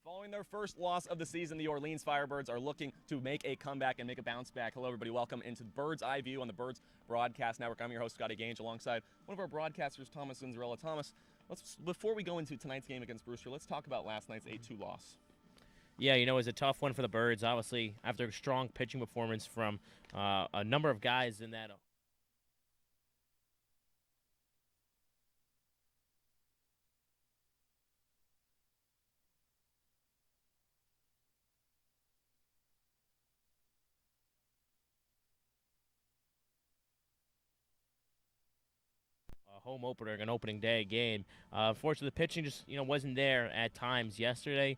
Following their first loss of the season, the Orleans Firebirds are looking to make a comeback and make a bounce back. Hello, everybody. Welcome into Bird's Eye View on the Birds Broadcast Network. I'm your host, Scotty Gange, alongside one of our broadcasters, Thomas Zinzarella. Thomas, before we go into tonight's game against Brewster, let's talk about last night's 8-2 loss. Yeah, it was a tough one for the Birds, obviously, after a strong pitching performance from a number of guys in that. Home opener, an opening day game. Unfortunately, the pitching just wasn't there at times yesterday.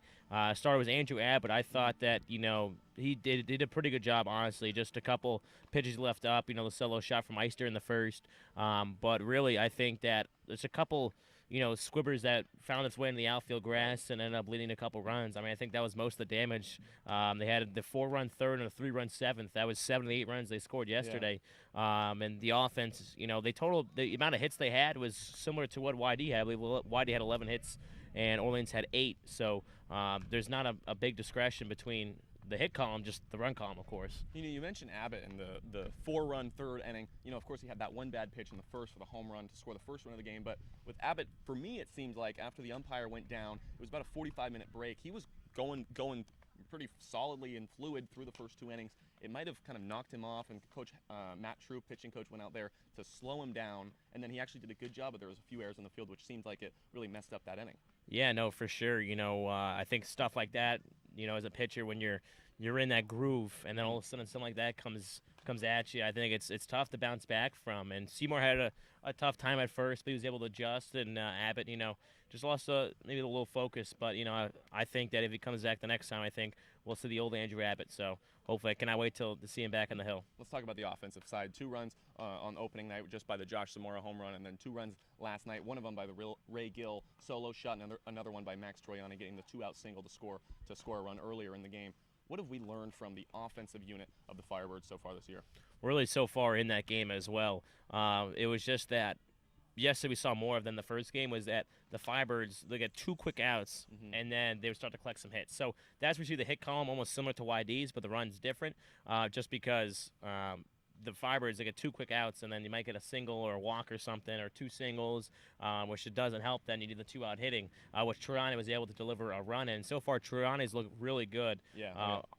Starter was Andrew Abbott. I thought that he did a pretty good job, honestly. Just a couple pitches left up. The solo shot from Eister in the first. But really, I think that there's a couple squibbers that found its way into the outfield grass and ended up leading a couple runs. I think that was most of the damage. They had the 4-run third and a 3-run seventh. That was 7 of the 8 runs they scored yesterday. Yeah. And the offense, the amount of hits they had was similar to what YD had. YD had 11 hits and Orleans had 8. So there's not a big discretion between the hit column, just the run column, of course. You mentioned Abbott in the 4-run third inning. Of course, he had that one bad pitch in the first for the home run to score the first run of the game. But with Abbott, for me, it seemed like after the umpire went down, it was about a 45-minute break. He was going pretty solidly and fluid through the first 2 innings. It might have kind of knocked him off, and Coach Matt Troop, pitching coach, went out there to slow him down, and then he actually did a good job, but there was a few errors in the field, which seemed like it really messed up that inning. Yeah, no, for sure. I think stuff like that, as a pitcher, when you're in that groove, and then all of a sudden something like that comes at you, I think it's tough to bounce back from. And Seymour had a tough time at first, but he was able to adjust, and Abbott, just lost maybe a little focus. But, I think that if he comes back the next time, I think we'll see the old Andrew Abbott. So hopefully I cannot wait to see him back on the hill. Let's talk about the offensive side. 2 runs on opening night just by the Josh Zamora home run, and then 2 runs last night, one of them by the Ray Gill solo shot, and another one by Max Troiani getting the 2-out single to score a run earlier in the game. What have we learned from the offensive unit of the Firebirds so far this year? Really, so far in that game as well. It was just that yesterday we saw more of than the first game, was that the Firebirds, they get 2 quick outs, and then they would start to collect some hits. So that's where you see the hit column almost similar to YD's, but the run's different, just because the Firebirds, they get 2 quick outs, and then you might get a single or a walk or something, or 2 singles, which it doesn't help. Then you need the 2-out hitting, which Troiani was able to deliver a run in. So far, Troiani's looked really good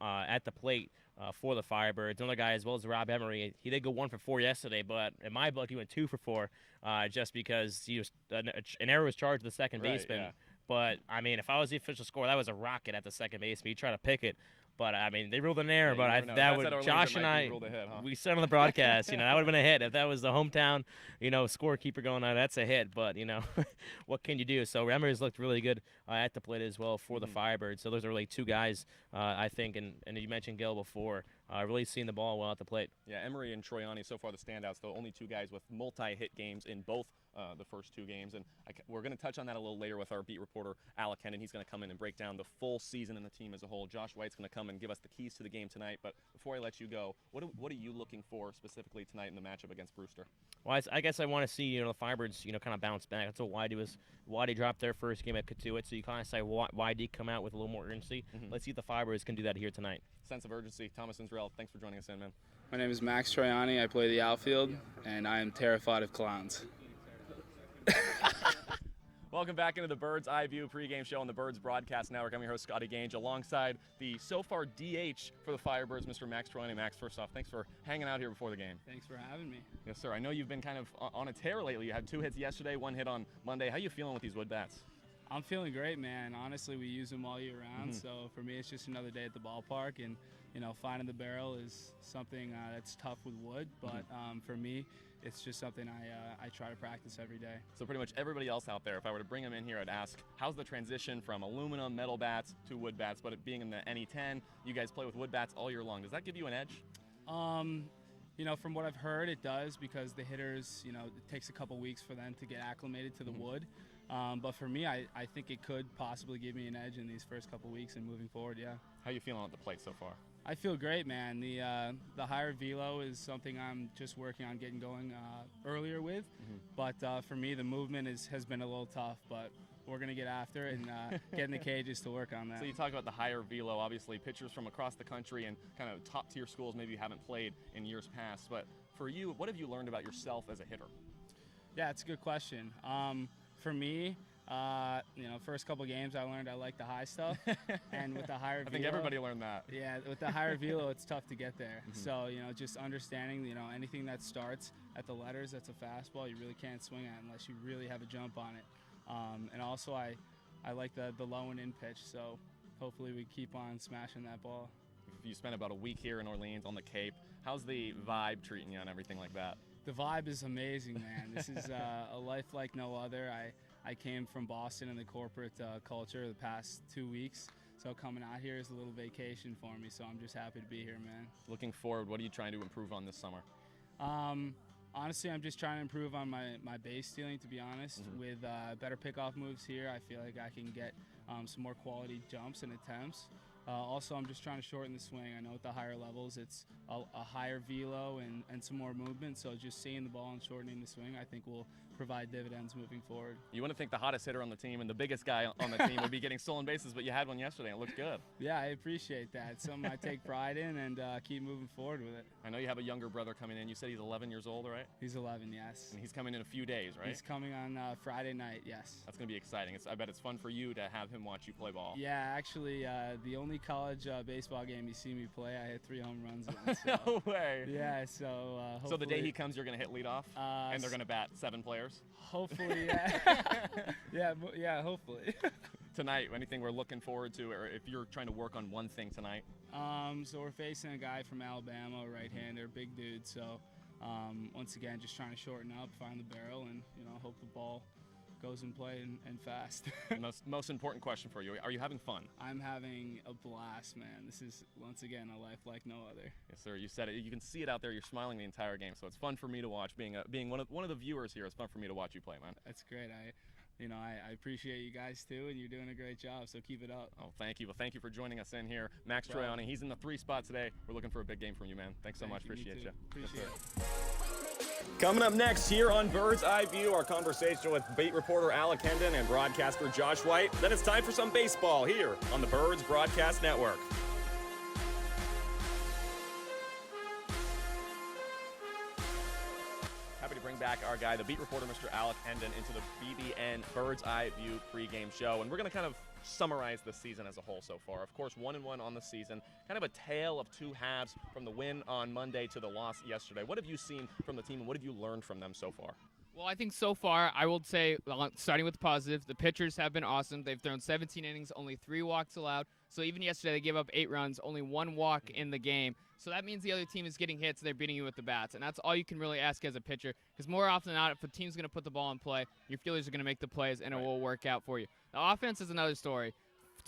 at the plate for the Firebirds. Another guy, as well as Rob Emery, he did go 1 for 4 yesterday, but in my book, he went 2 for 4, just because an error was charged to the second baseman. Yeah. But, if I was the official score, that was a rocket at the second baseman. He tried to pick it. But, they ruled an error. Yeah, but that would, Josh and I, hit, huh? we said on the broadcast, that would have been a hit. If that was the hometown, scorekeeper going on, that's a hit. But, what can you do? So, Emery's looked really good at the plate as well for the Firebirds. So, those are really 2 guys, I think, and you mentioned Gill before, really seeing the ball well at the plate. Yeah, Emery and Troiani so far the standouts, though, only 2 guys with multi-hit games in both the first 2 games. And we're going to touch on that a little later with our beat reporter, Alec Hendon. He's going to come in and break down the full season and the team as a whole. Josh White's going to come and give us the keys to the game tonight. But before I let you go, what are you looking for specifically tonight in the matchup against Brewster? Well, I guess I want to see the Firebirds kind of bounce back. That's what YD dropped their first game at Katuitt, so you kind of say YD come out with a little more urgency. Let's see if the Firebirds can do that here tonight. Sense of urgency. Thomas Zinzarella, thanks for joining us in, man. My name is Max Troiani. I play the outfield, and I am terrified of clowns. Welcome back into the Bird's Eye View pregame show on the Birds Broadcast Network. I'm your host, Scotty Gange, alongside the so far DH for the Firebirds, Mr. Max Troiani. Max, first off, thanks for hanging out here before the game. Thanks for having me. Yes, sir. I know you've been kind of on a tear lately. You had 2 hits yesterday, 1 hit on Monday. How you feeling with these wood bats? I'm feeling great, man. Honestly, we use them all year round, so for me it's just another day at the ballpark, and finding the barrel is something that's tough with wood, but for me, it's just something I try to practice every day. So pretty much everybody else out there, if I were to bring them in here, I'd ask, how's the transition from aluminum metal bats to wood bats? But it being in the NE10, you guys play with wood bats all year long. Does that give you an edge? From what I've heard, it does, because the hitters, it takes a couple weeks for them to get acclimated to the wood. But for me, I think it could possibly give me an edge in these first couple weeks and moving forward, yeah. How are you feeling at the plate so far? I feel great, man. The higher velo is something I'm just working on getting going earlier with, but for me the movement has been a little tough, but we're gonna get after it and get in the cages to work on that. So you talk about the higher velo, obviously pitchers from across the country and kind of top tier schools maybe you haven't played in years past, but for you, what have you learned about yourself as a hitter? Yeah, it's a good question. For me, first couple games I learned I like the high stuff, and with the higher velo, I think everybody learned that. Yeah, with the higher velo, it's tough to get there. So just understanding, anything that starts at the letters that's a fastball, you really can't swing at unless you really have a jump on it. And also I like the low and in pitch, so hopefully we keep on smashing that ball. You spent about a week here in Orleans on the Cape. How's the vibe treating you and everything like that? The vibe is amazing, man. This is a life like no other. I came from Boston and the corporate culture the past 2 weeks, so coming out here is a little vacation for me, so I'm just happy to be here, man. Looking forward, what are you trying to improve on this summer? Honestly, I'm just trying to improve on my base stealing, to be honest. With better pickoff moves here, I feel like I can get some more quality jumps and attempts. Also, I'm just trying to shorten the swing. I know at the higher levels, it's a higher velo and some more movement, so just seeing the ball and shortening the swing, I think will provide dividends moving forward. You want to think the hottest hitter on the team and the biggest guy on the team would be getting stolen bases, but you had one yesterday and it looked good. Yeah, I appreciate that. It's something I take pride in and keep moving forward with it. I know you have a younger brother coming in. You said he's 11 years old, right? He's 11, yes. And he's coming in a few days, right? He's coming on Friday night, yes. That's going to be exciting. I bet it's fun for you to have him watch you play ball. Yeah, actually, the only college baseball game you see me play, I hit 3 home runs in. So, No way. Yeah, so hopefully. So the day he comes, you're going to hit leadoff, and they're going to bat 7 players? Hopefully, yeah. yeah, hopefully. Tonight, anything we're looking forward to, or if you're trying to work on one thing tonight? So we're facing a guy from Alabama, right-hander, big dude. So once again, just trying to shorten up, find the barrel, and hope the ball goes in play and fast. most important question for you: are you having fun? I'm having a blast, man. This is once again a life like no other. Yes, sir. You said it. You can see it out there. You're smiling the entire game, so it's fun for me to watch. Being one of the viewers here, it's fun for me to watch you play, man. That's great. I appreciate you guys too, and you're doing a great job. So keep it up. Oh, thank you. Well, thank you for joining us in here, Max Troiani. He's in the 3 spot today. We're looking for a big game from you, man. Thanks so much. Appreciate you. Appreciate it. Coming up next here on Bird's Eye View, our conversation with beat reporter Alec Hendon and broadcaster Josh White. Then it's time for some baseball here on the Birds Broadcast Network. Happy to bring back our guy, the beat reporter, Mr. Alec Hendon, into the BBN Bird's Eye View pregame show. And we're going to kind of summarize the season as a whole so far. Of course, 1-1 on the season. Kind of a tale of 2 halves from the win on Monday to the loss yesterday. What have you seen from the team, and what have you learned from them so far? Well, I think so far, I would say, starting with the positive, the pitchers have been awesome. They've thrown 17 innings, only 3 walks allowed. So even yesterday, they gave up 8 runs, only 1 walk in the game. So that means the other team is getting hits, and they're beating you with the bats. And that's all you can really ask as a pitcher, because more often than not, if a team's going to put the ball in play, your fielders are going to make the plays, and it will work out for you. The offense is another story.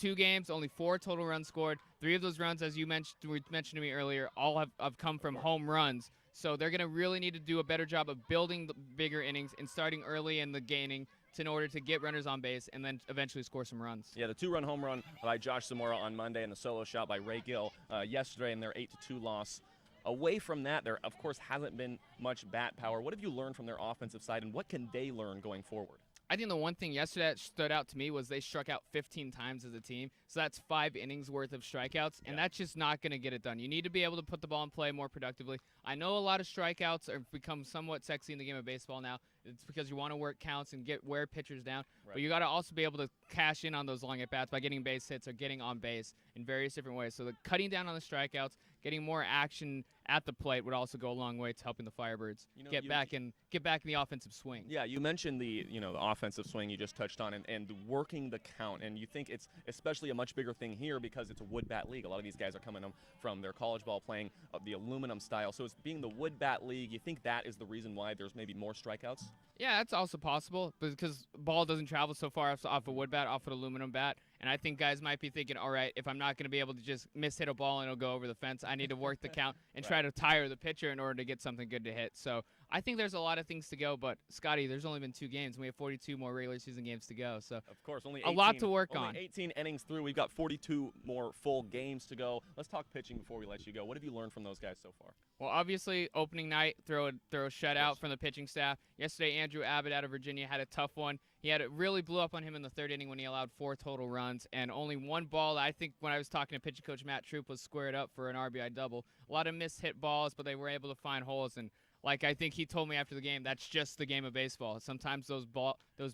2 games, only 4 total runs scored. 3 of those runs, as you mentioned to me earlier, all have come from home runs. So they're going to really need to do a better job of building the bigger innings and starting early in the gaining in order to get runners on base and then eventually score some runs. Yeah, the 2-run home run by Josh Zamora on Monday and the solo shot by Ray Gill yesterday in their 8-2 loss. Away from that, there, of course, hasn't been much bat power. What have you learned from their offensive side, and what can they learn going forward? I think the one thing yesterday that stood out to me was they struck out 15 times as a team. So that's 5 innings worth of strikeouts, and that's just not going to get it done. You need to be able to put the ball in play more productively. I know a lot of strikeouts have become somewhat sexy in the game of baseball now. It's because you want to work counts and wear pitchers down. Right. But you got to also be able to cash in on those long at-bats by getting base hits or getting on base in various different ways. So cutting down on the strikeouts, getting more action at the plate would also go a long way to helping the Firebirds get back in the offensive swing. Yeah, you mentioned the offensive swing you just touched on and working the count, and you think it's especially a much bigger thing here because it's a wood bat league. A lot of these guys are coming from their college ball playing the aluminum style, so it's being the wood bat league. You think that is the reason why there's maybe more strikeouts? Yeah, that's also possible because ball doesn't travel so far off a wood bat, off an aluminum bat. And I think guys might be thinking, all right, if I'm not going to be able to just miss hit a ball and it'll go over the fence, I need to work the count and try try to tire the pitcher in order to get something good to hit. So I think there's a lot of things to go, but Scotty, there's only been 2 games, and we have 42 more regular season games to go. So of course, only a lot to work on. 18 innings through. We've got 42 more full games to go. Let's talk pitching before we let you go. What have you learned from those guys so far? Well, obviously, opening night, throw a shutout from the pitching staff. Yesterday, Andrew Abbott out of Virginia had a tough one. It really blew up on him in the 3rd inning when he allowed 4 total runs, and only 1 ball that I think when I was talking to pitching coach Matt Troop was squared up for an RBI double. A lot of missed hit balls, but they were able to find holes, and like I think he told me after the game, that's just the game of baseball. Sometimes those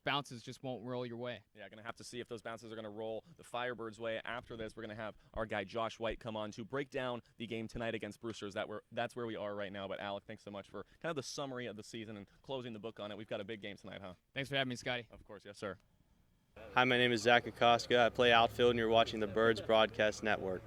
bounces just won't roll your way. Yeah, going to have to see if those bounces are going to roll the Firebirds' way. After this, we're going to have our guy Josh White come on to break down the game tonight against Brewsters. That's where we are right now. But Alec, thanks so much for kind of the summary of the season and closing the book on it. We've got a big game tonight, huh? Thanks for having me, Scotty. Of course, yes, sir. Hi, my name is Zach Acosta. I play outfield, and you're watching the Birds Broadcast Network.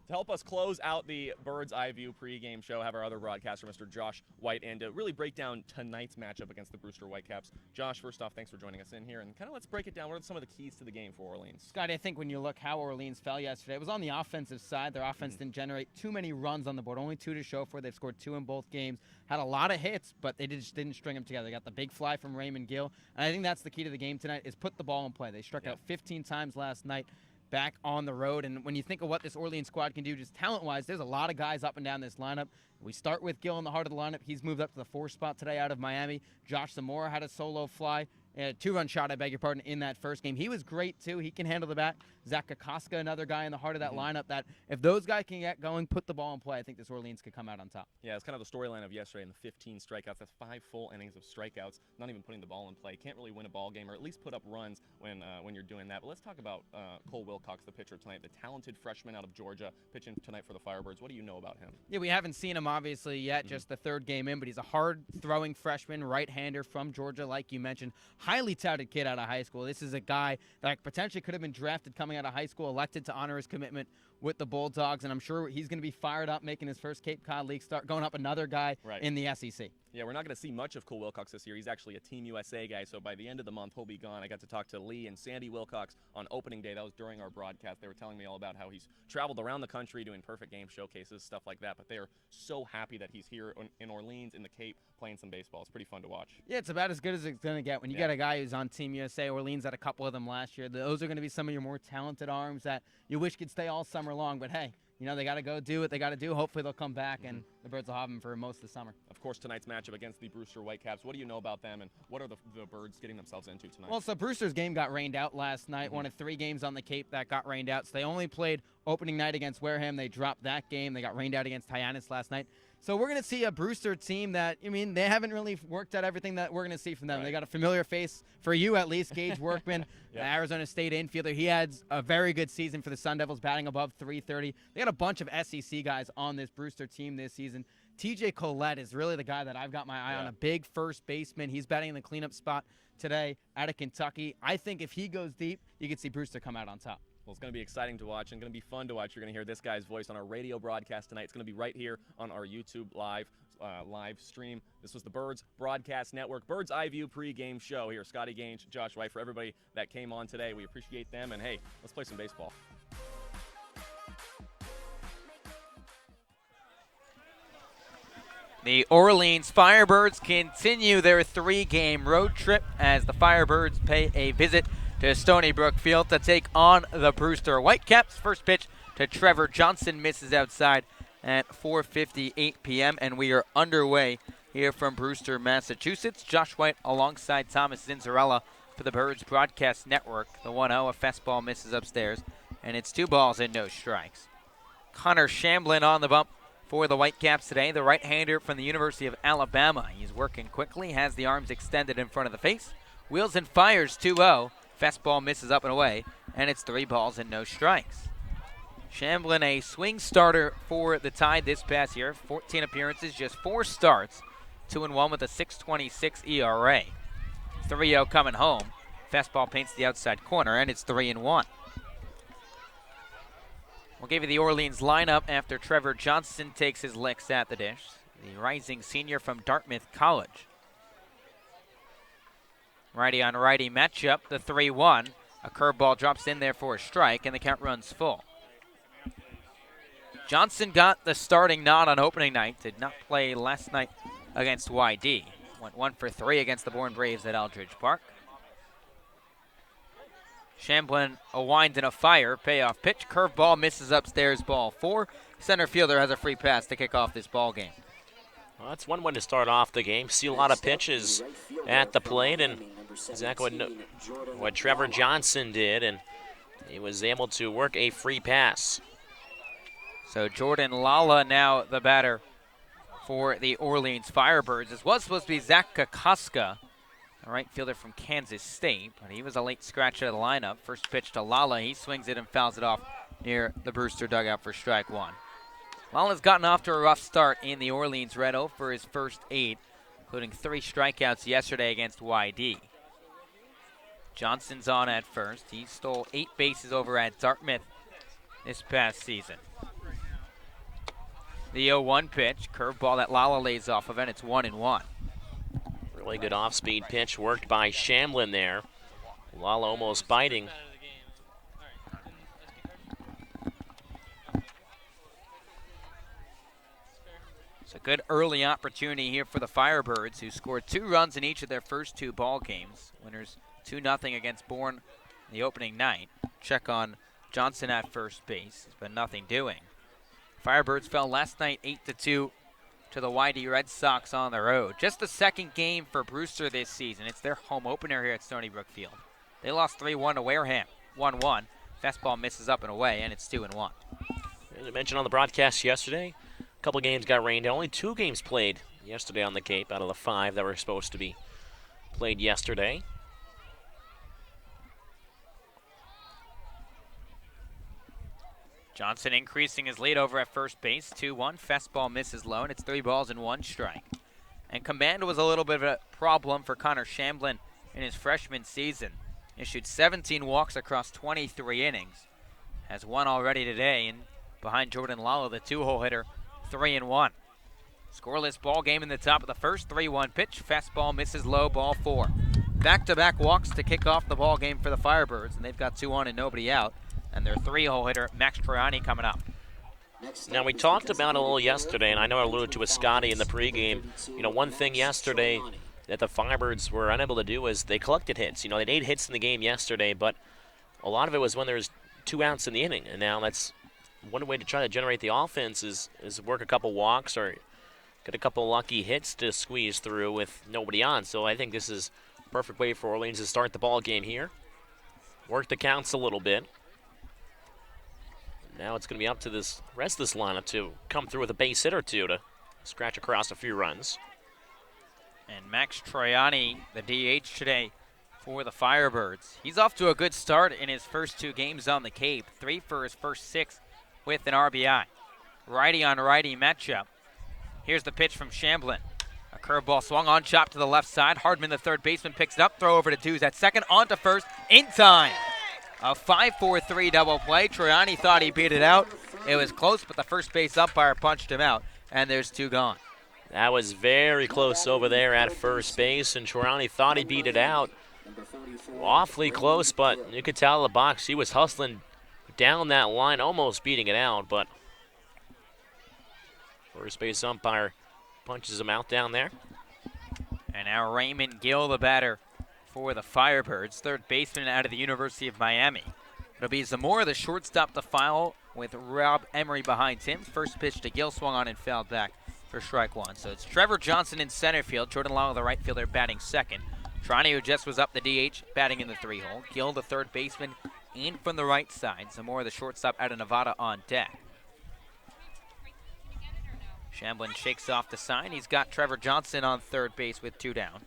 To help us close out the Bird's Eye View pregame show, have our other broadcaster, Mr. Josh White, and to really break down tonight's matchup against the Brewster Whitecaps. Josh, first off, thanks for joining us in here, and kind of let's break it down. What are some of the keys to the game for Orleans? Scotty, I think when you look how Orleans fell yesterday, it was on the offensive side. Their offense didn't generate too many runs on the board, only 2 to show for. They've scored 2 in both games, had a lot of hits, but they just didn't string them together. They got the big fly from Raymond Gill, and I think that's the key to the game tonight is put the ball in play. They struck out 15 times last night. Back on the road, and when you think of what this Orleans squad can do just talent-wise, there's a lot of guys up and down this lineup. We start with Gill in the heart of the lineup. He's moved up to the 4th spot today out of Miami. Josh Zamora had a solo fly, a 2-run shot, I beg your pardon, in that first game. He was great, too. He can handle the bat. Zach Kokoska, another guy in the heart of that lineup that if those guys can get going, put the ball in play, I think this Orleans could come out on top. Yeah, it's kind of the storyline of yesterday in the 15 strikeouts. That's 5 full innings of strikeouts, not even putting the ball in play. Can't really win a ball game or at least put up runs when you're doing that. But let's talk about Cole Wilcox, the pitcher tonight, the talented freshman out of Georgia, pitching tonight for the Firebirds. What do you know about him? Yeah, we haven't seen him obviously yet, just the 3rd game in, but he's a hard-throwing freshman, right-hander from Georgia, like you mentioned. Highly touted kid out of high school. This is a guy that potentially could have been drafted coming out of high school, elected to honor his commitment with the Bulldogs, and I'm sure he's going to be fired up making his first Cape Cod League start, going up another guy in the SEC. Yeah, we're not going to see much of Cole Wilcox this year. He's actually a Team USA guy, so by the end of the month, he'll be gone. I got to talk to Lee and Sandy Wilcox on opening day. That was during our broadcast. They were telling me all about how he's traveled around the country doing perfect game showcases, stuff like that, but they are so happy that he's here in Orleans, in the Cape, playing some baseball. It's pretty fun to watch. Yeah, it's about as good as it's going to get. When you get a guy who's on Team USA, Orleans had a couple of them last year. Those are going to be some of your more talented arms that you wish could stay all summer long, but hey, you know, they got to go do what they got to do. Hopefully they'll come back, and the Birds will have them for most of the summer. Of course, tonight's matchup against the Brewster Whitecaps. What do you know about them, and what are the Birds getting themselves into tonight? Well, so Brewster's game got rained out last night. One of 3 games on the Cape that got rained out. So they only played opening night against Wareham. They dropped that game. They got rained out against Hyannis last night. So we're going to see a Brewster team that, I mean, they haven't really worked out everything that we're going to see from them. They got a familiar face for you, at least, Gage Workman, Arizona State infielder. He had a very good season for the Sun Devils, batting above .330. They got a bunch of SEC guys on this Brewster team this season. TJ Collette is really the guy that I've got my eye on, a big first baseman. He's batting in the cleanup spot today out of Kentucky. I think if he goes deep, you could see Brewster come out on top. Well, it's going to be exciting to watch and going to be fun to watch. You're going to hear this guy's voice on our radio broadcast tonight. It's going to be right here on our YouTube live stream. This was the Birds Broadcast Network, Bird's Eye View pregame show here. Scotty Gaines, Josh White, for everybody that came on today. We appreciate them, and hey, let's play some baseball. The Orleans Firebirds continue their 3-game road trip as the Firebirds pay a visit to Stony Brook Field to take on the Brewster Whitecaps. First pitch to Trevor Johnson misses outside at 4:58 p.m. and we are underway here from Brewster, Massachusetts. Josh White alongside Thomas Zinzarella for the Birds Broadcast Network. The 1-0, a fastball misses upstairs, and it's 2 balls and no strikes. Connor Shamblin on the bump for the Whitecaps today, the right-hander from the University of Alabama. He's working quickly, has the arms extended in front of the face, wheels and fires 2-0. Fastball misses up and away, and it's 3 balls and no strikes. Shamblin, a swing starter for the Tide this past year. 14 appearances, just 4 starts. 2-1 with a 6.26 ERA. 3-0 coming home. Fastball paints the outside corner, and it's 3-1. We'll give you the Orleans lineup after Trevor Johnson takes his licks at the dish. The rising senior from Dartmouth College. Righty on righty matchup, the 3-1. A curveball drops in there for a strike, and the count runs full. Johnson got the starting nod on opening night. Did not play last night against YD. Went 1 for 3 against the Bourne Braves at Aldridge Park. Shamblin, a wind and a fire. Payoff pitch. Curveball misses upstairs, ball 4. Center fielder has a free pass to kick off this ball game. Well, that's one way to start off the game. See a lot of pitches at the plate, and exactly what Trevor Johnson did, and he was able to work a free pass. So Jordan Lala now the batter for the Orleans Firebirds. This was supposed to be Zach Kokoska, a right fielder from Kansas State, but he was a late scratch out of the lineup. First pitch to Lala. He swings it and fouls it off near the Brewster dugout for strike 1. Lala's gotten off to a rough start in the Orleans Red O for his first 8, including 3 strikeouts yesterday against YD. Johnson's on at first. He stole 8 bases over at Dartmouth this past season. The 0-1 pitch, curveball that Lala lays off of, and it's 1-1. Really good off-speed pitch worked by Shamblin there. Lala almost biting. It's a good early opportunity here for the Firebirds, who scored 2 runs in each of their first 2 ball games. Winners 2-0 against Bourne the opening night. Check on Johnson at first base. He's been nothing doing. Firebirds fell last night 8-2 to the YD Red Sox on the road. Just the second game for Brewster this season. It's their home opener here at Stony Brook Field. They lost 3-1 to Wareham, 1-1. Fastball misses up and away, and it's 2-1. As I mentioned on the broadcast yesterday, a couple games got rained out. Only 2 games played yesterday on the Cape out of the 5 that were supposed to be played yesterday. Johnson increasing his lead over at first base, 2-1. Fastball misses low, and it's 3 balls and 1 strike. And command was a little bit of a problem for Connor Shamblin in his freshman season. Issued 17 walks across 23 innings. Has 1 already today, and behind Jordan Lala, the 2-hole hitter, 3-1. Scoreless ball game in the top of the first. 3-1 pitch. Fastball misses low, ball 4. Back-to-back walks to kick off the ball game for the Firebirds, and they've got 2 on and nobody out. And their 3-hole hitter, Max Troiani, coming up. Now, we talked about it a little yesterday, and I know I alluded to with Scotty in the pregame. You know, one thing yesterday that the Firebirds were unable to do was they collected hits. You know, they had 8 hits in the game yesterday, but a lot of it was when there's 2 outs in the inning. And now that's one way to try to generate the offense is work a couple walks or get a couple lucky hits to squeeze through with nobody on. So I think this is a perfect way for Orleans to start the ball game here. Work the counts a little bit. Now it's going to be up to this rest of this lineup to come through with a base hit or 2 to scratch across a few runs. And Max Troiani, the DH today for the Firebirds. He's off to a good start in his first 2 games on the Cape. 3 for his first 6 with an RBI. Righty on righty matchup. Here's the pitch from Shamblin. A curveball swung on, chopped to the left side. Hardman, the third baseman, picks it up. Throw over to Dews at second, on to first, in time. A 5-4-3 double play. Troiani thought he beat it out. It was close, but the first base umpire punched him out, and there's 2 gone. That was very close over there at first base, and Troiani thought he beat it out. Awfully close, but you could tell the box, he was hustling down that line, almost beating it out, but first base umpire punches him out down there. And now Raymond Gill, the batter for the Firebirds, third baseman out of the University of Miami. It'll be Zamora, the shortstop, to file with Rob Emery behind him. First pitch to Gill, swung on and fouled back for strike 1. So it's Trevor Johnson in center field, Jordan Lala, the right fielder, batting second. Troiani, who just was up the DH, batting in the 3-hole. Gill, the third baseman, in from the right side. Zamora, the shortstop, out of Nevada, on deck. Shamblin shakes off the sign. He's got Trevor Johnson on third base with 2 down.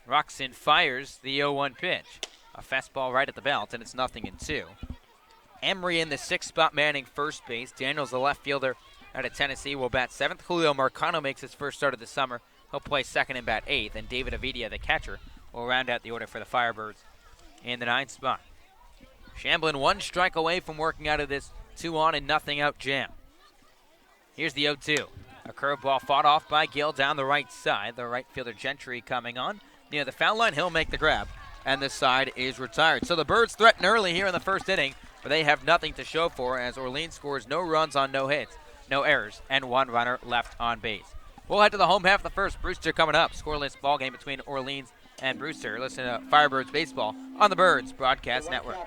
Roxon fires the 0-1 pitch. A fastball right at the belt, and it's 0-2. Emery in the 6th spot, manning first base. Daniels, the left fielder out of Tennessee, will bat 7th. Julio Marcano makes his first start of the summer. He'll play 2nd and bat 8th. And David Avidia, the catcher, will round out the order for the Firebirds in the 9th spot. Shamblin 1 strike away from working out of this 2-on and 0-out jam. Here's the 0-2. A curveball fought off by Gill down the right side. The right fielder Gentry coming on. Near the foul line, he'll make the grab, and this side is retired. So the Birds threaten early here in the first inning but they have nothing to show for as Orleans scores no runs on no hits, no errors, and 1 runner left on base. We'll head to the home half of the first. Brewster coming up. Scoreless ball game between Orleans and Brewster. Listen to Firebirds baseball on the Birds Broadcast Network.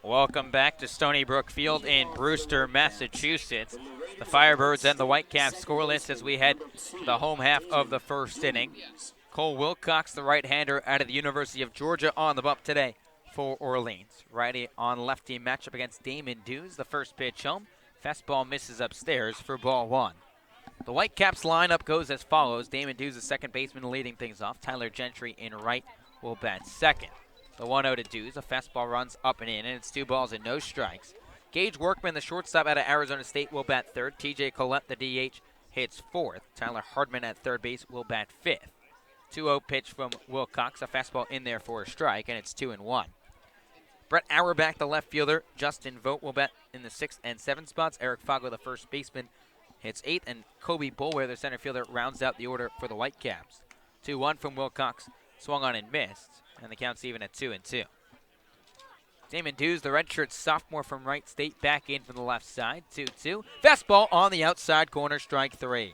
Welcome back to Stony Brook Field in Brewster, Massachusetts. The Firebirds and the Whitecaps scoreless as we head to the home half of the first inning. Cole Wilcox, the right-hander out of the University of Georgia, on the bump today for Orleans. Righty on lefty matchup against Damon Dews. The first pitch home. Fastball misses upstairs for ball 1. The Whitecaps lineup goes as follows. Damon Dews, the second baseman, leading things off. Tyler Gentry in right will bat second. The 1-0 to Dews. A fastball runs up and in, and it's 2 balls and no strikes. Gage Workman, the shortstop out of Arizona State, will bat third. TJ Collette, the DH, hits fourth. Tyler Hardman at third base will bat fifth. 2-0 pitch from Wilcox. A fastball in there for a strike, and it's 2-1. Brett Auerbach, the left fielder. Justin Vogt will bat in the 6th and 7th spots. Eric Fago, the first baseman, hits 8th, and Kobe Boulware, the center fielder, rounds out the order for the Whitecaps. 2-1 from Wilcox. Swung on and missed, and the count's even at 2-2. Damon Dews, the redshirt sophomore from Wright State, back in from the left side. 2-2. Fastball on the outside corner, strike 3.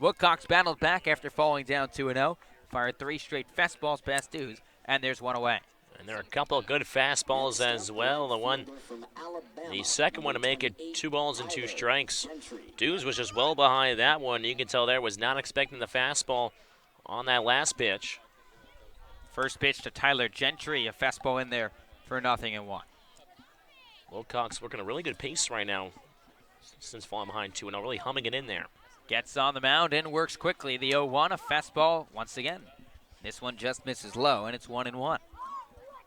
Wilcox battled back after falling down 2-0. Fired 3 straight fastballs past Dews, and there's 1 away. And there are a couple of good fastballs as well. The second one to make it 2 balls and 2 strikes. Dews was just well behind that one. You can tell there was not expecting the fastball on that last pitch. First pitch to Tyler Gentry, a fastball in there for 0-1. Wilcox working a really good pace right now since falling behind 2-0, really humming it in there. Gets on the mound and works quickly. The 0-1, a fastball once again. This one just misses low, and it's 1-1.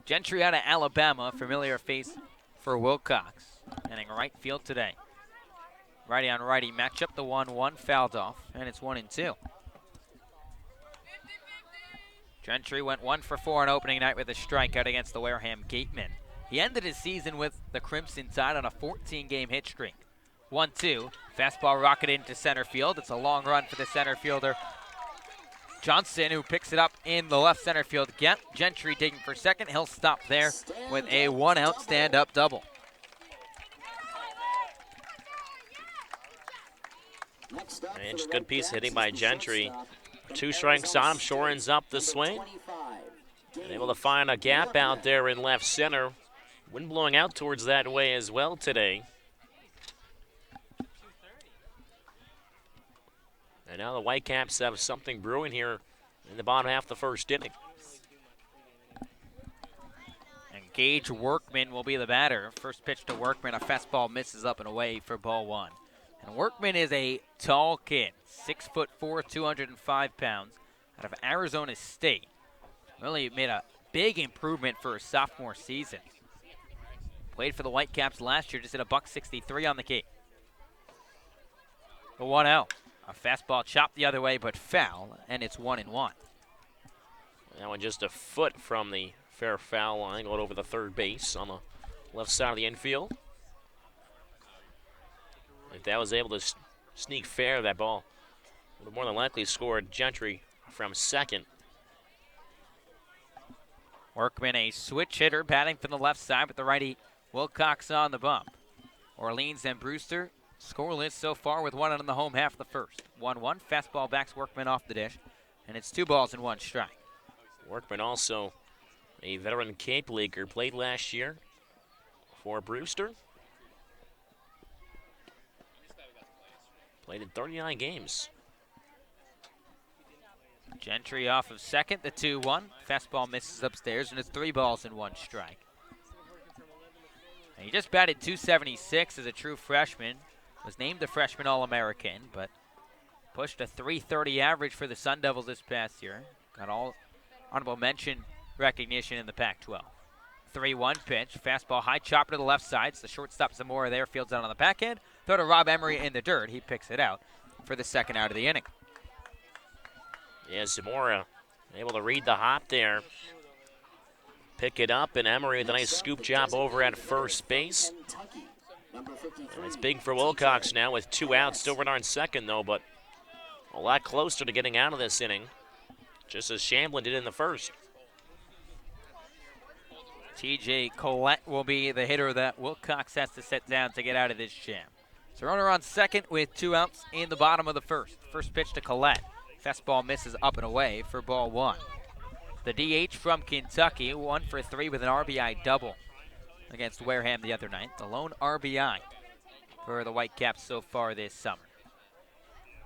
Gentry out of Alabama, familiar face for Wilcox. Hitting right field today. Righty on righty matchup, the 1-1 fouled off, and it's 1-2. Gentry went 1 for 4 on opening night with a strikeout against the Wareham Gatemen. He ended his season with the Crimson Tide on a 14-game hit streak. 1-2, fastball rocketed into center field. It's a long run for the center fielder Johnson, who picks it up in the left center field. Gentry digging for second. He'll stop there with a 1-out stand-up double. And just good piece of hitting by Gentry. 2 strikes on him, shortens up the swing. And able to find a gap out there in left center. Wind blowing out towards that way as well today. And now the Whitecaps have something brewing here in the bottom half of the first inning. And Gage Workman will be the batter. First pitch to Workman, a fastball misses up and away for ball 1. And Workman is a tall kid, 6'4", 205 pounds, out of Arizona State. Really made a big improvement for a sophomore season. Played for the Whitecaps last year, just hit a $163 on the key. The 1-0. A fastball chopped the other way, but foul, and it's 1-1. That one just a foot from the fair foul line, going over the third base on the left side of the infield. If that was able to sneak fair, that ball would have more than likely scored Gentry from second. Workman, a switch hitter, batting from the left side with the righty Wilcox on the bump. Orleans and Brewster scoreless so far with one out in the home half of the first. 1-1, fastball backs Workman off the dish, and it's 2 balls and 1 strike. Workman also a veteran Cape Leaguer, played last year for Brewster. Played in 39 games. Gentry off of second, the 2-1. Fastball misses upstairs, and it's 3 balls and 1 strike. And he just batted .276 as a true freshman. Was named a freshman All-American, but pushed a .330 average for the Sun Devils this past year. Got all honorable mention recognition in the Pac-12. 3-1 pitch, fastball high chopper to the left side. So the shortstop Zamora there fields out on the backhand. Throw to Rob Emery in the dirt. He picks it out for the second out of the inning. Yeah, Zamora able to read the hop there. Pick it up, and Emery with a nice scoop job over at first base. And it's big for Wilcox now with 2 outs. Still running on second, though, but a lot closer to getting out of this inning, just as Shamblin did in the first. TJ Collette will be the hitter that Wilcox has to set down to get out of this jam. So runner on second with 2 outs in the bottom of the first. First pitch to Collette. Fastball misses up and away for ball 1. The DH from Kentucky, 1 for 3 with an RBI double against Wareham the other night. The lone RBI for the Whitecaps so far this summer.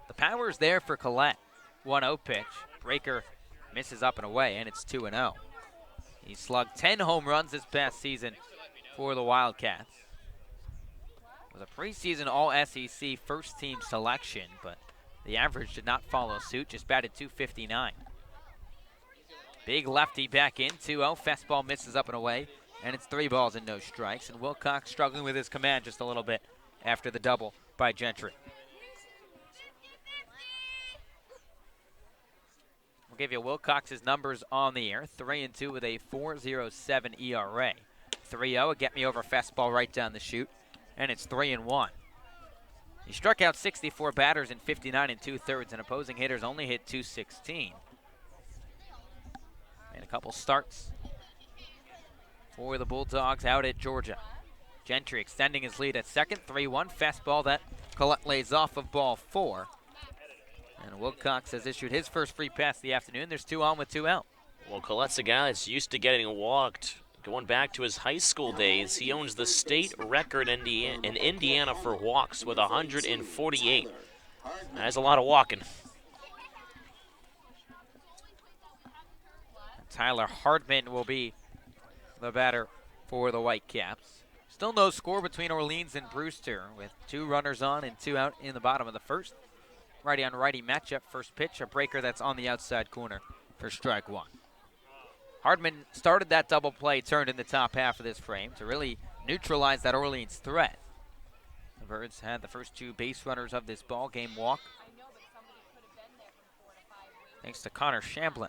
The power's there for Collette. 1-0 pitch. Breaker misses up and away, and it's 2-0. He slugged 10 home runs this past season for the Wildcats. Was a preseason All-SEC first-team selection, but the average did not follow suit, just batted .259. Big lefty back in, 2-0. Fastball misses up and away, and it's 3 balls and no strikes. And Wilcox struggling with his command just a little bit after the double by Gentry. We'll give you Wilcox's numbers on the air. 3-2 with a 4.07 ERA. 3-0, a get-me-over fastball right down the chute, and it's 3-1. He struck out 64 batters in 59 2/3, and opposing hitters only hit .216. And a couple starts for the Bulldogs out at Georgia. Gentry extending his lead at second. 3-1 fastball that Collette lays off of ball 4. And Wilcox has issued his first free pass of the afternoon. There's 2 on with 2 out. Well, Collette's a guy that's used to getting walked. Going back to his high school days, he owns the state record in Indiana for walks with 148. That's a lot of walking. Tyler Hardman will be the batter for the Whitecaps. Still no score between Orleans and Brewster with 2 runners on and 2 out in the bottom of the first. Righty on righty matchup. First pitch, a breaker that's on the outside corner for strike 1. Hardman started that double play, turned in the top half of this frame to really neutralize that Orleans threat. The Birds had the first 2 base runners of this ball game walk, thanks to Connor Shamblin.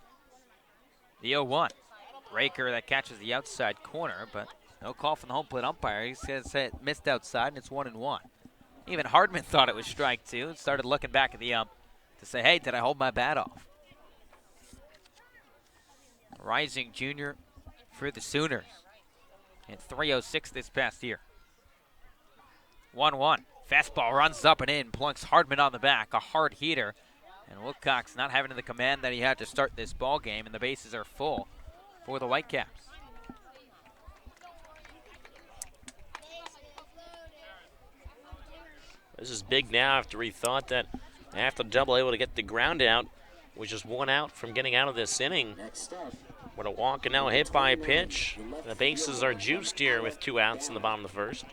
The 0-1. Breaker that catches the outside corner, but no call from the home plate umpire. He says it missed outside, and it's 1-1. Even Hardman thought it was strike 2 and started looking back at the ump to say, hey, did I hold my bat off? Rising junior for the Sooners in 3.06 this past year. 1-1. Fastball runs up and in, plunks Hardman on the back, a hard heater. And Wilcox not having the command that he had to start this ball game, and the bases are full for the Whitecaps. This is big now after he thought that after the double able to get the ground out, was just 1 out from getting out of this inning. With a walk and now a hit by a pitch. The bases are juiced here with 2 outs in the bottom of the first.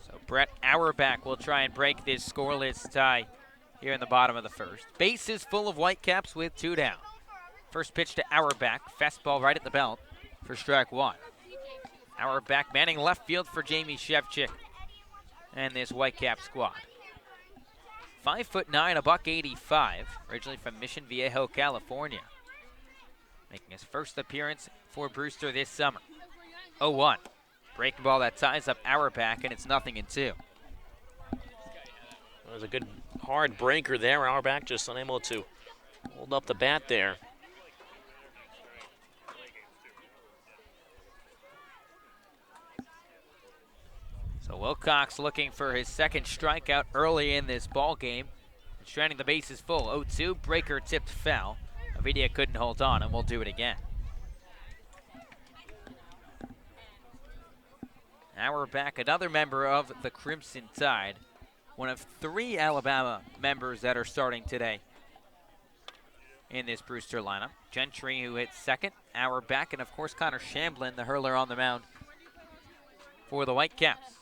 So Brett Auerbach will try and break this scoreless tie here in the bottom of the first. Bases full of Whitecaps with 2 down. First pitch to Auerbach, fastball right at the belt for strike 1. Auerbach manning left field for Jamie Shevchik and this Whitecap squad. 5'9", $185, originally from Mission Viejo, California. Making his first appearance for Brewster this summer. 0-1. Breaking ball that ties up Auerbach, and it's 0-2. That was a good hard breaker there. Auerbach just unable to hold up the bat there. So Wilcox looking for his second strikeout early in this ball game. Stranding the bases full. 0-2. Breaker tipped foul. Avidia couldn't hold on, and we'll do it again. Auerbach, another member of the Crimson Tide. One of 3 Alabama members that are starting today in this Brewster lineup. Gentry, who hit second. Auerbach, and of course Connor Shamblin, the hurler on the mound for the Whitecaps.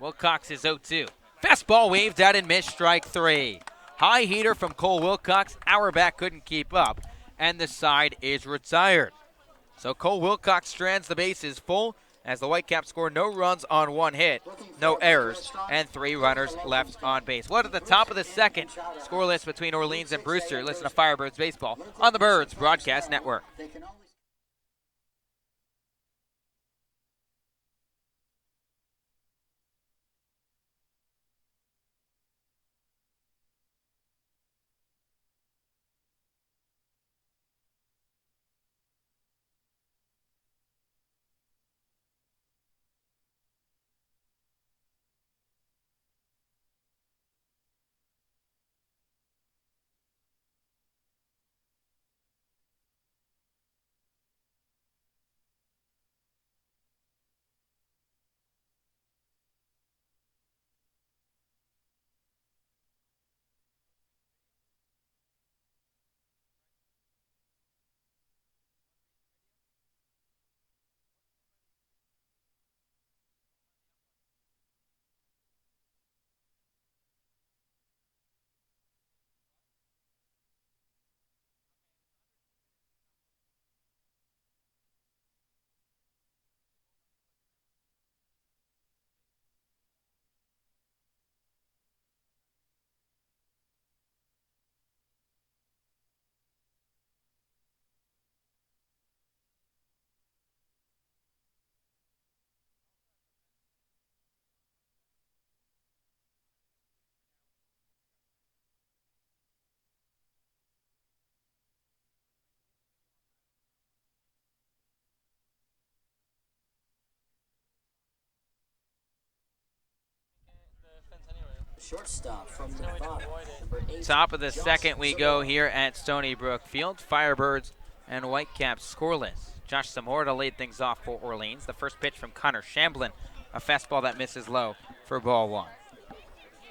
Wilcox is 0-2. Fastball waved out and missed, strike 3. High heater from Cole Wilcox. Auerbach couldn't keep up, and the side is retired. So Cole Wilcox strands the bases full as the Whitecaps score no runs on 1 hit, no errors, and 3 runners left on base. What at the top of the second, scoreless between Orleans and Brewster. Listen to Firebirds Baseball on the Birds Broadcast Network. Shortstop from Nevada, number 8. Top of the second we go here at Stony Brook Field. Firebirds and Whitecaps scoreless. Josh Zamora to lead things off for Orleans. The first pitch from Connor Shamblin, a fastball that misses low for ball 1.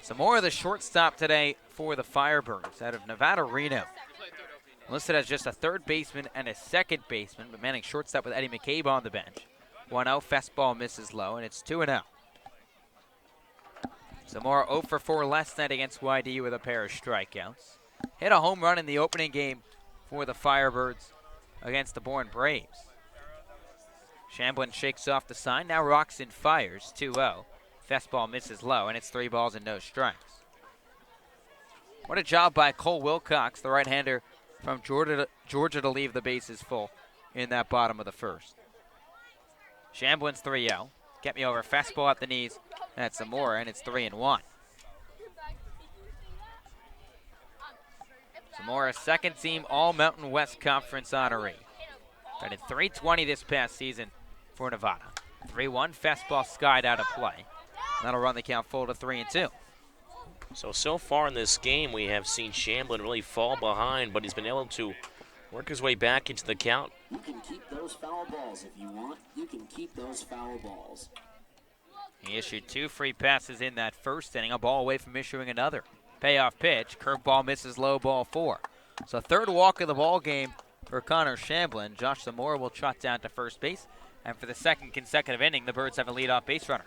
Zamora, the shortstop today for the Firebirds out of Nevada Reno. Listed as just a third baseman and a second baseman, but manning shortstop with Eddie McCabe on the bench. 1-0, fastball misses low, and it's 2-0. Zamora 0 for 4 last night against YD with a pair of strikeouts. Hit a home run in the opening game for the Firebirds against the Bourne Braves. Shamblin shakes off the sign, now rocks and fires, 2-0. Fastball misses low, and it's 3 balls and no strikes. What a job by Cole Wilcox, the right-hander from Georgia to leave the bases full in that bottom of the first. Shamblin's 3-0. Get me over, fastball at the knees. That's Zamora, and it's 3-1. Zamora, second team All-Mountain West Conference honoree. Batted .320 this past season for Nevada. 3-1, fastball skied out of play. That'll run the count full to 3-2. So far in this game, we have seen Shamblin really fall behind, but he's been able to work his way back into the count. You can keep those foul balls if you want. You can keep those foul balls. He issued 2 free passes in that first inning, a ball away from issuing another. Payoff pitch, curveball misses low, ball 4. So third walk of the ball game for Connor Shamblin. Josh Zamora will trot down to first base, and for the second consecutive inning, the Birds have a leadoff base runner.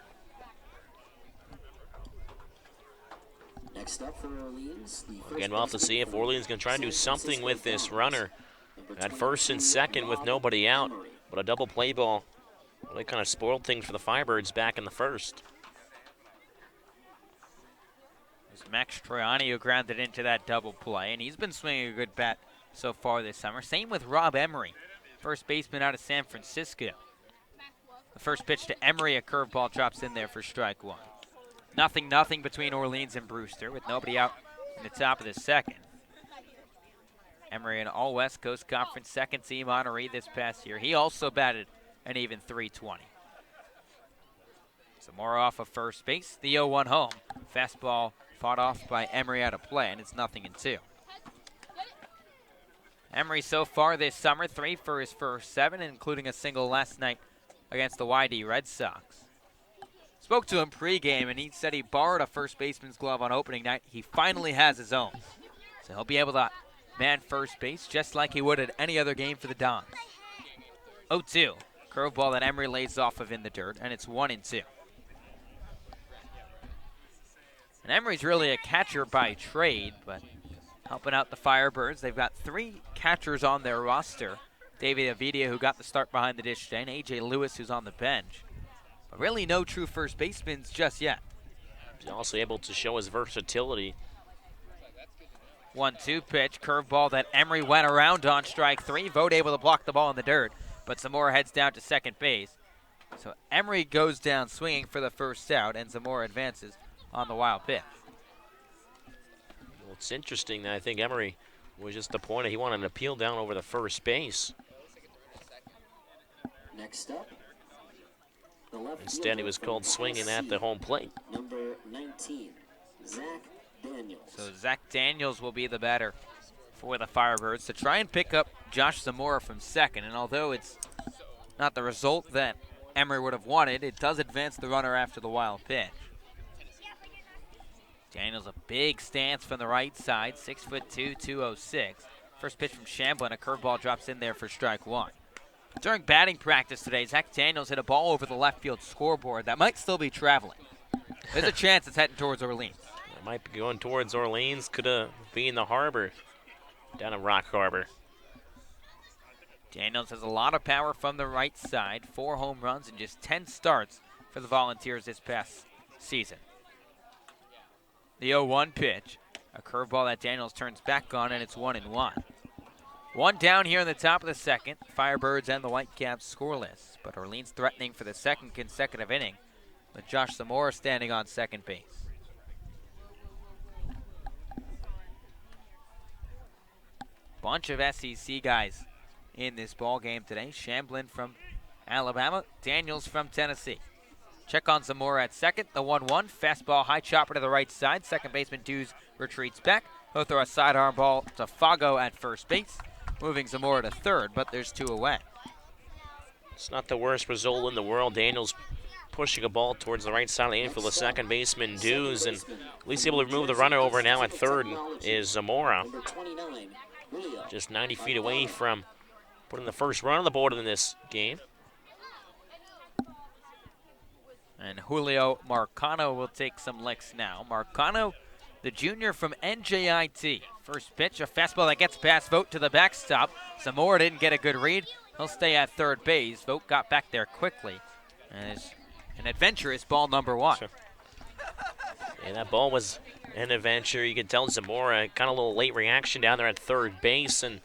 Next up for Orleans, the first Again, we'll have to see if Orleans can try and do something with this runner at first and second with nobody out. But a double play ball really kind of spoiled things for the Firebirds back in the first. There's Max Troiani who grounded into that double play, and he's been swinging a good bat so far this summer. Same with Rob Emery, first baseman out of San Francisco. The first pitch to Emery, a curveball drops in there for strike one. 0-0 between Orleans and Brewster with nobody out in the top of the second. Emery, an all West Coast Conference second team honoree this past year. He also batted an even .320. Zamora off of first base. The 0-1 home. Fastball fought off by Emery out of play, and it's 0-2. Emery so far this summer, 3 for his first 7, including a single last night against the YD Red Sox. Spoke to him pregame, and he said he borrowed a first baseman's glove on opening night. He finally has his own. So he'll be able to man first base just like he would at any other game for the Dons. 0-2. Curveball that Emery lays off of in the dirt, and it's 1-2. And Emery's really a catcher by trade, but helping out the Firebirds. They've got 3 catchers on their roster. David Avidia, who got the start behind the dish today, and A.J. Lewis, who's on the bench. But really no true first basemen just yet. He's also able to show his versatility. 1-2 pitch, curveball that Emery went around on strike 3. Vogt able to block the ball in the dirt, but Zamora heads down to second base. So Emery goes down swinging for the first out, and Zamora advances on the wild pitch. Well, it's interesting that I think Emery was just appointed. He wanted an appeal down over the first base. Next up, the left Instead, he was called swinging at the home plate. Number 19, Zach Daniels. So Zach Daniels will be the batter for the Firebirds to try and pick up Josh Zamora from second. And although it's not the result that Emery would have wanted, it does advance the runner after the wild pitch. Daniels a big stance from the right side, 6'2", 206. First pitch from Shamblin, a curveball drops in there for strike one. During batting practice today, Zach Daniels hit a ball over the left field scoreboard that might still be traveling. There's a chance it's heading towards Orleans. It might be going towards Orleans, could be in the harbor, down in Rock Harbor. Daniels has a lot of power from the right side, 4 home runs and just 10 starts for the Volunteers this past season. The 0-1 pitch, a curveball that Daniels turns back on, and it's 1-1. One down here in the top of the second. Firebirds and the Whitecaps scoreless, but Orleans threatening for the second consecutive inning with Josh Zamora standing on second base. Bunch of SEC guys in this ball game today. Shamblin from Alabama, Daniels from Tennessee. Check on Zamora at second. The 1-1. Fastball, high chopper to the right side. Second baseman Dews retreats back. He'll throw a sidearm ball to Fago at first base, moving Zamora to third, but there's 2 away. It's not the worst result in the world. Daniels pushing a ball towards the right side of the infield. The second baseman Dews, and at least able to remove the runner over now at third is Zamora. Just 90 feet away from putting the first run on the board in this game. And Julio Marcano will take some licks now. Marcano, the junior from NJIT. First pitch, a fastball that gets past Vogt to the backstop. Zamora didn't get a good read. He'll stay at third base. Vogt got back there quickly. And it's an adventurous ball number 1. Sure. Yeah, that ball was an adventure. You could tell Zamora kind of a little late reaction down there at third base. And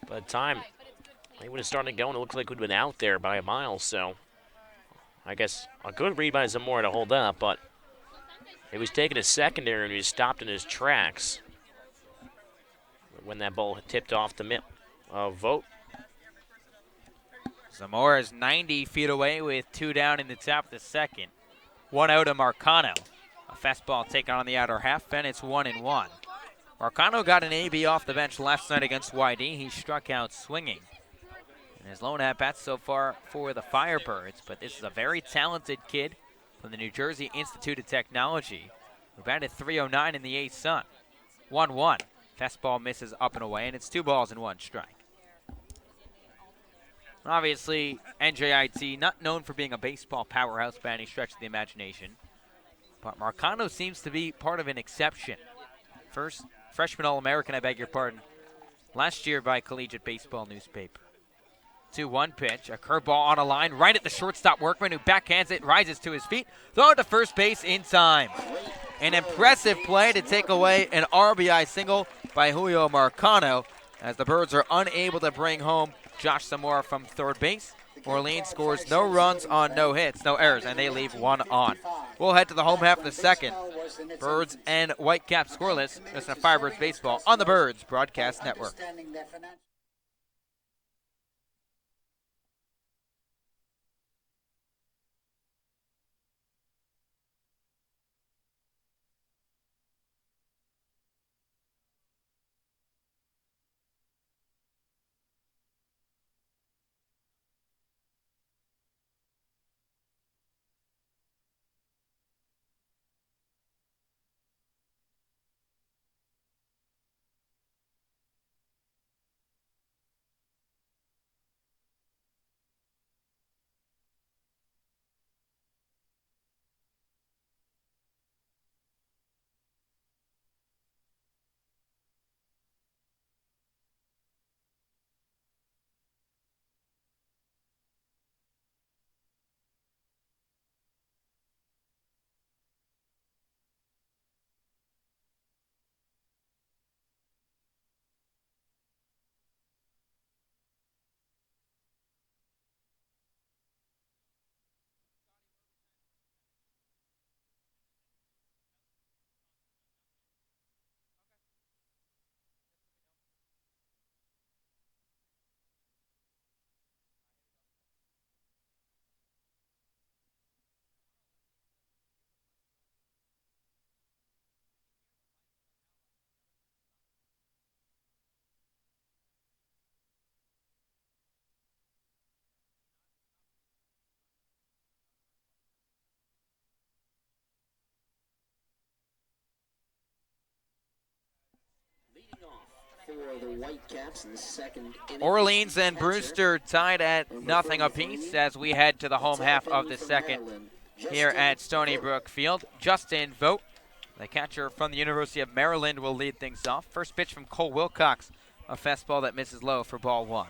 by the time he would have started going, it looked like we'd been out there by a mile. So I guess a good read by Zamora to hold up, but he was taking a secondary and he stopped in his tracks when that ball tipped off the middle of Vogt. Zamora is 90 feet away with 2 down in the top of the second. 1 out of Marcano. A fastball taken on the outer half, and it's 1-1. Marcano got an AB off the bench last night against YD. He struck out swinging. And his lone at-bat so far for the Firebirds, but this is a very talented kid from the New Jersey Institute of Technology who batted .309 in the A-Sun. 1-1. Fastball misses up and away, and it's 2 balls and 1 strike. Obviously, NJIT, not known for being a baseball powerhouse by any stretch of the imagination. but Marcano seems to be part of an exception. First freshman All-American, I beg your pardon, last year by Collegiate Baseball Newspaper. 2-1 pitch, a curveball on a line, right at the shortstop Workman, who backhands it, rises to his feet, throw it to first base in time. An impressive play to take away an RBI single by Julio Marcano, as the Birds are unable to bring home Josh Zamora from third base. Orleans scores no runs on no hits, no errors, and they leave one on. We'll head to the home half of the second. Birds and Whitecaps scoreless. Listen to Firebirds baseball on the Birds Broadcast Network. For the Whitecaps in the second inning. Orleans and Brewster tied at nothing apiece as we head to the home half of the second here at Stony Brook Field. Justin Vogt, the catcher from the University of Maryland, will lead things off. First pitch from Cole Wilcox, a fastball that misses low for ball one.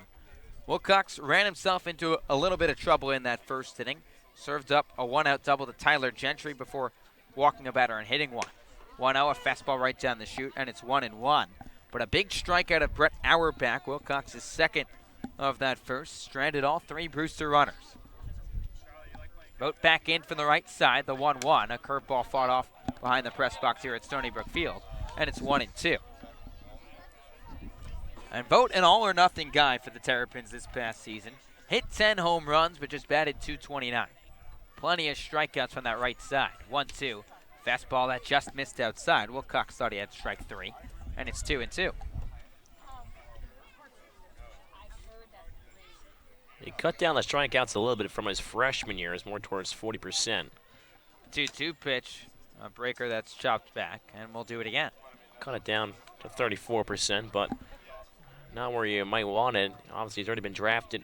Wilcox ran himself into a little bit of trouble in that first inning. Served up a one-out double to Tyler Gentry before walking a batter and hitting one. 1-0, a fastball right down the chute, and it's 1-1. But a big strikeout of Brett Auerbach, Wilcox's second of that first, stranded all three Brewster runners. Vogt back in from the right side, the 1-1. A curveball fought off behind the press box here at Stony Brook Field, and it's 1-2. And Vogt an all-or-nothing guy for the Terrapins this past season. Hit 10 home runs, but just batted .229. Plenty of strikeouts from that right side. 1-2. Fastball that just missed outside. Wilcox thought he had strike three, and it's 2-2. He cut down the strikeouts a little bit from his freshman year, is more towards 40%. 2-2 pitch, a breaker that's chopped back, and we'll do it again. Cut it down to 34%, but not where you might want it. Obviously, he's already been drafted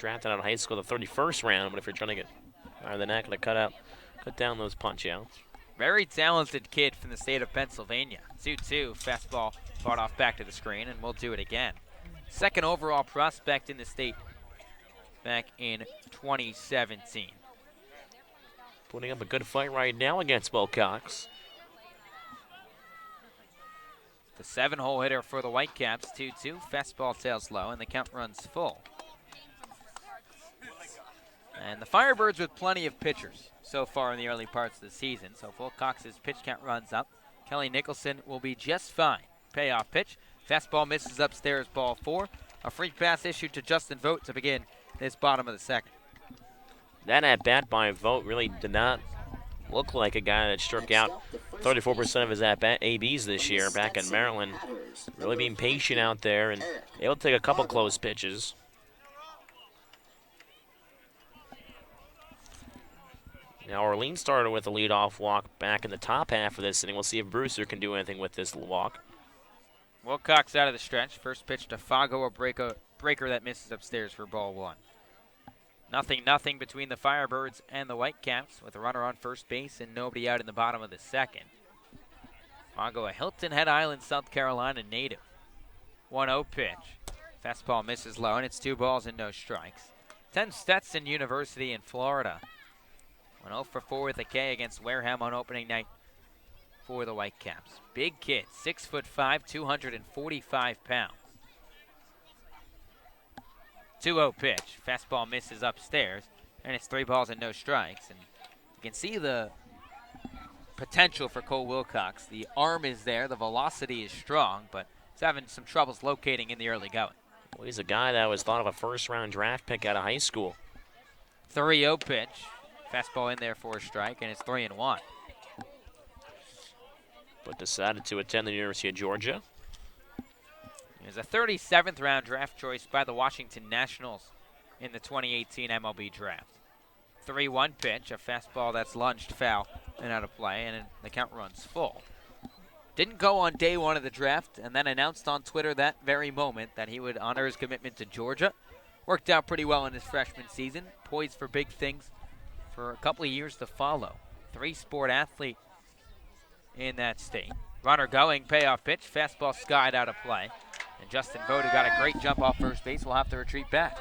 out of high school the 31st round, but if you're trying to get higher than that, going to cut down those punch-outs. Very talented kid from the state of Pennsylvania. 2-2, fastball fought off back to the screen, and we'll do it again. Second overall prospect in the state back in 2017. Putting up a good fight right now against Wilcox. The 7-hole hitter for the Whitecaps, 2-2. Fastball tails low, and the count runs full. And the Firebirds with plenty of pitchers so far in the early parts of the season. So if Wilcox's pitch count runs up, Kelly Nicholson will be just fine. Payoff pitch. Fastball misses upstairs, ball 4. A free pass issued to Justin Vogt to begin this bottom of the second. That at-bat by Vogt really did not look like a guy that struck out 34% of his at-bat ABs this year back in Maryland. Really being patient out there and able to take a couple close pitches. Now Orleans started with a leadoff walk back in the top half of this inning. We'll see if Brewster can do anything with this walk. Wilcox out of the stretch. First pitch to Fago, a breaker that misses upstairs for ball 1. 0-0 between the Firebirds and the Whitecaps with a runner on first base and nobody out in the bottom of the second. Mongo, a Hilton Head Island, South Carolina native. 1-0 pitch. Fastball misses low, and it's 2 balls and no strikes. 10 Stetson University in Florida. 1-0 for 4 with a K against Wareham on opening night for the Whitecaps. Big kid, 6'5", 245 pounds. 2-0 pitch. Fastball misses upstairs, and it's 3 balls and no strikes. And you can see the potential for Cole Wilcox. The arm is there, the velocity is strong, but he's having some troubles locating in the early going. Well, he's a guy that was thought of a first-round draft pick out of high school. 3-0 pitch. Fastball in there for a strike, and it's 3-1. But decided to attend the University of Georgia. He was a 37th round draft choice by the Washington Nationals in the 2018 MLB draft. 3-1 pitch, a fastball that's lunged foul and out of play, and the count runs full. Didn't go on day 1 of the draft, and then announced on Twitter that very moment that he would honor his commitment to Georgia. Worked out pretty well in his freshman season, poised for big things for a couple of years to follow. 3-sport athlete in that state. Runner going, payoff pitch, fastball skied out of play. And Justin Vogt, who got a great jump off first base, will have to retreat back.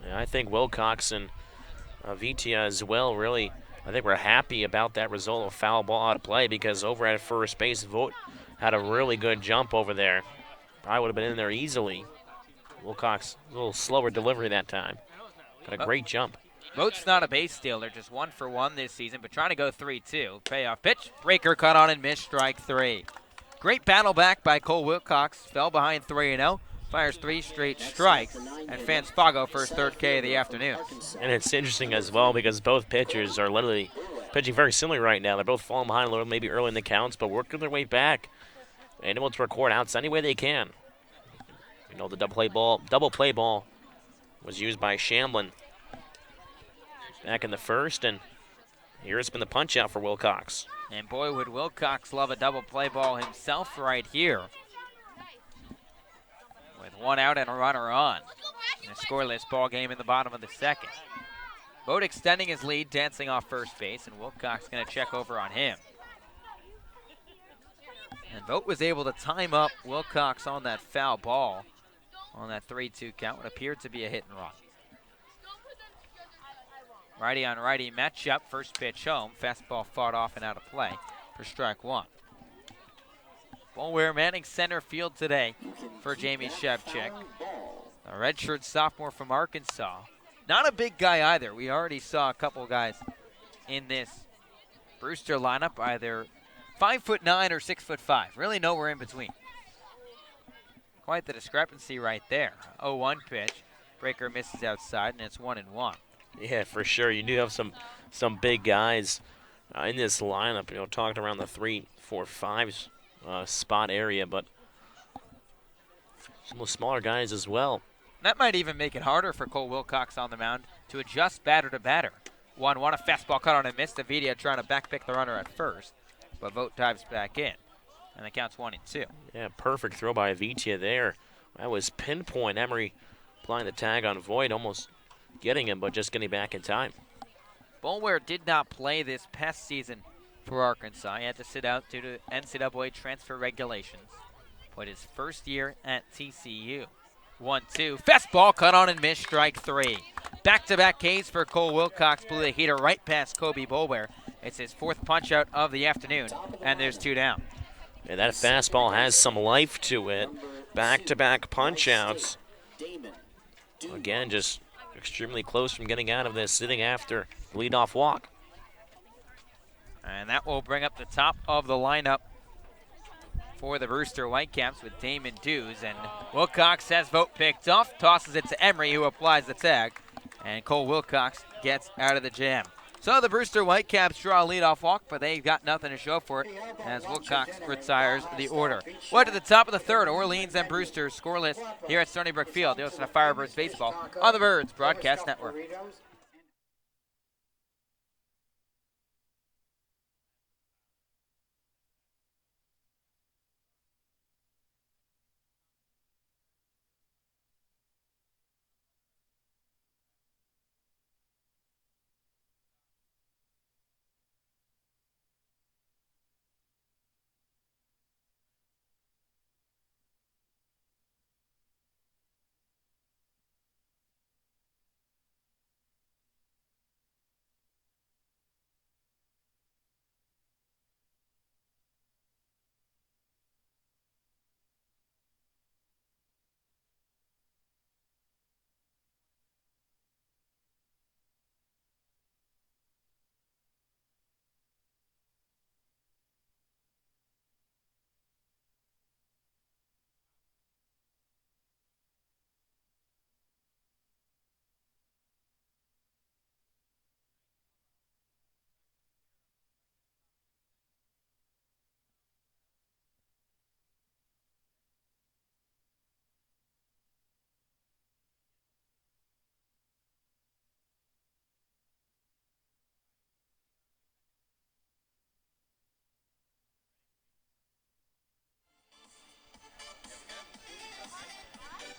Yeah, I think Wilcox and Vitia as well, really, I think we're happy about that result of foul ball out of play, because over at first base, Vogt had a really good jump over there. Probably would have been in there easily. Wilcox, a little slower delivery that time. Got a great jump. Vogt's not a base stealer, just 1 for 1 this season, but trying to go 3-2. Payoff pitch, breaker cut on and missed, strike 3. Great battle back by Cole Wilcox, fell behind 3-0, fires 3 straight strikes, and fans Fago for his 3rd K of the afternoon. And it's interesting as well because both pitchers are literally pitching very similarly right now. They're both falling behind a little, maybe early in the counts, but working their way back and able to record outs any way they can. You know, the double play ball was used by Shamblin back in the first, and here it's been the punch out for Wilcox. And boy, would Wilcox love a double play ball himself right here. With 1 out and a runner on. And a scoreless ball game in the bottom of the second. Vogt extending his lead, dancing off first base, and Wilcox going to check over on him. And Vogt was able to time up Wilcox on that foul ball on that 3-2 count. What appeared to be a hit and run. Righty on righty matchup, first pitch home. Fastball fought off and out of play for strike 1. Bullware manning center field today for Jamie Shevchik. A redshirt sophomore from Arkansas. Not a big guy either. We already saw a couple guys in this Brewster lineup, either 5'9" or 6'5". Really nowhere in between. Quite the discrepancy right there. 0-1 pitch. Breaker misses outside, and it's 1-1. Yeah, for sure. You do have some big guys in this lineup, you know, talking around the 3, 4, 5 spot area, but some of the smaller guys as well. That might even make it harder for Cole Wilcox on the mound to adjust batter to batter. 1-1, a fastball cut on and missed. Avidia trying to backpick the runner at first, but Vogt dives back in, and the count's 1-2. Yeah, perfect throw by Avitia there. That was pinpoint. Emery applying the tag on Voigt, almost getting him, but just getting back in time. Bullware did not play this past season for Arkansas. He had to sit out due to NCAA transfer regulations. But his first year at TCU. 1-2. Fastball cut on and missed, strike 3. Back-to-back Ks for Cole Wilcox. Blew the heater right past Kobe Bullware. It's his 4th punch-out of the afternoon, and there's 2 down. Yeah, that fastball has some life to it. Back-to-back punch-outs. Again, just extremely close from getting out of this, sitting after leadoff walk. And that will bring up the top of the lineup for the Brewster Whitecaps with Damon Dews. And Wilcox has Vogt picked off, tosses it to Emery, who applies the tag. And Cole Wilcox gets out of the jam. So the Brewster Whitecaps draw a leadoff walk, but they've got nothing to show for it as Wilcox retires the order. We're to the top of the 3rd. Orleans and Brewster scoreless here at Stony Brook Field. You're listening to Firebirds Baseball on the Birds Broadcast Network.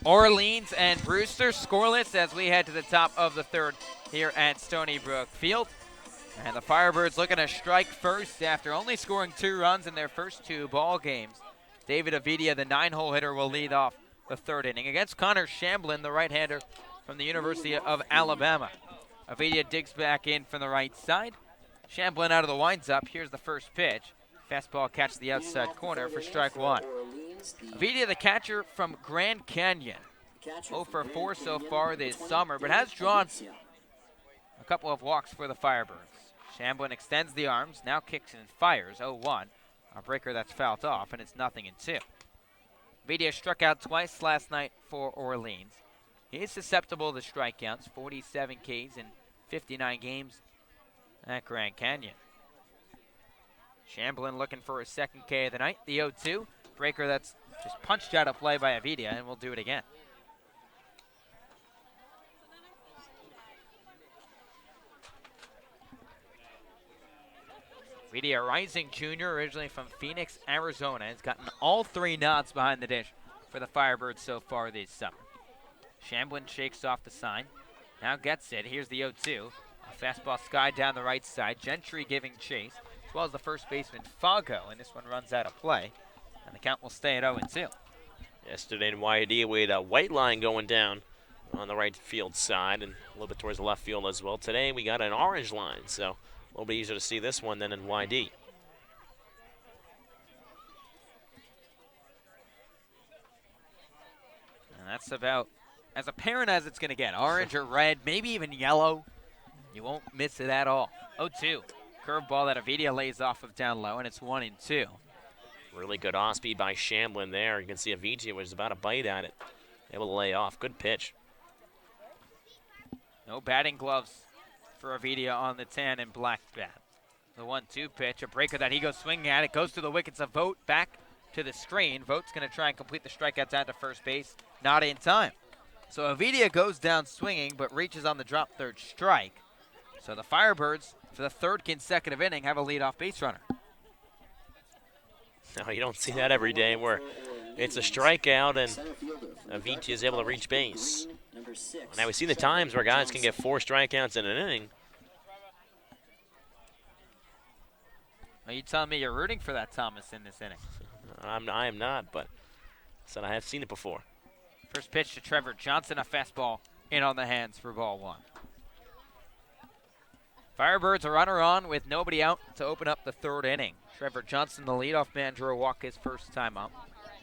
Orleans and Brewster scoreless as we head to the top of the third here at Stony Brook Field. And the Firebirds looking to strike first after only scoring 2 runs in their first 2 ball games. David Avidia, the 9-hole hitter, will lead off the third inning against Connor Shamblin, the right-hander from the University of Alabama. Avidia digs back in from the right side. Shamblin out of the winds-up. Here's the first pitch. Fastball catches the outside corner for strike 1. Avidia, the catcher from Grand Canyon. 0 for 4 so far this summer, but has drawn a couple of walks for the Firebirds. Shamblin extends the arms, now kicks and fires, 0-1. A breaker that's fouled off, and it's 0-2. Avidia struck out twice last night for Orleans. He is susceptible to strikeouts, 47 Ks in 59 games at Grand Canyon. Shamblin looking for his second K of the night, the 0-2. Breaker that's just punched out of play by Avidia, and we'll do it again. Avidia, rising junior, originally from Phoenix, Arizona, has gotten all 3 nods behind the dish for the Firebirds so far this summer. Shamblin shakes off the sign, now gets it. Here's the 0-2. A fastball skied down the right side. Gentry giving chase, as well as the first baseman Fago, and this one runs out of play, and the count will stay at 0-2. Yesterday in YD, we had a white line going down on the right field side and a little bit towards the left field as well. Today we got an orange line, so a little bit easier to see this one than in YD. And that's about as apparent as it's going to get. Orange or red, maybe even yellow. You won't miss it at all. 0-2. Curveball that Avidia lays off of down low, and it's 1-2. Really good off speed by Shamblin there. You can see Avidia was about to bite at it. Able to lay off. Good pitch. No batting gloves for Avidia on the tan and black bat. The 1-2 pitch, a breaker that he goes swinging at. It goes to the wickets of Vogt, back to the screen. Vogt's going to try and complete the strikeout down to first base. Not in time. So Avidia goes down swinging, but reaches on the drop third strike. So the Firebirds, for the 3rd consecutive inning, have a leadoff base runner. No, you don't see that every day where it's a strikeout and Avidia is able to reach base. Now we see the times where guys can get 4 strikeouts in an inning. Are you telling me you're rooting for that Thomas in this inning? I am not, but said I have seen it before. First pitch to Trevor Johnson, a fastball in on the hands for ball 1. Firebirds a runner on with nobody out to open up the 3rd inning. Trevor Johnson, the leadoff man, drew a walk his first time up,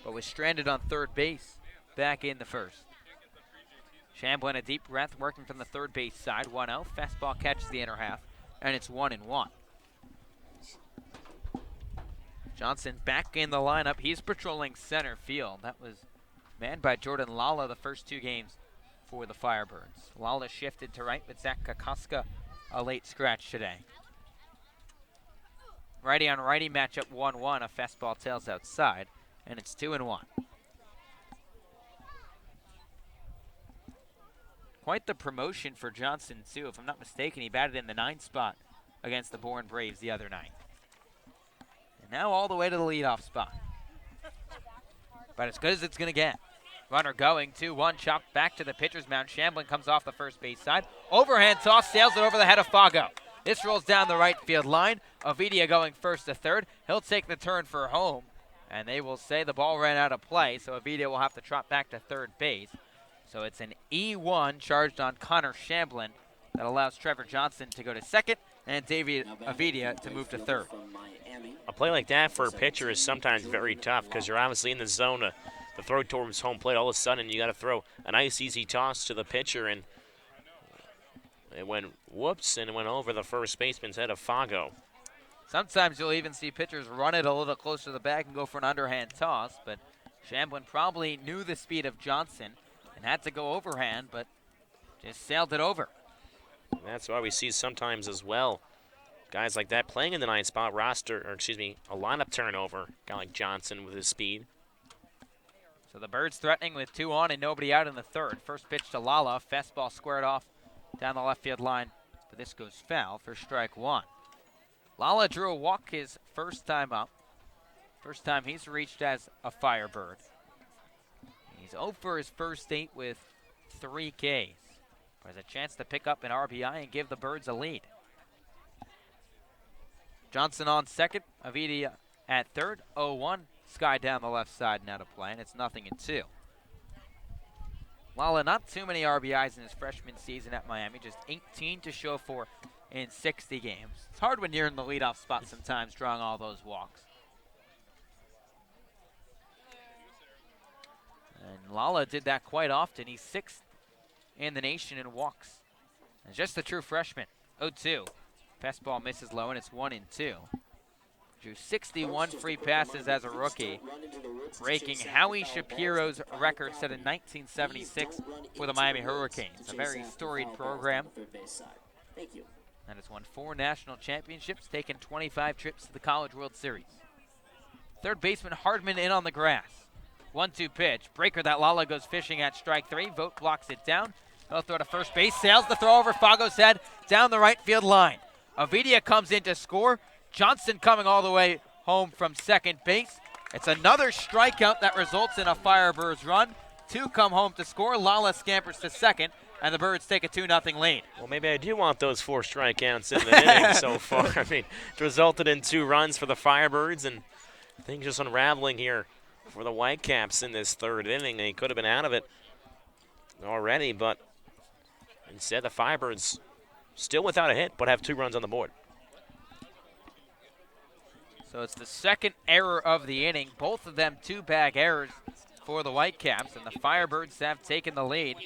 but was stranded on 3rd base back in the 1st. Shamblin, a deep breath, working from the 3rd base side. 1-0. Fastball catches the inner half, and it's 1-1. Johnson back in the lineup. He's patrolling center field. That was manned by Jordan Lala the first 2 games for the Firebirds. Lala shifted to right with Zach Kokoska, a late scratch today. Righty on righty matchup 1-1. A fastball tails outside, and it's 2-1. Quite the promotion for Johnson, too. If I'm not mistaken, he batted in the 9th spot against the Bourne Braves the other night. And now all the way to the leadoff spot. But as good as it's going to get. Runner going, 2-1, chopped back to the pitcher's mound. Shamblin comes off the first base side. Overhand toss, sails it over the head of Fago. This rolls down the right field line. Avidia going first to third. He'll take the turn for home, and they will say the ball ran out of play, so Avidia will have to trot back to 3rd base. So it's an E1 charged on Connor Shamblin that allows Trevor Johnson to go to 2nd and David Avidia to move to 3rd. A play like that for a pitcher is sometimes very tough because you're obviously in the zone to throw towards home plate. All of a sudden, you got to throw a nice, easy toss to the pitcher, and it went whoops, and it went over the first baseman's head of Fago. Sometimes you'll even see pitchers run it a little closer to the bag and go for an underhand toss, but Shamblin probably knew the speed of Johnson and had to go overhand, but just sailed it over. And that's why we see sometimes as well guys like that playing in the 9th spot a lineup turnover. Guy like Johnson with his speed. So the Birds threatening with 2 on and nobody out in the 3rd. First pitch to Lala, fastball squared off down the left field line, but this goes foul for strike 1. Lala drew a walk his first time up. First time he's reached as a Firebird. He's He's 0 for his first 8 with 3 Ks. But has a chance to pick up an RBI and give the Birds a lead. Johnson on second, Avidia at third, 0-1. Sky down the left side now to play, and it's 0-2. Lala, not too many RBIs in his freshman season at Miami, just 18 to show for in 60 games. It's hard when you're in the leadoff spot sometimes, drawing all those walks. And Lala did that quite often. He's 6th in the nation in walks. And just a true freshman, 0-2. Fastball misses low, and it's 1-2. Drew 61 free passes as a rookie, breaking Howie Shapiro's record set in 1976 for the Miami Hurricanes. A very storied program that has won 4 national championships, taken 25 trips to the College World Series. Third baseman Hardman in on the grass. 1-2 pitch. Breaker that Lala goes fishing at strike 3. Vogt blocks it down. He'll throw to first base. Sails the throw over Fago's head down the right field line. Avidia comes in to score. Johnson coming all the way home from second base. It's another strikeout that results in a Firebirds run. 2 come home to score. Lala scampers to second, and the Birds take a 2-0 lead. Well, maybe I do want those 4 strikeouts in the inning so far. I mean, it resulted in 2 runs for the Firebirds, and things just unraveling here for the Whitecaps in this 3rd inning. They could have been out of it already, but instead the Firebirds still without a hit, but have 2 runs on the board. So it's the 2nd error of the inning. Both of them 2-bag errors for the Whitecaps, and the Firebirds have taken the lead.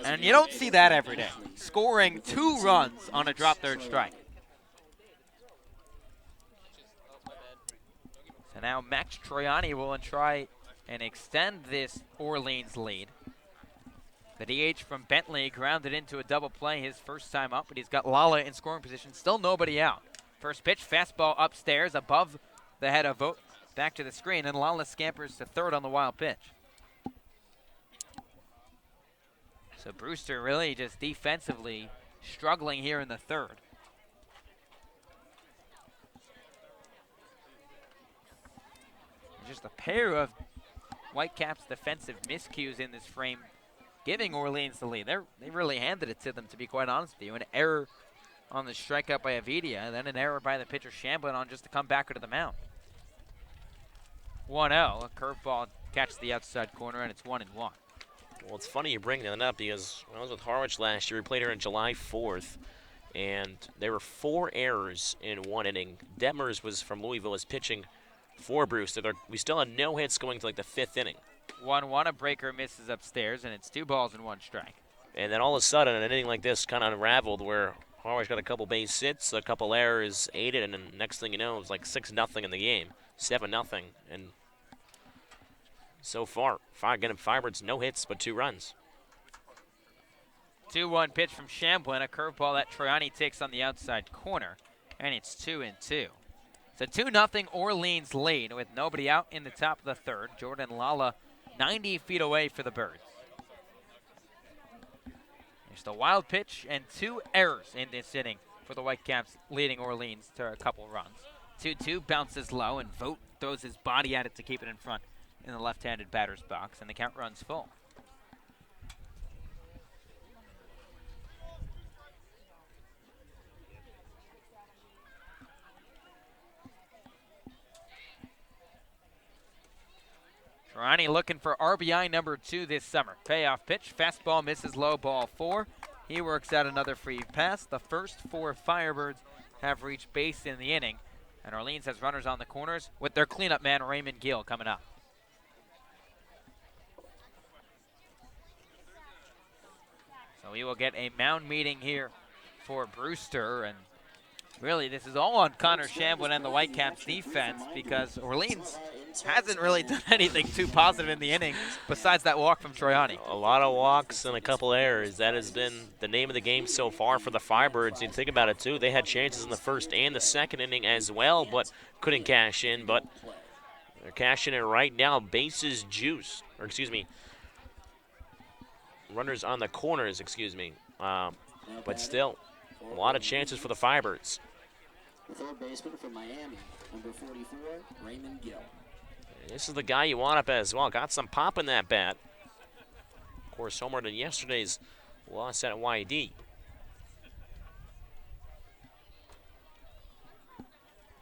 And you don't see that every day. Scoring 2 runs on a drop third strike. So now Max Troiani will try and extend this Orleans lead. The DH from Bentley grounded into a double play his first time up, but he's got Lala in scoring position. Still nobody out. First pitch, fastball upstairs above the head of Vogt. Back to the screen, and Lala scampers to third on the wild pitch. So Brewster really just defensively struggling here in the 3rd. Just a pair of Whitecaps defensive miscues in this frame, giving Orleans the lead. They really handed it to them, to be quite honest with you. An error on the strikeout by Avidia, and then an error by the pitcher Shamblin on just to come back to the mound. 1-0, a curveball catches the outside corner, and it's 1-1. Well, it's funny you bring that up because when I was with Harwich last year, we played here on July 4th, and there were 4 errors in 1 inning. Detmers was from Louisville, is pitching for Brewster. We still had no hits going to like the 5th inning. 1-1, a breaker misses upstairs, and it's 2 balls and 1 strike. And then all of a sudden, an inning like this kind of unraveled where Harwich got a couple base hits, a couple errors, aided, and then next thing you know, it was like 6-0 in the game, 7-0, and so far, again, Firebirds no hits but 2 runs. 2-1 pitch from Shamblin, a curveball that Troiani takes on the outside corner, and it's 2-2. It's a 2-0 Orleans lead with nobody out in the top of the 3rd. Jordan Lala 90 feet away for the Birds. Just a wild pitch and 2 errors in this inning for the Whitecaps, leading Orleans to a couple runs. 2-2 bounces low, and Vogt throws his body at it to keep it in front in the left-handed batter's box, and the count runs full. Troiani looking for RBI number 2 this summer. Payoff pitch, fastball misses low, ball 4. He works out another free pass. The first 4 Firebirds have reached base in the inning, and Orleans has runners on the corners with their cleanup man Raymond Gill coming up. So we will get a mound meeting here for Brewster, and really this is all on Connor Shamblin and the Whitecaps defense because Orleans hasn't really done anything too positive in the inning besides that walk from Troiani. A lot of walks and a couple errors. That has been the name of the game so far for the Firebirds. You think about it, too. They had chances in the 1st and the 2nd inning as well, but couldn't cash in. But they're cashing in right now. Bases juice, or excuse me, runners on the corners, excuse me. But still, a lot of chances for the Firebirds. The third baseman from Miami, number 44, Raymond Gill. This is the guy you want up as well. Got some pop in that bat. Of course, homered in yesterday's loss at YD.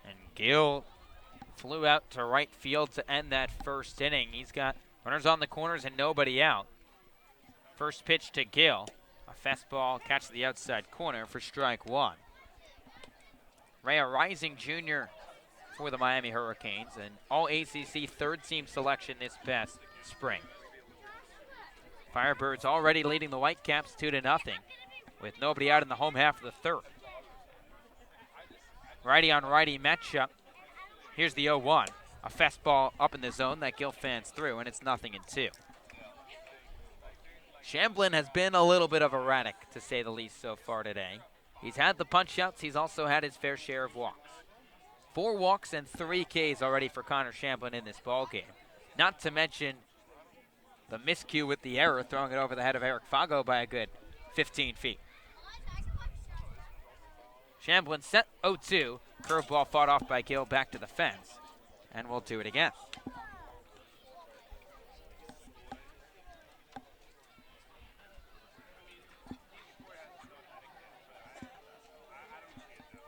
And Gill flew out to right field to end that first inning. He's got runners on the corners and nobody out. First pitch to Gill. A fastball catch to the outside corner for strike one. Ray, a rising junior for the Miami Hurricanes, and all ACC third-team selection this past spring. Firebirds already leading the Whitecaps 2-0 with nobody out in the home half of the third. Righty on righty matchup. Here's the 0-1. A fastball up in the zone that Gill fans through, and it's 0-2. Shamblin has been a little bit of erratic, to say the least, so far today. He's had the punch-outs. He's also had his fair share of walks. 4 walks and 3 Ks already for Connor Shamblin in this ballgame. Not to mention the miscue with the error, throwing it over the head of Eric Fago by a good 15 feet. Shamblin set 0-2. Curveball fought off by Gill back to the fence. And we'll do it again.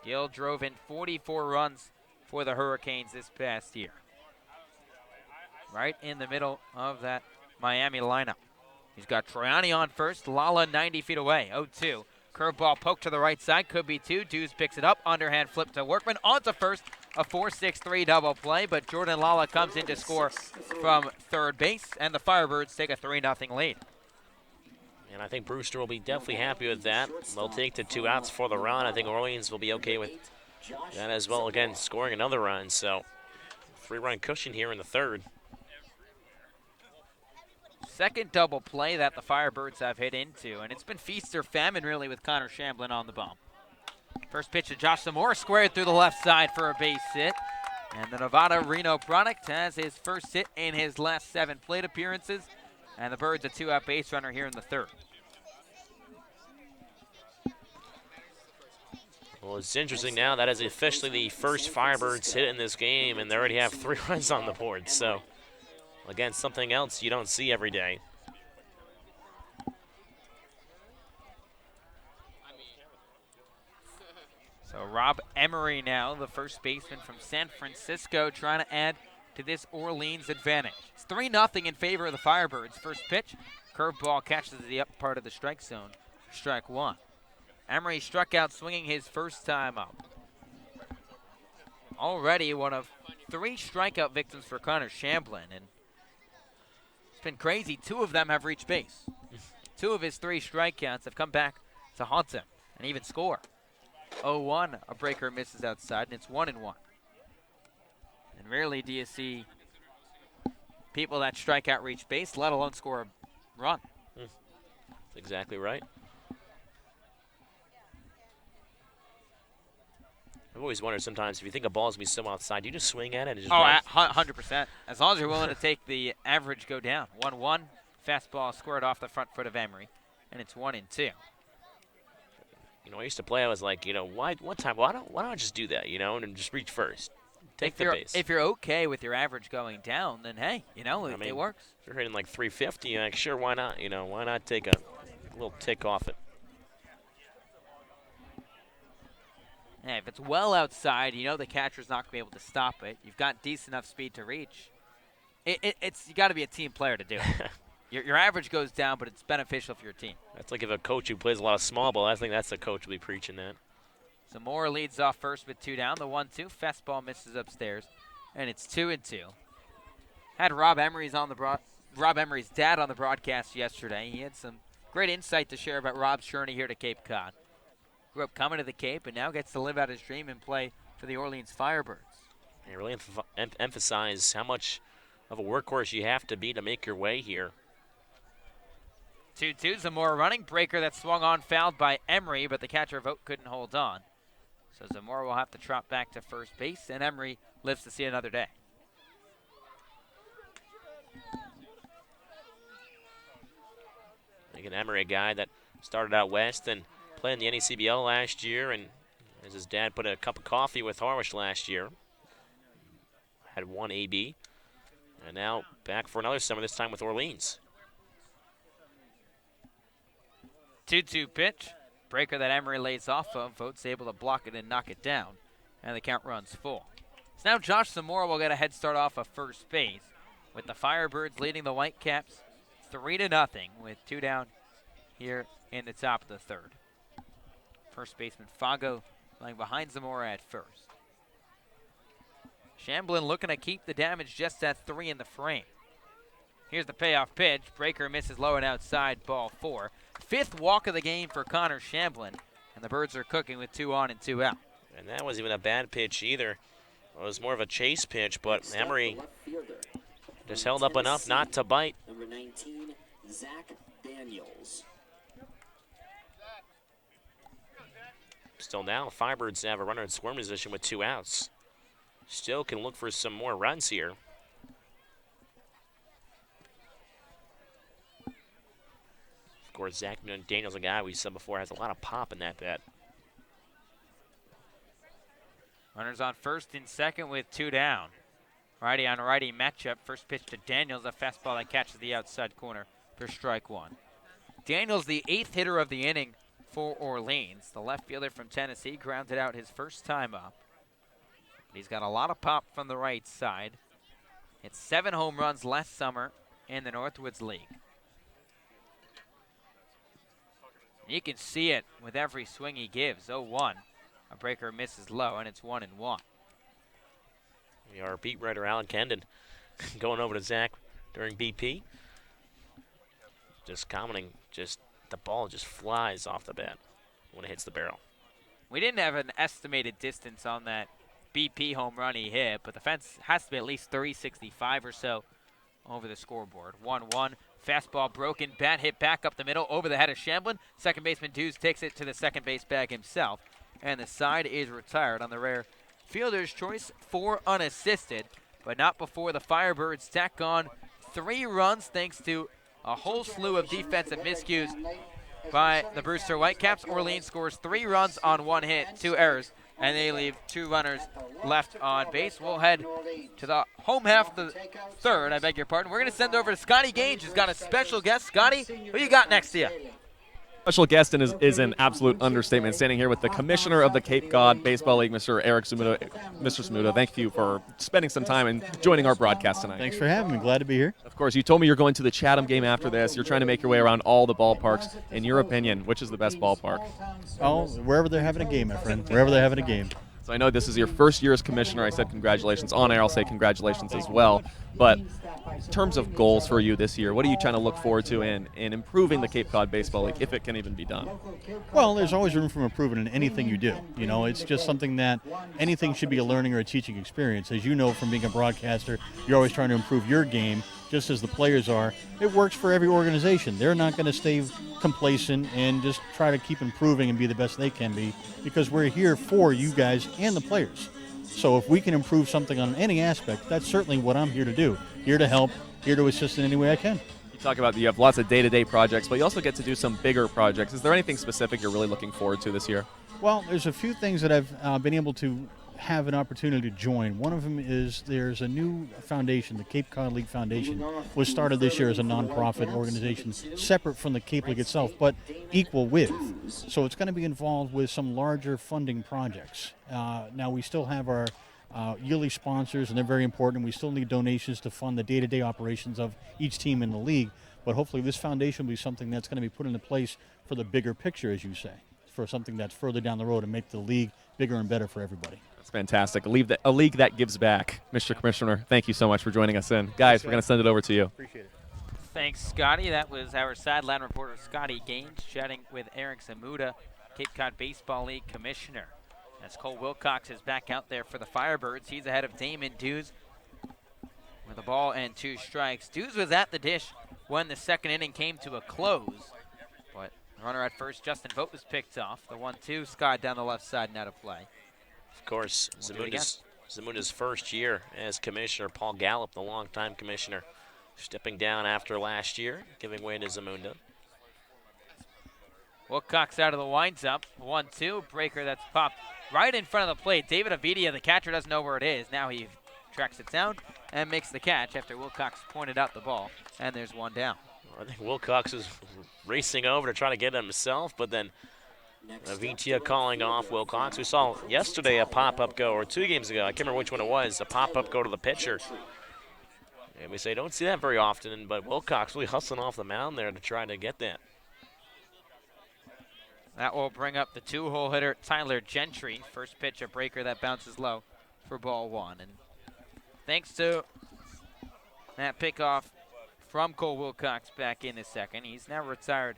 Gill drove in 44 runs for the Hurricanes this past year. Right in the middle of that Miami lineup. He's got Troiani on first, Lala 90 feet away, 0-2. Curveball poked to the right side, could be 2. Dews picks it up, underhand flip to Workman, onto first, a 4-6-3 double play, but Jordan Lala comes in to score from third base, and the Firebirds take a 3-0 lead. And I think Brewster will be definitely happy with that. They'll take the 2 outs for the run. I think Orleans will be okay with that as well. Again, scoring another run, so 3-run cushion here in the third. Second double play that the Firebirds have hit into, and it's been feast or famine really with Connor Shamblin on the bump. First pitch to Josh Zamora, squared through the left side for a base hit. And the Nevada Reno product has his first hit in his last 7 plate appearances. And the Birds a 2-out base runner here in the third. Well, it's interesting now. That is officially the first Firebirds hit in this game, and they already have 3 runs on the board. So, again, something else you don't see every day. So Rob Emery now, the first baseman from San Francisco, trying to add to this Orleans advantage. It's 3-0 in favor of the Firebirds. First pitch, curveball catches the up part of the strike zone. Strike one. Emery struck out swinging his first time up. Already one of 3 strikeout victims for Connor Shamblin, and it's been crazy. 2 of them have reached base. 2 of his 3 strikeouts have come back to haunt him and even score. 0-1, a breaker misses outside, and it's 1-1. And rarely do you see people that strike out reach base, let alone score a run. That's exactly right. I've always wondered sometimes, if you think a ball's going to be so outside, do you just swing at it and just runs? 100%. As long as you're willing to take the average go down. 1-1, fastball squared off the front foot of Emery, and it's 1-2. You know, I used to play, I was like, you know, why don't I just do that, you know, and just reach first. Take the base. If you're okay with your average going down, then hey, you know, it works. If you're hitting like 350, you're like, sure, why not? You know, why not take a little tick off it? Yeah, if it's well outside, you know the catcher's not going to be able to stop it. You've got decent enough speed to reach. It's you got to be a team player to do it. Your average goes down, but it's beneficial for your team. That's like if a coach who plays a lot of small ball, I think that's the coach will be preaching that. Zamora leads off first with 2 down. The 1-2, fastball misses upstairs, and it's 2-2. Had Rob Emery's dad on the broadcast yesterday. He had some great insight to share about Rob's journey here to Cape Cod. Grew up coming to the Cape and now gets to live out his dream and play for the Orleans Firebirds. And really emphasize how much of a workhorse you have to be to make your way here. 2-2, Zamora running. Breaker that swung on, fouled by Emery, but the catcher Vogt couldn't hold on. So Zamora will have to trot back to first base, and Emery lives to see another day. Again, Emery, a guy that started out west and played in the NECBL last year, and as his dad put a cup of coffee with Harwish last year. Had 1 AB. And now back for another summer, this time with Orleans. 2-2 pitch. Breaker that Emery lays off of. Vogt's able to block it and knock it down. And the count runs full. So now Josh Zamora will get a head start off of first base, with the Firebirds leading the Whitecaps 3-0 with 2 down here in the top of the third. First baseman Fago playing behind Zamora at first. Shamblin looking to keep the damage just at 3 in the frame. Here's the payoff pitch. Breaker misses low and outside, ball 4. 5th walk of the game for Connor Shamblin, and the Birds are cooking with 2 on and 2 out. And that wasn't even a bad pitch either. It was more of a chase pitch, but Emery just held up enough not to bite. Number 19, Zach Daniels. Still now, Firebirds have a runner in scoring position with 2 outs. Still can look for some more runs here. Of course, Zach Daniels, a guy we said before, has a lot of pop in that bat. Runners on first and second with 2 down. Righty on righty matchup. First pitch to Daniels, a fastball that catches the outside corner for strike 1. Daniels, the 8th hitter of the inning for Orleans. The left fielder from Tennessee grounded out his first time up. He's got a lot of pop from the right side. Hit 7 home runs last summer in the Northwoods League. You can see it with every swing he gives. 0-1. A breaker misses low, and it's 1-1. Our beat writer, Alan Kendon, going over to Zach during BP. Just commenting, the ball just flies off the bat when it hits the barrel. We didn't have an estimated distance on that BP home run he hit, but the fence has to be at least 365 or so over the scoreboard. 1-1. Fastball broken, bat hit back up the middle over the head of Shamblin. Second baseman Dews takes it to the second base bag himself, and the side is retired on the rare fielder's choice for unassisted, but not before the Firebirds tack on 3 runs thanks to a whole slew of defensive miscues by the Brewster Whitecaps. Orleans scores 3 runs on 1 hit, 2 errors, and they leave 2 runners left on base. We'll head to the home half of the third, I beg your pardon. We're going to send over to Scotty Gage, who's got a special guest. Scotty, who you got next to you? Special guest is an absolute understatement. Standing here with the commissioner of the Cape Cod Baseball League, Mr. Eric Smuda. Mr. Smuda, thank you for spending some time and joining our broadcast tonight. Thanks for having me. Glad to be here. Of course, you told me you're going to the Chatham game after this. You're trying to make your way around all the ballparks. In your opinion, which is the best ballpark? Oh, wherever they're having a game, my friend. Wherever they're having a game. So I know this is your first year as commissioner. I said congratulations. On air, I'll say congratulations as well. But in terms of goals for you this year, what are you trying to look forward to in improving the Cape Cod Baseball League, if it can even be done? Well, there's always room for improvement in anything you do. You know, it's just something that anything should be a learning or a teaching experience. As you know from being a broadcaster, you're always trying to improve your game, just as the players are. It works for every organization. They're not going to stay complacent and just try to keep improving and be the best they can be, because we're here for you guys and the players. So if we can improve something on any aspect, that's certainly what I'm here to do. Here to help, here to assist in any way I can. You talk about you have lots of day-to-day projects, but you also get to do some bigger projects. Is there anything specific you're really looking forward to this year? Well, there's a few things that I've been able to have an opportunity to join. One of them is there's a new foundation, the Cape Cod League Foundation, was started this year as a nonprofit organization, separate from the Cape League itself, but equal with. So it's going to be involved with some larger funding projects. Now we still have our yearly sponsors, and they're very important. We still need donations to fund the day-to-day operations of each team in the league, but hopefully this foundation will be something that's going to be put into place for the bigger picture, as you say, for something that's further down the road and make the league bigger and better for everybody. That's fantastic. A league that gives back. Mr. Commissioner, thank you so much for joining us in. Guys, we're going to send it over to you. Appreciate it. Thanks, Scotty. That was our sideline reporter, Scotty Gaines, chatting with Eric Zamuda, Cape Cod Baseball League Commissioner. As Cole Wilcox is back out there for the Firebirds, he's ahead of Damon Dews with a ball and 2 strikes. Dews was at the dish when the second inning came to a close, but the runner at first, Justin Vogt, was picked off. The 1-2, Scott down the left side and out of play. Of course, Zamunda's first year as commissioner. Paul Gallup, the longtime commissioner, stepping down after last year, giving way to Zamunda. Wilcox out of the winds-up. 1-2, breaker that's popped right in front of the plate. David Avidia, the catcher, doesn't know where it is. Now he tracks it down and makes the catch after Wilcox pointed out the ball, and there's one down. I think Wilcox is racing over to try to get it himself, but then Vitia calling off Wilcox. We saw yesterday a pop-up go, or 2 games ago, I can't remember which one it was, a pop-up go to the pitcher. And we say don't see that very often, but Wilcox really hustling off the mound there to try to get that. That will bring up the 2-hole hitter, Tyler Gentry. First pitch, a breaker that bounces low for ball 1. And thanks to that pickoff from Cole Wilcox back in the second, he's now retired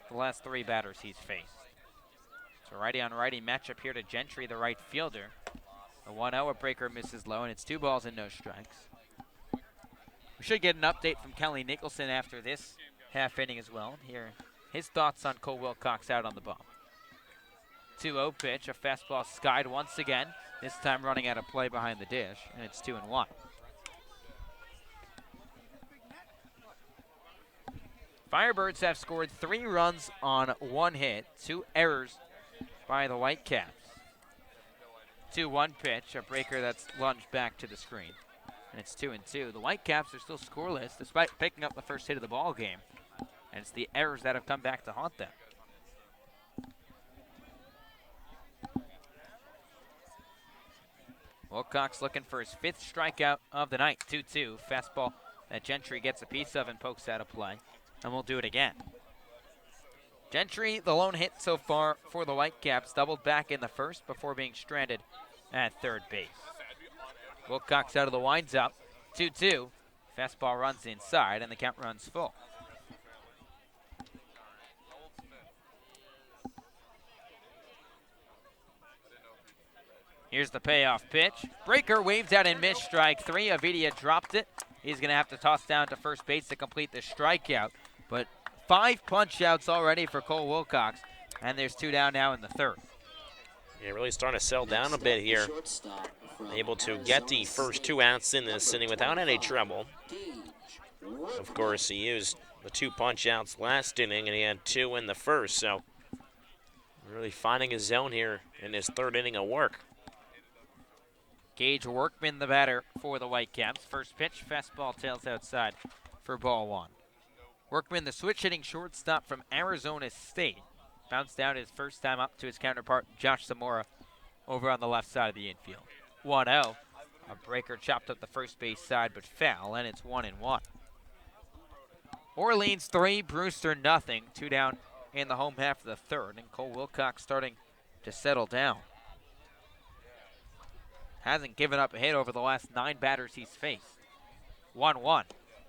the last 3 batters he's faced. So righty-on-righty matchup here to Gentry, the right fielder. The 1-0, a breaker misses low, and it's 2 balls and no strikes. We should get an update from Kelly Nicholson after this half inning as well. Here, his thoughts on Cole Wilcox out on the bump. 2-0 pitch, a fastball skied once again, this time running out of play behind the dish, and it's 2-1. Firebirds have scored 3 runs on 1 hit, 2 errors by the Whitecaps. 2-1 pitch, a breaker that's lunged back to the screen, and it's 2-2. The Whitecaps are still scoreless despite picking up the first hit of the ball game, and it's the errors that have come back to haunt them. Wilcox looking for his 5th strikeout of the night. 2-2, fastball that Gentry gets a piece of and pokes out of play, and we'll do it again. Gentry, the lone hit so far for the Whitecaps, doubled back in the first before being stranded at third base. Wilcox out of the winds-up, 2-2. Fastball runs inside, and the count runs full. Here's the payoff pitch. Breaker waves out and missed, strike 3. Avidia dropped it. He's going to have to toss down to first base to complete the strikeout. But 5 punch-outs already for Cole Wilcox, and there's 2 down now in the third. Yeah, really starting to settle down a bit here. Able to get the first 2 outs in this inning without any trouble. Of course, he used the 2 punch-outs last inning, and he had 2 in the first, so really finding his zone here in his 3rd inning of work. Gage Workman, the batter for the Whitecaps. First pitch, fastball tails outside for ball 1. Workman, the switch-hitting shortstop from Arizona State, bounced down his first time up to his counterpart, Josh Zamora, over on the left side of the infield. 1-0. A breaker chopped up the first base side but foul, and it's 1-1. Orleans 3, Brewster nothing. 2 down in the home half of the third, and Cole Wilcox starting to settle down. Hasn't given up a hit over the last 9 batters he's faced. 1-1.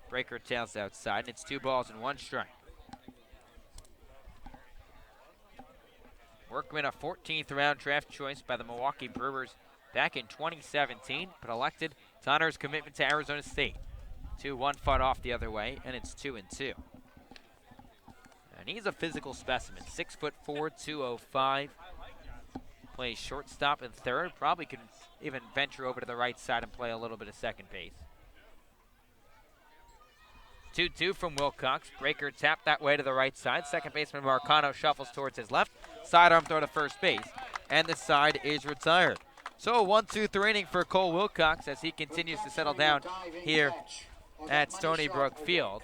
Breaker tails outside, and it's 2 balls and 1 strike. Workman, a 14th round draft choice by the Milwaukee Brewers back in 2017, but elected to honor his commitment to Arizona State. 2-1 fought off the other way, and it's 2-2. And he's a physical specimen, 6'4", 205. Plays shortstop and third. Probably could even venture over to the right side and play a little bit of second base. 2-2 from Wilcox. Breaker tapped that way to the right side. Second baseman Marcano shuffles towards his left. Sidearm throw to first base. And the side is retired. So a 1-2-3 inning for Cole Wilcox as he continues to settle down here at Stony Brook Field.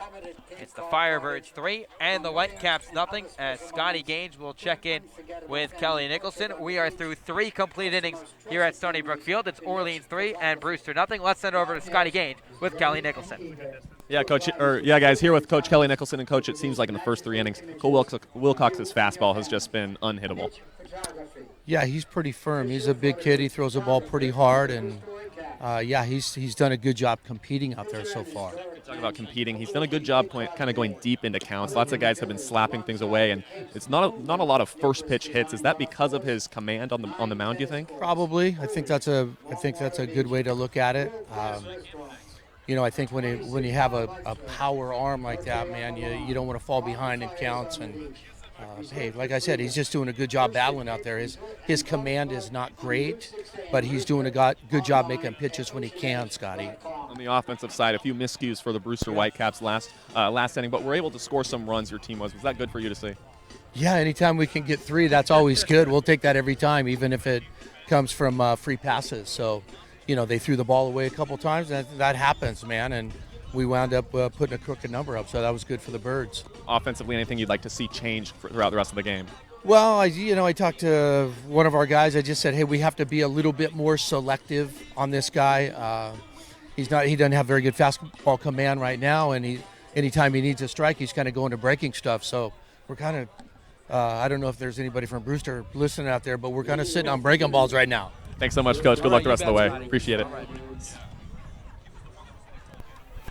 It's the Firebirds 3 and the Whitecaps nothing as Scotty Gage will check in with Kelly Nicholson. We are through 3 complete innings here at Stony Brook Field. It's Orleans 3 and Brewster nothing. Let's send it over to Scotty Gage with Kelly Nicholson. Yeah, Coach. Guys, here with Coach Kelly Nicholson. And Coach, it seems like in the first 3 innings, Cole Wilcox's fastball has just been unhittable. Yeah, he's pretty firm. He's a big kid. He throws the ball pretty hard, and he's done a good job competing out there so far. Talking about competing, he's done a good job kind of going deep into counts. Lots of guys have been slapping things away, and it's not a lot of first pitch hits. Is that because of his command on the mound? Do you think? Probably. I think that's a good way to look at it. I think when you have a power arm like that, man, you don't want to fall behind in counts. And hey, like I said, he's just doing a good job battling out there. His command is not great, but he's doing a good job making pitches when he can, Scotty. On the offensive side, a few miscues for the Brewster Whitecaps last inning, but we're able to score some runs. Your team was that good for you to see? Yeah, anytime we can get 3, that's always good. We'll take that every time, even if it comes from free passes. So, they threw the ball away a couple times. That happens, man, and we wound up putting a crooked number up, so that was good for the Birds. Offensively, anything you'd like to see change throughout the rest of the game? Well, I talked to one of our guys. I just said, hey, we have to be a little bit more selective on this guy. He doesn't have very good fastball command right now, and anytime he needs a strike, he's kind of going to breaking stuff. So we're kind of, I don't know if there's anybody from Brewster listening out there, but we're kind of sitting on breaking balls right now. Thanks so much, Coach. Good luck the rest of the way. Appreciate it.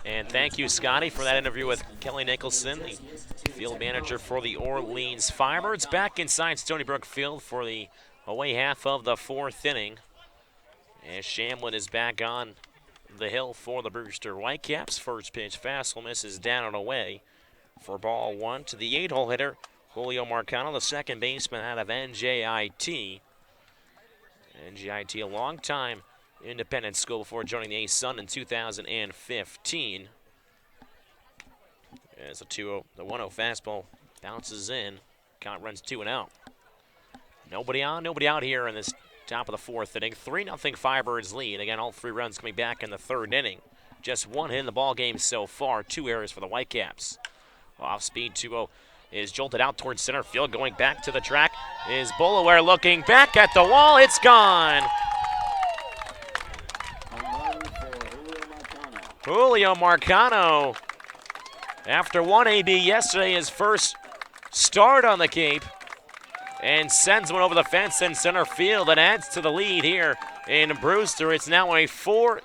And thank you, Scotty, for that interview with Kelly Nicholson, the field manager for the Orleans Firebirds. Back inside Stony Brook Field for the away half of the 4th inning. As Shamblin is back on the hill for the Brewster Whitecaps. First pitch, fastball misses down and away for ball 1 to the 8-hole hitter, Julio Marcano, the second baseman out of NJIT. NJIT, a long time independent school before joining the Ace Sun in 2015. As the 1-0 fastball bounces in, count runs 2 and out. Nobody out here in this top of the 4th inning. 3-0 Firebirds lead. Again, all 3 runs coming back in the 3rd inning. Just 1 hit in the ball game so far. 2 errors for the Whitecaps. Off speed 2-0 is jolted out towards center field. Going back to the track is Bulaware looking back at the wall. It's gone. Julio Marcano, after 1 AB yesterday, his first start on the Cape, and sends one over the fence in center field and adds to the lead here in Brewster. It's now a 4-0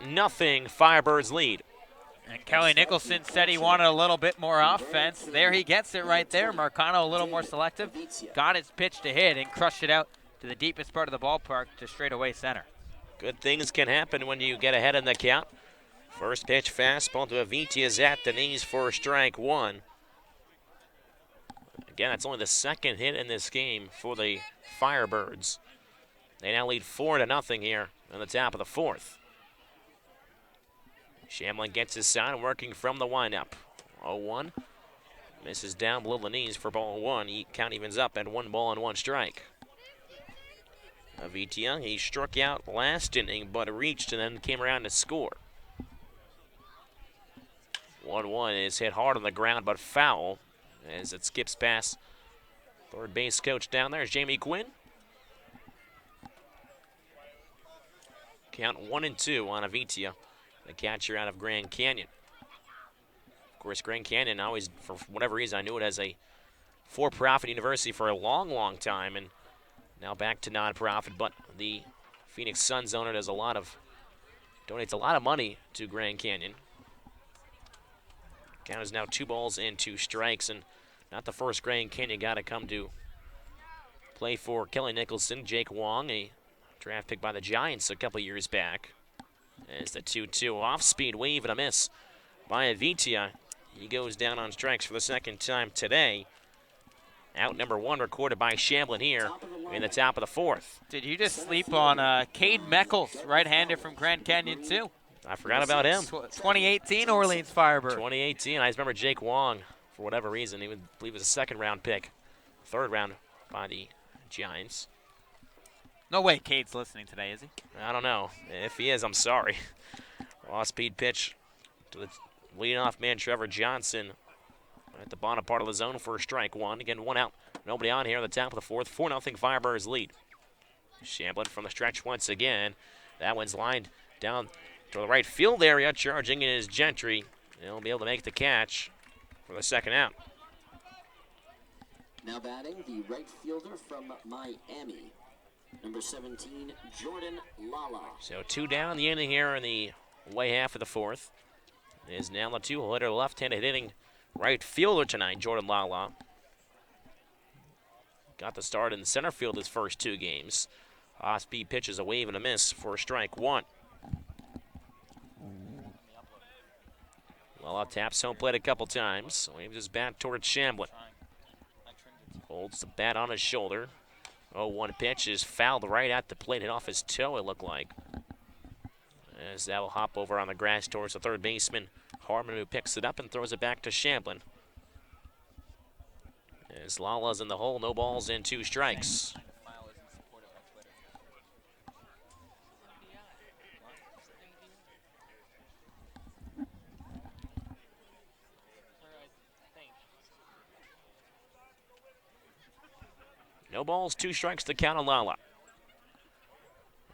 Firebirds lead. And Kelly Nicholson said he wanted a little bit more offense. There he gets it right there. Marcano a little more selective. Got his pitch to hit and crushed it out to the deepest part of the ballpark to straightaway center. Good things can happen when you get ahead in the count. First pitch fastball to Avitia is at the knees for strike 1. Again, that's only the 2nd hit in this game for the Firebirds. They now lead 4-0 here in the top of the 4th. Shamblin gets his sign, working from the windup. 0-1. Misses down below the knees for ball 1. Count evens up at 1 ball and 1 strike. Avitia, he struck out last inning, but reached and then came around to score. 1-1 is hit hard on the ground, but foul as it skips past third base coach down there is Jamie Quinn. Count 1-2 on Avitia, the catcher out of Grand Canyon. Of course, Grand Canyon always, for whatever reason, I knew it as a for-profit university for a long, long time, and now back to non-profit. But the Phoenix Suns owner donates a lot of money to Grand Canyon. Count is now 2 balls and 2 strikes, and not the first Grand Canyon guy to come to play for Kelly Nicholson. Jake Wong, a draft pick by the Giants a couple years back. As the 2-2 off-speed wave and a miss by Avitia. He goes down on strikes for the 2nd time today. Out number 1 recorded by Shamblin here in the top of the 4th. Did you just sleep on Cade Meckles, right-hander from Grand Canyon too? I forgot about him. 2018 Orleans Firebird. 2018. I just remember Jake Wong, for whatever reason, he would believe it was a 2nd-round pick. 3rd round by the Giants. No way Cade's listening today, is he? I don't know. If he is, I'm sorry. Off-speed pitch to the leadoff man, Trevor Johnson, at the bottom part of the zone for strike 1. Again, 1 out. Nobody on here at the top of the 4th. 4-0 Firebirds lead. Shamblin from the stretch once again. That one's lined down to the right field area. Charging in is Gentry. He'll be able to make the catch for the 2nd out. Now batting, the right fielder from Miami, number 17, Jordan Lala. So 2 down the inning here in the way half of the 4th. Is now the 2-hole hitter, left-handed hitting right fielder tonight, Jordan Lala. Got the start in center field his first 2 games. Off-speed pitches a wave and a miss for strike 1. Lala taps home plate a couple times. Waves his bat towards Shamblin. Holds the bat on his shoulder. 0-1 pitch is fouled right at the plate, hit off his toe, it looked like. As that will hop over on the grass towards the 3rd baseman, Harmon, who picks it up and throws it back to Shamblin. As Lala's in the hole, no balls and 2 strikes. No balls, 2 strikes to count on Lala.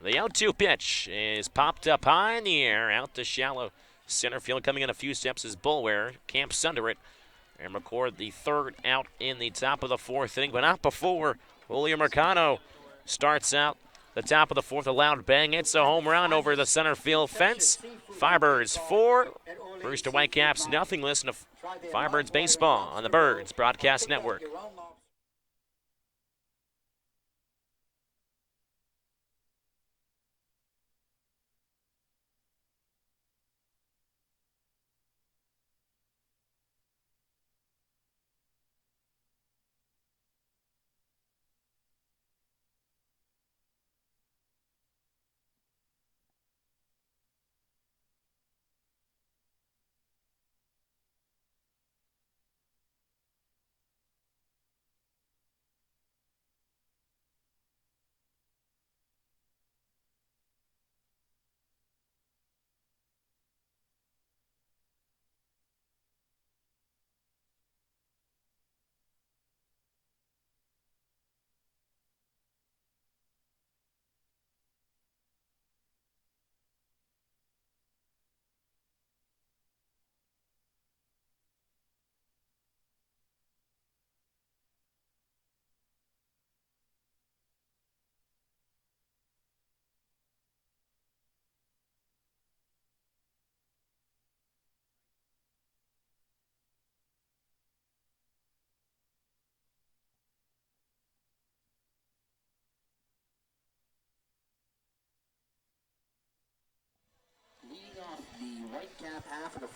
The 0-2 pitch is popped up high in the air, out to shallow center field. Coming in a few steps is Bulware, camps under it, and record the 3rd out in the top of the 4th inning, but not before Julio Mercado starts out the top of the 4th. A loud bang. It's a home run over the center field fence. Firebirds 4, Brewster Whitecaps nothing. Listen to Firebirds baseball on the Birds Broadcast Network.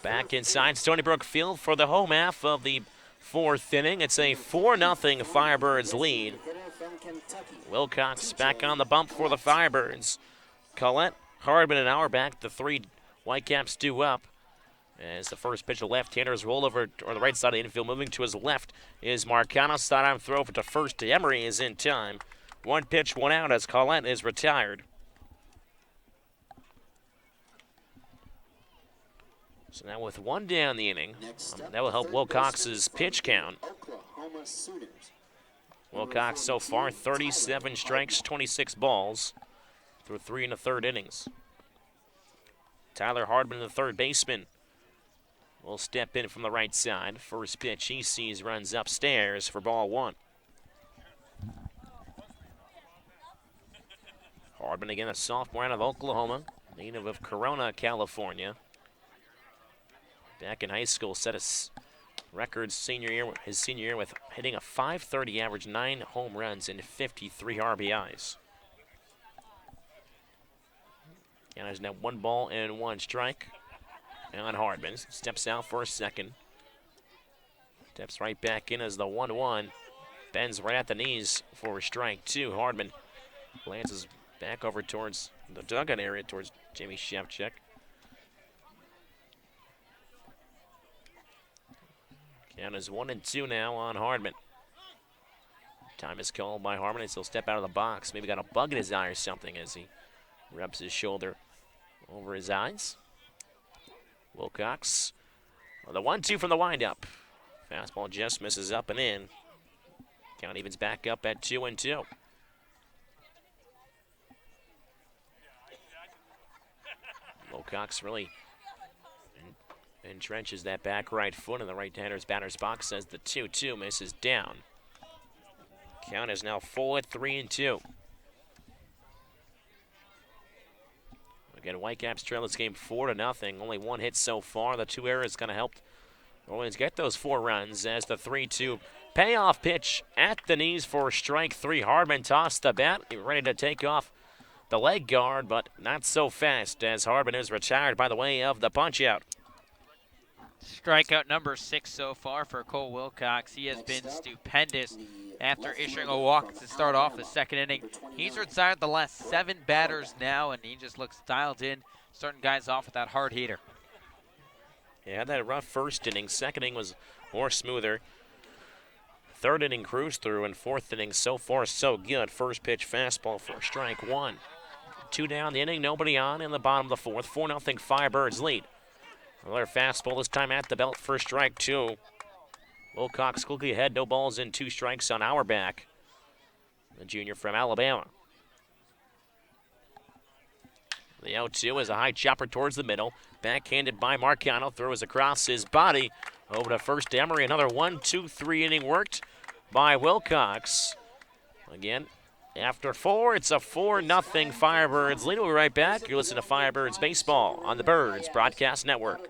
Back inside Stony Brook Field for the home half of the 4th inning. It's a 4-0 Firebirds lead. Wilcox back on the bump for the Firebirds. Collette, Hardman, and Auerbach, the 3 Whitecaps due up. As the first pitch, a left-hander's roll over or the right side of the infield. Moving to his left is Marcano. Sidearm throw to first to Emery is in time. 1 pitch, 1 out as Collette is retired. So now with 1 down the inning, that will help Wilcox's pitch count. Wilcox so far 37 strikes, 26 balls through 3 1/3 innings. Tyler Hardman, the 3rd baseman, will step in from the right side. First pitch he sees runs upstairs for ball 1. Hardman again, a sophomore out of Oklahoma, native of Corona, California. Back in high school, set his record his senior year with hitting a .530 average, 9 home runs, and 53 RBIs. And there's now 1 ball and 1 strike. And Hardman steps out for a second. Steps right back in as the 1-1. Bends right at the knees for strike 2. Hardman glances back over towards the dugout area towards Jamie Shevchuk. Count is 1-2 now on Hardman. Time is called by Hardman as he'll step out of the box. Maybe got a bug in his eye or something as he rubs his shoulder over his eyes. Wilcox, the 1-2 from the windup. Fastball just misses up and in. Count evens back up at 2-2. Wilcox really entrenches that back right foot in the right-hander's batter's box as the 2-2 misses down. Count is now full at 3-2. Again, Whitecaps trail this game 4-0. Only 1 hit so far. The 2 errors going to help Orleans get those 4 runs as the 3-2 payoff pitch at the knees for strike 3. Hardman tossed the bat, ready to take off the leg guard, but not so fast as Hardman is retired by the way of the punch-out. Strikeout number 6 so far for Cole Wilcox. He has been stupendous after issuing a walk to start off the 2nd inning. He's retired the last 7 batters now, and he just looks dialed in, starting guys off with that hard heater. Yeah, had that rough 1st inning. 2nd inning was more smoother. 3rd inning cruised through, and 4th inning so far so good. First pitch fastball for strike 1. 2 down the inning, nobody on in the bottom of the 4th. 4-0 Firebirds lead. Another fastball this time at the belt for strike 2. Wilcox quickly ahead, no balls in, 2 strikes on Auerbach. the junior from Alabama. The 0-2 is a high chopper towards the middle. Backhanded by Marcano. Throws across his body. Over to first to Emery. Another 1-2-3 inning worked by Wilcox. Again, after 4, it's a 4-0 Firebirds lead. We'll be right back. You're listening to Firebirds Baseball on the Birds Broadcast Network.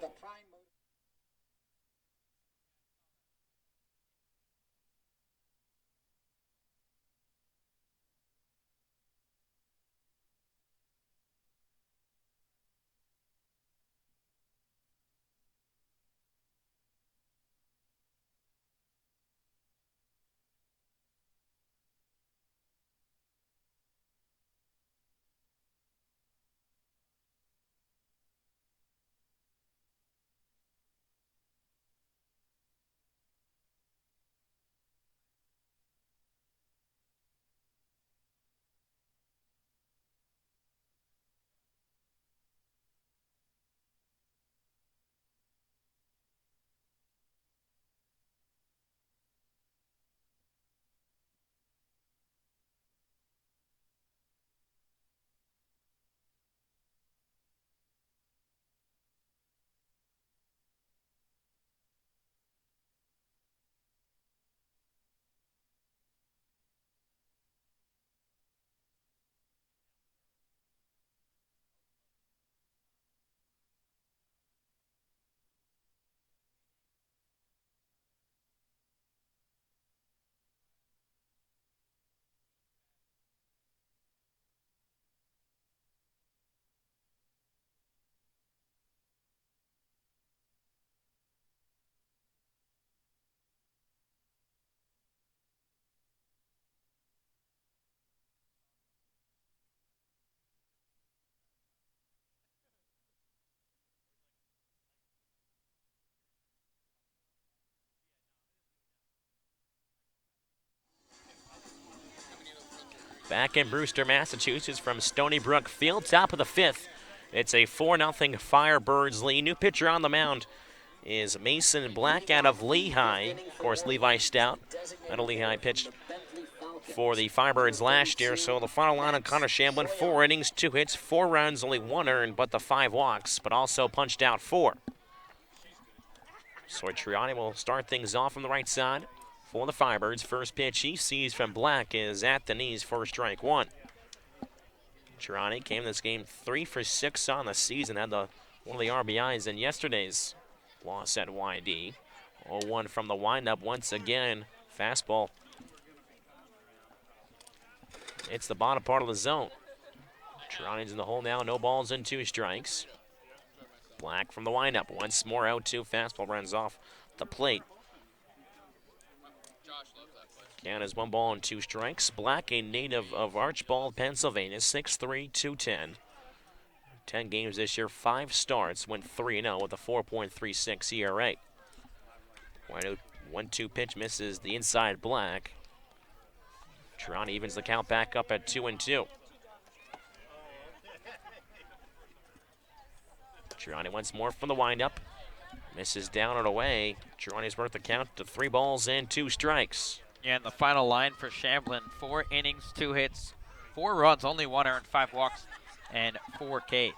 Back in Brewster, Massachusetts from Stony Brook Field, top of the 5th. It's a 4-0 Firebirds lead. New pitcher on the mound is Mason Black out of Lehigh. Of course, Levi Stout out of Lehigh pitched for the Firebirds last year. So the final line on Connor Shamblin, 4 innings, 2 hits, 4 runs, only 1 earned, but the 5 walks, but also punched out 4. So Triani will start things off on the right side for the Firebirds. First pitch he sees from Black is at the knees for strike 1. Triani came this game 3 for 6 on the season, had one of the RBIs in yesterday's loss at YD. 0-1 from the windup once again. Fastball. It's the bottom part of the zone. Triani's in the hole now, no balls and 2 strikes. Black from the windup. Once more 0-2. Fastball runs off the plate. Count is 1 ball and 2 strikes. Black, a native of Archbald, Pennsylvania, 6'3", 210. 10 games this year, 5 starts, went 3-0 with a 4.36 ERA. 1-2 pitch misses the inside Black. Triani evens the count back up at 2-2. Triani once more from the windup. Misses down and away. Triani's worth the count to 3 balls and 2 strikes. And the final line for Shamblin, 4 innings, 2 hits, 4 runs, only 1 earned, 5 walks, and 4 Ks.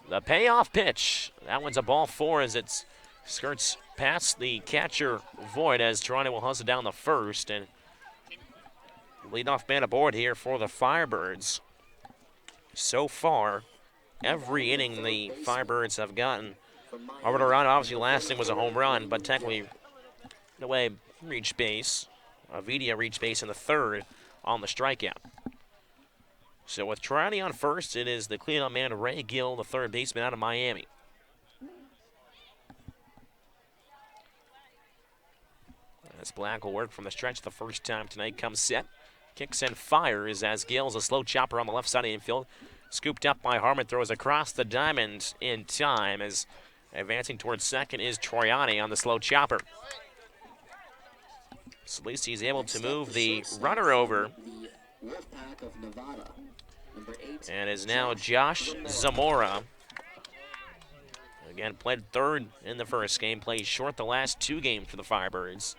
The payoff pitch. That one's a ball 4 as it skirts past the catcher Void as Toronto will hustle down the first. And leadoff man aboard here for the Firebirds. So far, every inning the Firebirds have gotten over the run. Obviously, last inning was a home run, but technically, in a way, reached base. Vidia reached base in the 3rd on the strikeout. So with Triani on first, it is the cleanup man Ray Gill, the 3rd baseman out of Miami. As Black will work from the stretch the first time tonight, comes set. Kicks and fires as Gill's a slow chopper on the left side of the infield. Scooped up by Harmon, throws across the diamond in time as advancing towards second is Troiani on the slow chopper. So at least he's able to move the runner over. And is now Josh Zamora. Again, played 3rd in the first game, played short the last 2 games for the Firebirds.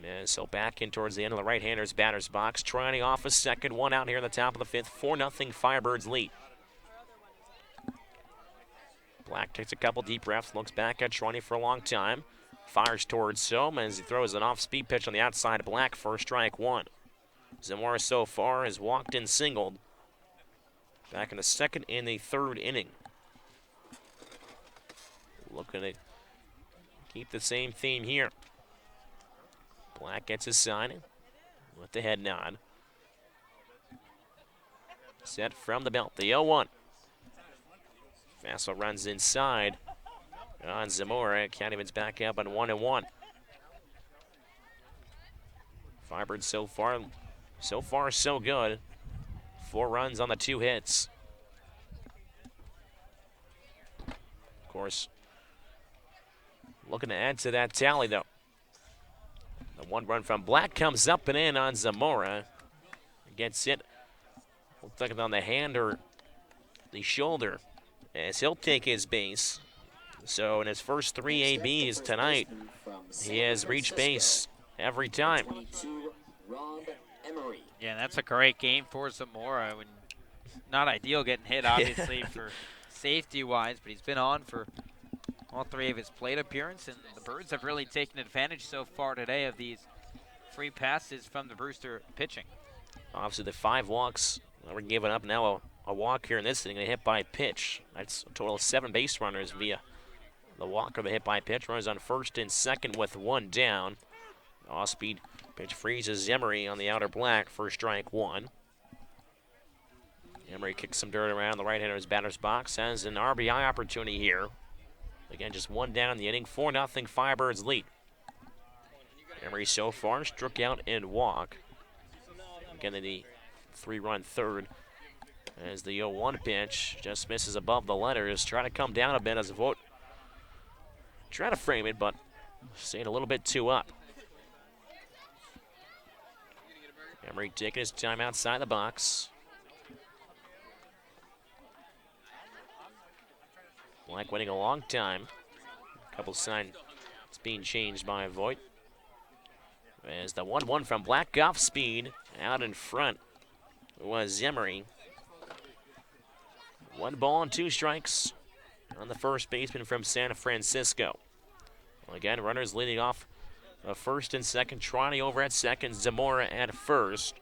And so back in towards the end of the right-hander's batter's box. Trying off a second one out here in the top of the fifth. 4-0 Firebirds lead. Black takes a couple deep breaths, looks back at Trani for a long time. Fires towards Sohm as he throws an off-speed pitch on the outside of Black for strike one. Zamora so far has walked and singled. Back in the second and the third inning. Looking to keep the same theme here. Black gets his sign with the head nod. Set from the belt, the 0-1. Fastball runs inside on Zamora. Candyman's back up on 1-1. Firebirds so far so good. 4 runs on the 2 hits. Of course, looking to add to that tally though. The 1 run from Black comes up and in on Zamora. Gets it. Looks like it's on the hand or the shoulder as he'll take his base. So in his first 3 ABs tonight, he has reached base every time. Yeah, that's a great game for Zamora. Not ideal getting hit, obviously, for safety-wise, but he's been on for all 3 of his plate appearances, and the Birds have really taken advantage so far today of these free passes from the Brewster pitching. Obviously, the 5 walks we're giving up now. A walk here in this inning, a hit by pitch. That's a total of 7 base runners via the walk or the hit by pitch. Runners on first and second with 1 down. Off-speed pitch freezes Emery on the outer Black for strike 1. Emery kicks some dirt around the right-hander's batter's box. Has an RBI opportunity here. Again, just 1 down in the inning. 4-0 Firebirds lead. Emery so far struck out and walk. Again, in the 3-run third. As the 0-1 pitch just misses above the letters. Trying to come down a bit as a vote. Trying to frame it, but staying a little bit too up. Emery taking his time outside the box. Black waiting a long time. A couple signs it's being changed by Voigt. As the 1-1 from Black off speed. Out in front was Emery. 1 ball and 2 strikes on the first baseman from San Francisco. Well, again, runners leading off first and second. Trani over at second. Zamora at first.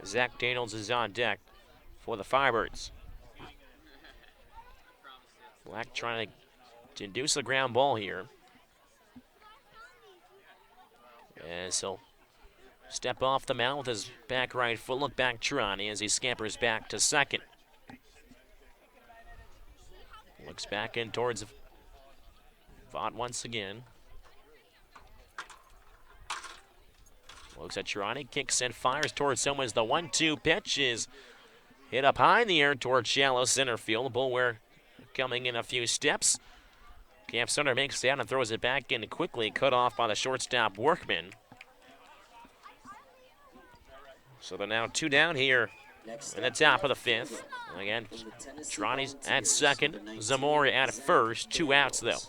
Zach Daniels is on deck for the Firebirds. Black trying to induce a ground ball here. As he'll step off the mound with his back right foot. Look back Trani as he scampers back to second. Looks back in towards Vaught once again. Looks at Trani, kicks and fires towards someone as the 1-2 pitch is hit up high in the air towards shallow center field. Bulwer coming in a few steps. Camp Center makes it out and throws it back in quickly, cut off by the shortstop Workman. So they're now 2 down here in the top of the 5th. Again, Trani's at second, Zamora at first. 2 outs though.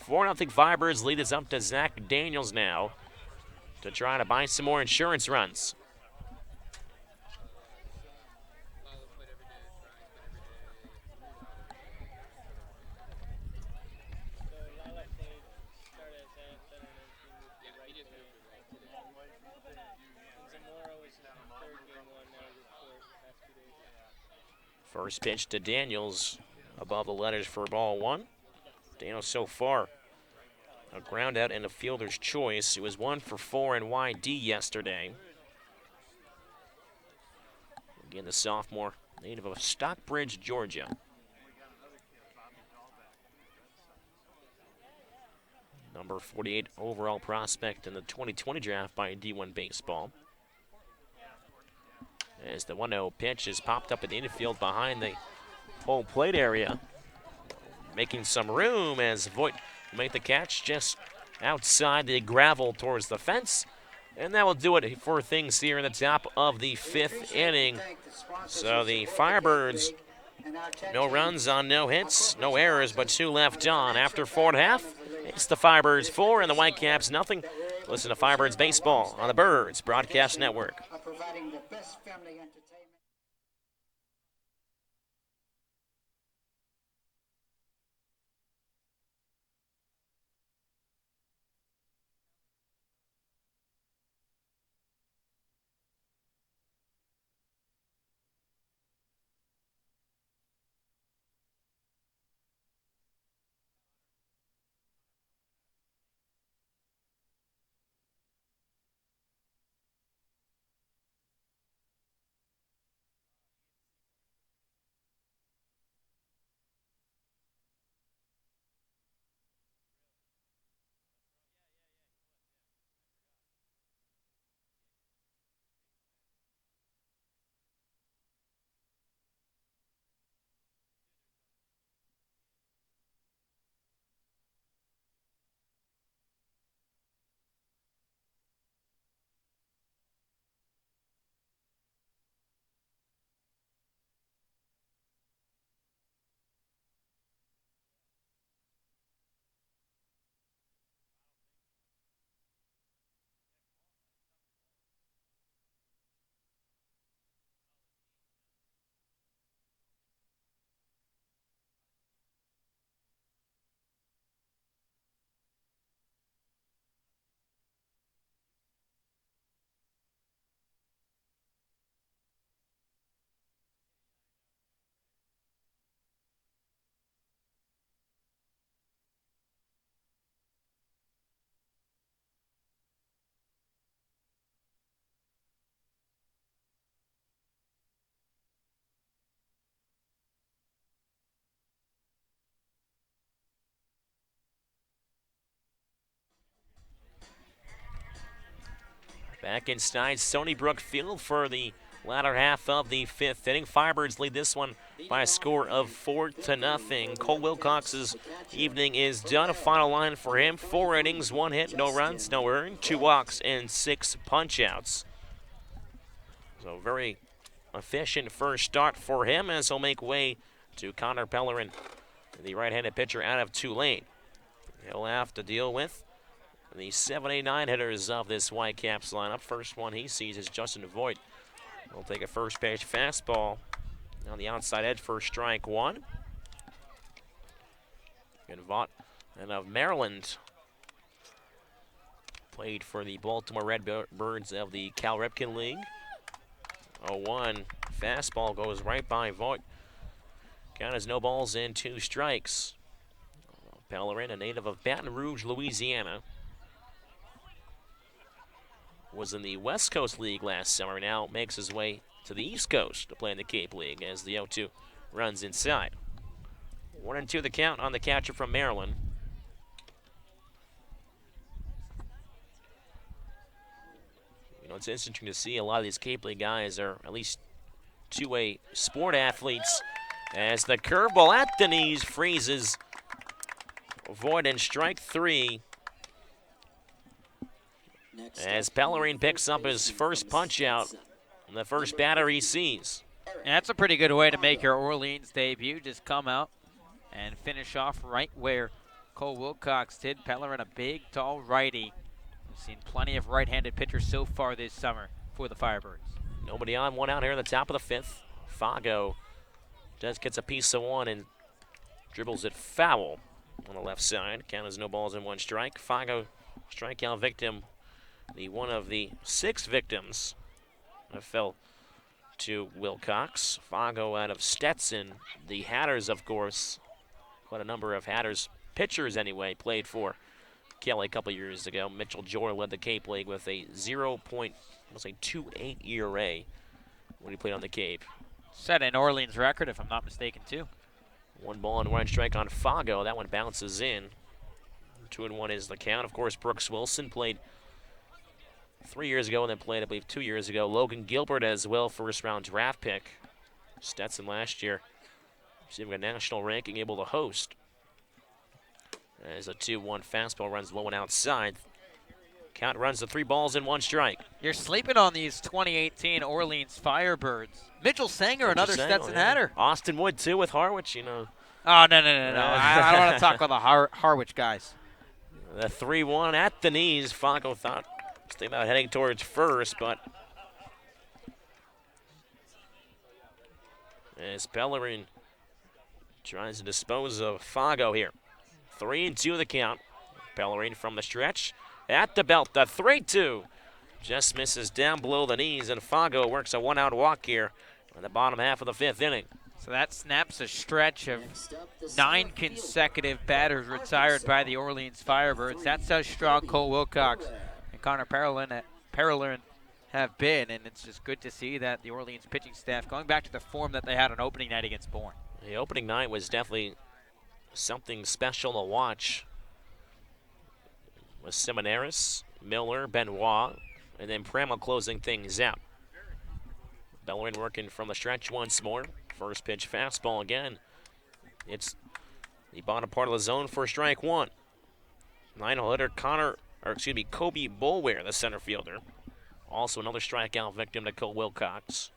4-0 Firebirds lead is up to Zach Daniels now to try to buy some more insurance runs. First pitch to Daniels above the letters for ball 1. Daniels so far a ground out and a fielder's choice. He was 1 for 4 in YD yesterday. Again, the sophomore, native of Stockbridge, Georgia. Number 48 overall prospect in the 2020 draft by D1 Baseball. As the 1-0 pitch is popped up in the infield behind the home plate area. Making some room as Voigt will make the catch just outside the gravel towards the fence. And that will do it for things here in the top of the 5th inning. So the Firebirds, no runs on no hits, no errors, but 2 left on. After 4 1/2, it's the Firebirds 4 and the Whitecaps nothing. Listen to Firebirds Baseball on the Birds Broadcast Network. Providing the best family entertainment. Back inside Stony Brook Field for the latter half of the 5th inning. Firebirds lead this one by a score of 4-0. Cole Wilcox's evening is done. A final line for him: 4 innings, 1 hit, no runs, no earned, 2 walks, and 6 punch-outs. So very efficient first start for him as he'll make way to Connor Pellerin, the right-handed pitcher out of Tulane. He'll have to deal with the 7, 8, 9 hitters of this Whitecaps lineup. First one he sees is Justin Voigt. He'll take a first pitch fastball on the outside edge for strike 1. And Vaught, and of Maryland, played for the Baltimore Redbirds of the Cal Ripken League. 0-1 fastball goes right by Voigt. Count is no balls and 2 strikes. Pellerin, a native of Baton Rouge, Louisiana, was in the West Coast League last summer, now makes his way to the East Coast to play in the Cape League as the 0-2 runs inside. 1-2 the count on the catcher from Maryland. You know, it's interesting to see a lot of these Cape League guys are at least two-way sport athletes, as the curveball at the knees freezes Voigt in strike 3. As Pellerin picks up his first punch-out on the first batter he sees. And that's a pretty good way to make your Orleans debut. Just come out and finish off right where Cole Wilcox did. Pellerin, a big, tall righty. We've seen plenty of right-handed pitchers so far this summer for the Firebirds. Nobody on, 1 out here in the top of the 5th. Fago just gets a piece of 1 and dribbles it foul on the left side. Count is no balls and 1 strike. Fago, strikeout victim, the one of the 6 victims that fell to Wilcox. Fago out of Stetson. The Hatters, of course, quite a number of Hatters pitchers anyway, played for Kelly a couple years ago. Mitchell Jor led the Cape League with a 0.28 ERA when he played on the Cape. Set an Orleans record, if I'm not mistaken, too. 1 ball and 1 strike on Fago. That one bounces in. 2-1 is the count. Of course, Brooks Wilson played 3 years ago and then played, I believe, 2 years ago. Logan Gilbert as well, first-round draft pick. Stetson last year receiving a national ranking, able to host. As a 2-1 fastball runs low and outside. Count runs to 3 balls and 1 strike. You're sleeping on these 2018 Orleans Firebirds. Mitchell Sanger, another Stetson Hatter. Austin Wood, too, with Harwich, you know. Oh, no. I don't want to talk about the Harwich guys. The 3-1 at the knees. Fago thought, was thinking about heading towards first, but as Bellerin tries to dispose of Fago here. 3-2 the count. Bellerin from the stretch at the belt. The 3-2 just misses down below the knees, and Fago works a one-out walk here in the bottom half of the 5th inning. So that snaps a stretch of 9 consecutive batters retired by the Orleans Firebirds. That's how strong Cole Wilcox and Connor Parolin have been, and it's just good to see that the Orleans pitching staff going back to the form that they had on opening night against Bourne. The opening night was definitely something special to watch. With Seminaris, Miller, Benoit, and then Pramel closing things out. Bellerin working from the stretch once more. First pitch fastball again. It's the bottom part of the zone for strike one. 9-hole hitter Kobe Boulware, the center fielder. Also another strikeout victim to Cole Wilcox.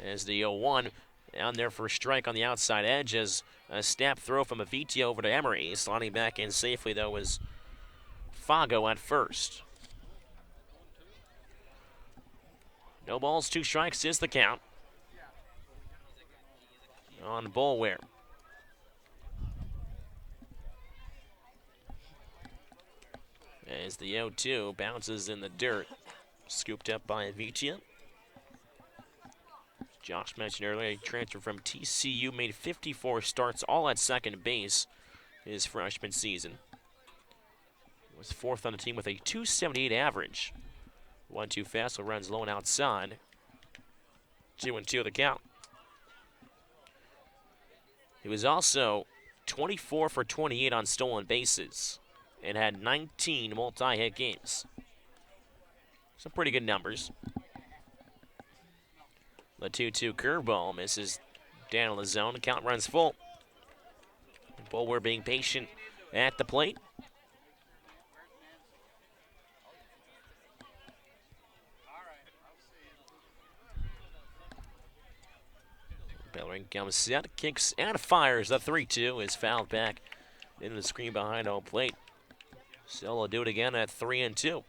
As the 0-1 down there for a strike on the outside edge as a snap throw from Aviti over to Emery. Sliding back in safely, though, was Fago at first. No balls, 2 strikes is the count on Boulware. As the 0-2 bounces in the dirt, scooped up by Aviti. Josh mentioned earlier, he transferred from TCU, made 54 starts, all at second base his freshman season. Was 4th on the team with a .278 average. 1-2 fastball runs low and outside. 2-2 the count. He was also 24 for 28 on stolen bases and had 19 multi-hit games. Some pretty good numbers. The 2-2 curveball misses down in the zone. The count runs full. Boulware being patient at the plate. Bellerin comes set, kicks and fires. The 3-2 is fouled back into the screen behind home plate. Still will do it again at 3-2.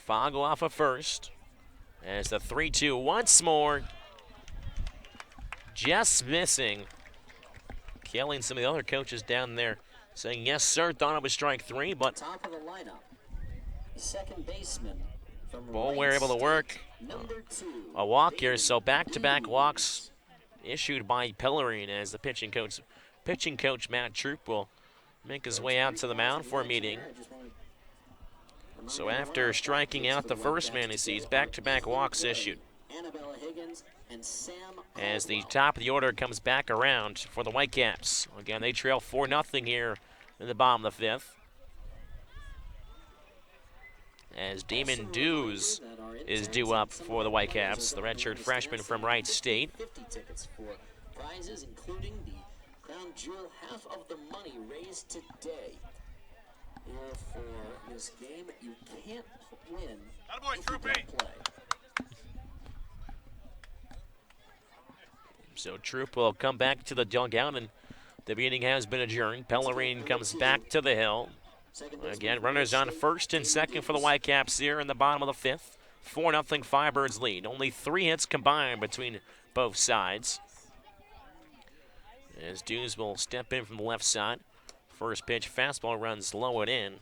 Fago off of first. As the 3-2 once more. Just missing. Killing some of the other coaches down there saying, yes, sir, thought it was strike 3, but Top of the lineup, second baseman from Boulware able to work a walk here, so back-to-back walks issued by Bellerin as the pitching coach Matt Troop will make his way out to the mound for a meeting. So after striking out the first man he sees, back-to-back walks issued. As the top of the order comes back around for the Whitecaps. Again, they trail 4-0 here in the bottom of the 5th. As Damon Dews is due up for the Whitecaps, the redshirt freshman from Wright State. 50 tickets for prizes, including the crown jewel, half of the money raised today. Here for this game, you can't win if you don't play. So Troop will come back to the dugout, and the meeting has been adjourned. Bellerin comes back to the hill. Again, runners on first and second for the Whitecaps here in the bottom of the 5th. 4-0 Firebirds lead. Only 3 hits combined between both sides. As Dews will step in from the left side. First pitch, fastball runs low and in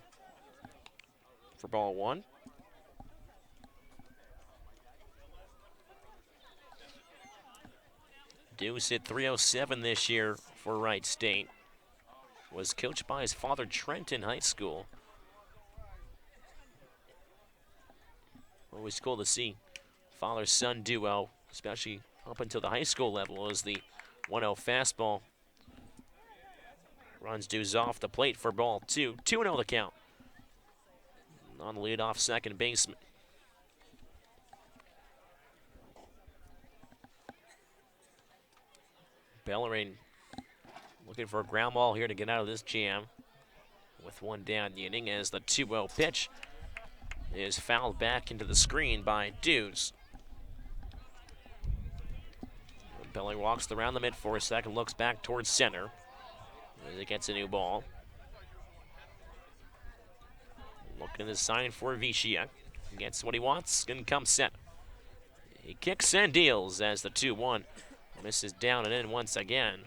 for ball 1. Dews hit .307 this year for Wright State. Was coached by his father Trent in high school. Always cool to see father-son duo, especially up until the high school level, as the 1-0 fastball runs Dews off the plate for ball 2. 2-0 the count. On the leadoff second baseman. Bellerin looking for a ground ball here to get out of this jam. with one down in the inning as the 2-0 pitch is fouled back into the screen by Dews. Belly walks around the mid for a second, looks back towards center as it gets a new ball. Looking at the sign for Vicia. Gets what he wants and comes set. He kicks and deals as the 2-1 misses down and in once again.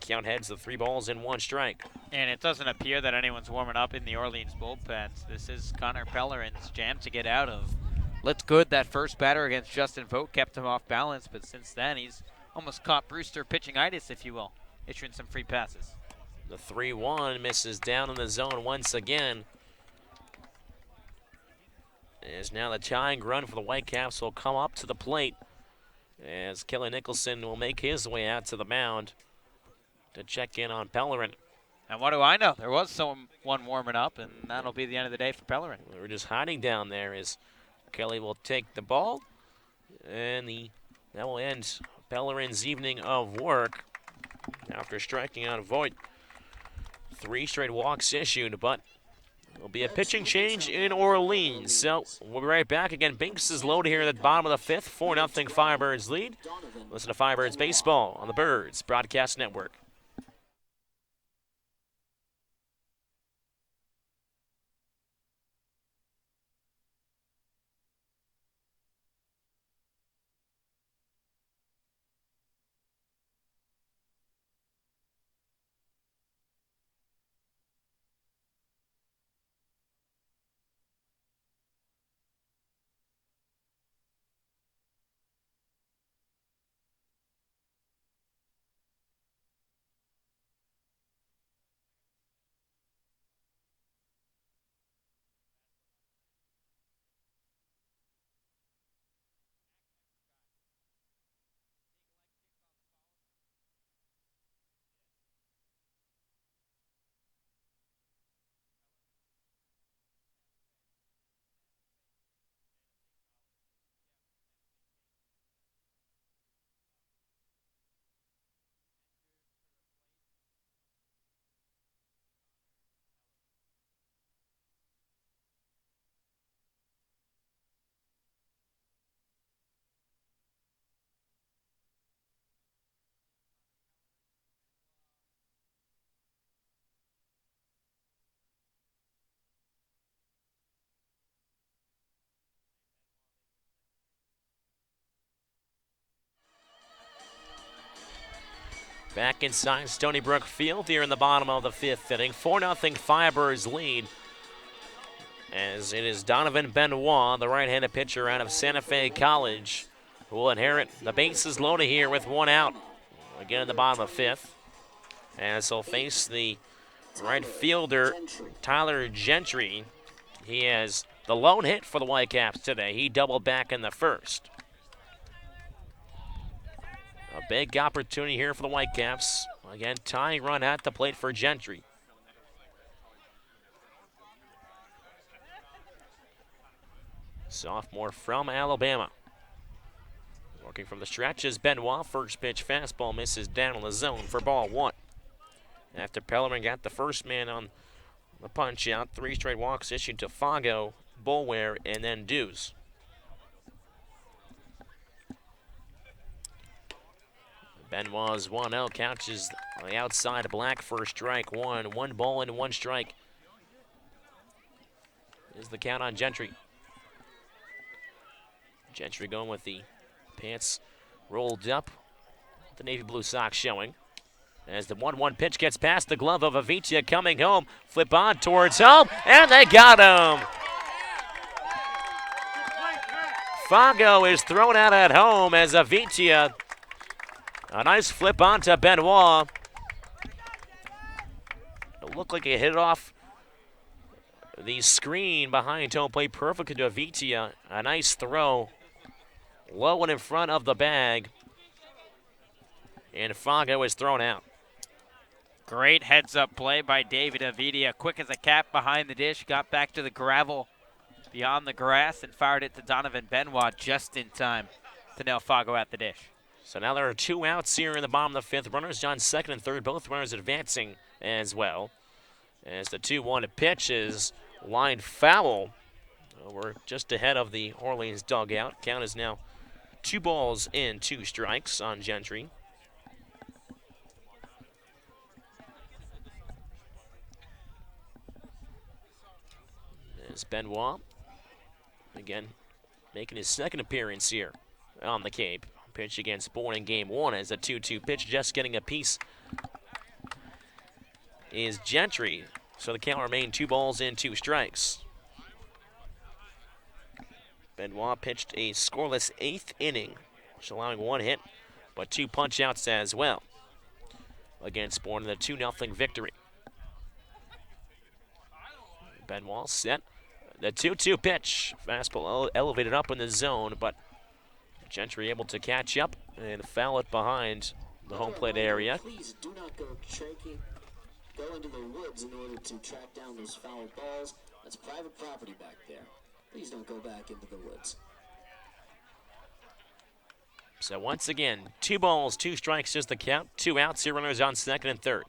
Count heads the 3 balls and 1 strike. And it doesn't appear that anyone's warming up in the Orleans bullpens. This is Connor Pellerin's jam to get out of. Looked good that first batter against Justin Vogt, kept him off balance, but since then he's almost caught Brewster pitching-itis, if you will, issuing some free passes. The 3-1 misses down in the zone once again. As now the tying run for the Whitecaps will come up to the plate as Kelly Nicholson will make his way out to the mound to check in on Pellerin. And what do I know? There was someone warming up, and that'll be the end of the day for Pellerin. We were just hiding down there as Kelly will take the ball, and that will end Pellerin's evening of work after striking out Voigt. 3 straight walks issued, but there'll be a pitching change in Orleans. So we'll be right back. Again, Binks is loaded here at the bottom of the 5th. 4-0 Firebirds lead. Listen to Firebirds baseball on the Birds Broadcast Network. Back inside Stony Brook Field here in the bottom of the 5th inning. 4-0 Firebirds lead as it is Donovan Benoit, the right-handed pitcher out of Santa Fe College, who will inherit the bases loaded here with 1 out. Again in the bottom of 5th. As he'll face the right fielder, Tyler Gentry. He has the lone hit for the Whitecaps today. He doubled back in the 1st. A big opportunity here for the Whitecaps. Again, tying run at the plate for Gentry. Sophomore from Alabama. Working from the stretch is Benoit. First pitch fastball misses down on the zone for ball 1. After Pellerin got the first man on the punch out, 3 straight walks issued to Fago, Boulware, and then Dews. Benoit's 1-0 couches on the outside black for strike 1. 1 ball and 1 strike is the count on Gentry. Gentry going with the pants rolled up. The navy blue socks showing. As the 1-1 pitch gets past the glove of Avitia coming home. Flip on towards home, and they got him. Fago is thrown out at home as Avitia. A nice flip on to Benoit. It looked like it hit off the screen behind home plate perfectly to Avitia. A nice throw. Low and in front of the bag. And Fago is thrown out. Great heads-up play by David Avidia. Quick as a cat behind the dish. Got back to the gravel beyond the grass and fired it to Donovan Benoit just in time to nail Fago at the dish. So now there are 2 outs here in the bottom of the 5th. Runners on 2nd and 3rd, both runners advancing as well. As the 2-1 pitch is lined foul. We're just ahead of the Orleans dugout. Count is now 2 balls and 2 strikes on Gentry. As Benoit, again, making his second appearance here on the Cape. Pitch against Bourne in game 1 as a 2-2 pitch, just getting a piece is Gentry. So the count remained 2 balls and 2 strikes. Benoit pitched a scoreless 8th inning, just allowing 1 hit, but 2 punch-outs as well against Bourne in the 2-0 victory. Benoit set. The 2-2 pitch. Fastball elevated up in the zone, but Gentry able to catch up and foul it behind the home plate area. Please do not go into the woods in order to track down those foul balls. That's private property back there. Please don't go back into the woods. So once again, 2 balls, 2 strikes is the count. 2 outs, 2 runners on second and third.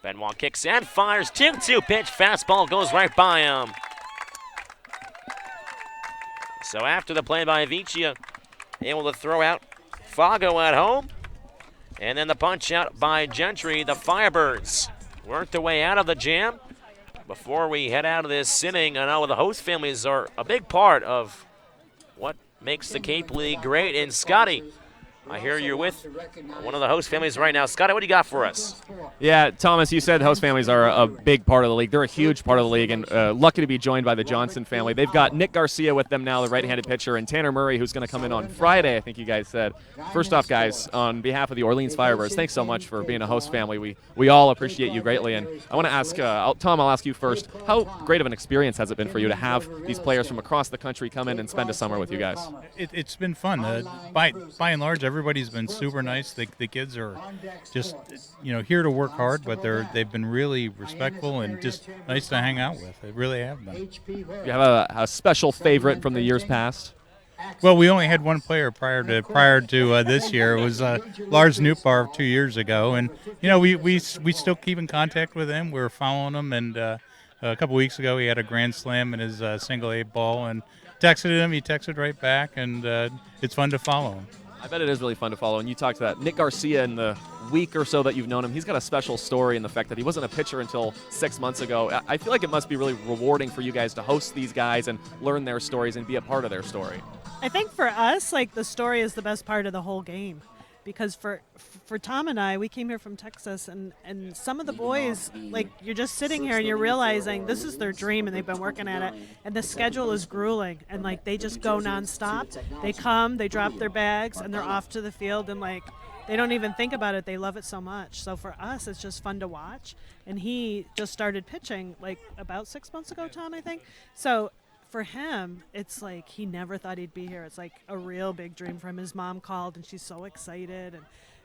Benoit kicks and fires. 2-2 pitch. Fastball goes right by him. So after the play by Vicia, able to throw out Fago at home. And then the punch out by Gentry. The Firebirds worked their way out of the jam. Before we head out of this inning, I know the host families are a big part of what makes the Cape League great. And Scotty, I hear you're with one of the host families right now. Scotty, what do you got for us? Yeah, Thomas, you said host families are a big part of the league. They're a huge part of the league, and lucky to be joined by the Johnson family. They've got Nick Garcia with them now, the right-handed pitcher, and Tanner Murray, who's going to come in on Friday, I think you guys said. First off, guys, on behalf of the Orleans Firebirds, thanks so much for being a host family. We all appreciate you greatly, and I want to ask, Tom, I'll ask you first, how great of an experience has it been for you to have these players from across the country come in and spend a summer with you guys? It's been fun. By and large, everybody's been super nice. The kids are just, here to work hard, but they've been really respectful and just nice to hang out with. They really have been. You have a special favorite from the years past? Well, we only had one player prior to this year. It was Lars Newbar 2 years ago, and we still keep in contact with him. We're following him, and a couple weeks ago he had a grand slam in his single A ball, and texted him. He texted right back, and it's fun to follow him. I bet it is really fun to follow. And you talked to that Nick Garcia in the week or so that you've known him. He's got a special story in the fact that he wasn't a pitcher until 6 months ago. I feel like it must be really rewarding for you guys to host these guys and learn their stories and be a part of their story. I think for us, the story is the best part of the whole game. Because for Tom and I, we came here from Texas, and some of the boys, you're just sitting here and you're realizing this is their dream and they've been working at it, and the schedule is grueling, and they just go nonstop. They come, they drop their bags, and they're off to the field, and they don't even think about it. They love it so much. So for us, it's just fun to watch. And he just started pitching about 6 months ago, Tom, I think. So for him, it's he never thought he'd be here. It's a real big dream for him. His mom called, and she's so excited.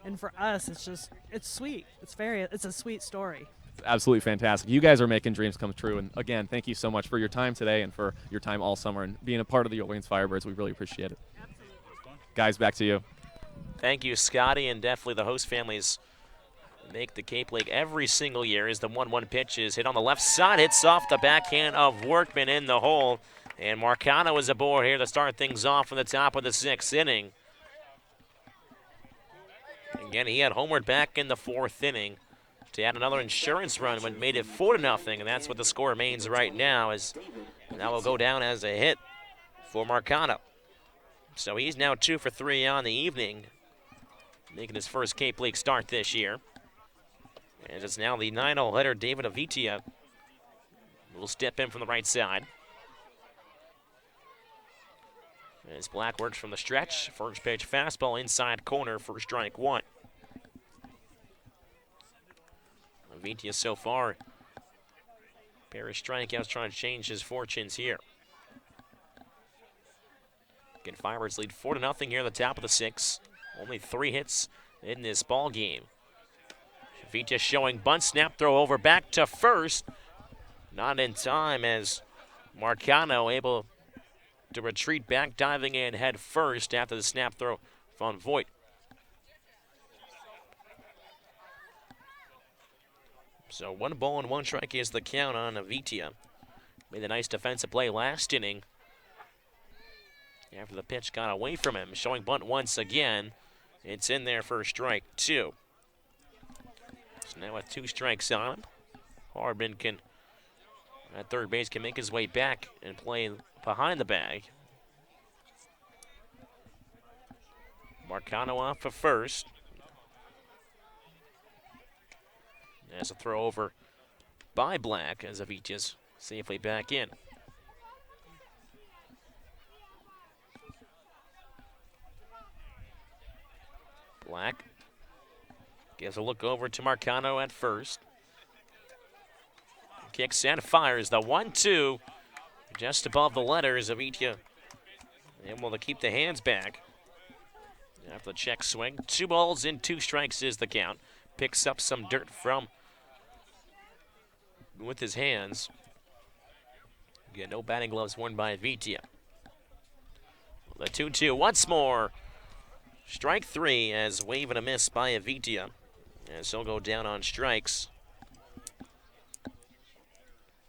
And for us, it's sweet. It's a sweet story. Absolutely fantastic. You guys are making dreams come true. And again, thank you so much for your time today and for your time all summer and being a part of the Orleans Firebirds. We really appreciate it. Absolutely. Guys, back to you. Thank you, Scotty, and definitely the host families make the Cape League every single year as the 1-1 pitch is hit on the left side, hits off the backhand of Workman in the hole. And Marcano is aboard here to start things off from the top of the 6th inning. Again, he had homered back in the 4th inning to add another insurance run when made it 4-0, and that's what the score remains right now, as that will go down as a hit for Marcano. So he's now 2 for 3 on the evening, making his first Cape League start this year. And it's now the 9-0 hitter, David Avitia, will step in from the right side. As Black works from the stretch, first pitch fastball inside corner for strike 1. Avitia so far, pair of strikeouts trying to change his fortunes here. Again, Firebirds lead 4-0 here at the top of the 6th. Only 3 hits in this ball game. Avitia showing bunt, snap throw over back to first. Not in time as Marcano able to retreat back, diving in head first after the snap throw from Voigt. So 1 ball and 1 strike is the count on Avitia. Made a nice defensive play last inning. After the pitch got away from him, showing bunt once again. It's in there for strike 2. So now with 2 strikes on him, Hardman can, at third base, can make his way back and play behind the bag. Marcano off for first. There's a throw over by Black as Avitia's safely back in. Black gives a look over to Marcano at first. Kicks and fires the 1-2 just above the letters. Avitia able to keep the hands back. After the check swing, 2 balls and 2 strikes is the count. Picks up some dirt from with his hands. Again, no batting gloves worn by Avitia. The 2-2 once more. Strike 3 as wave and a miss by Avitia. As he'll go down on strikes.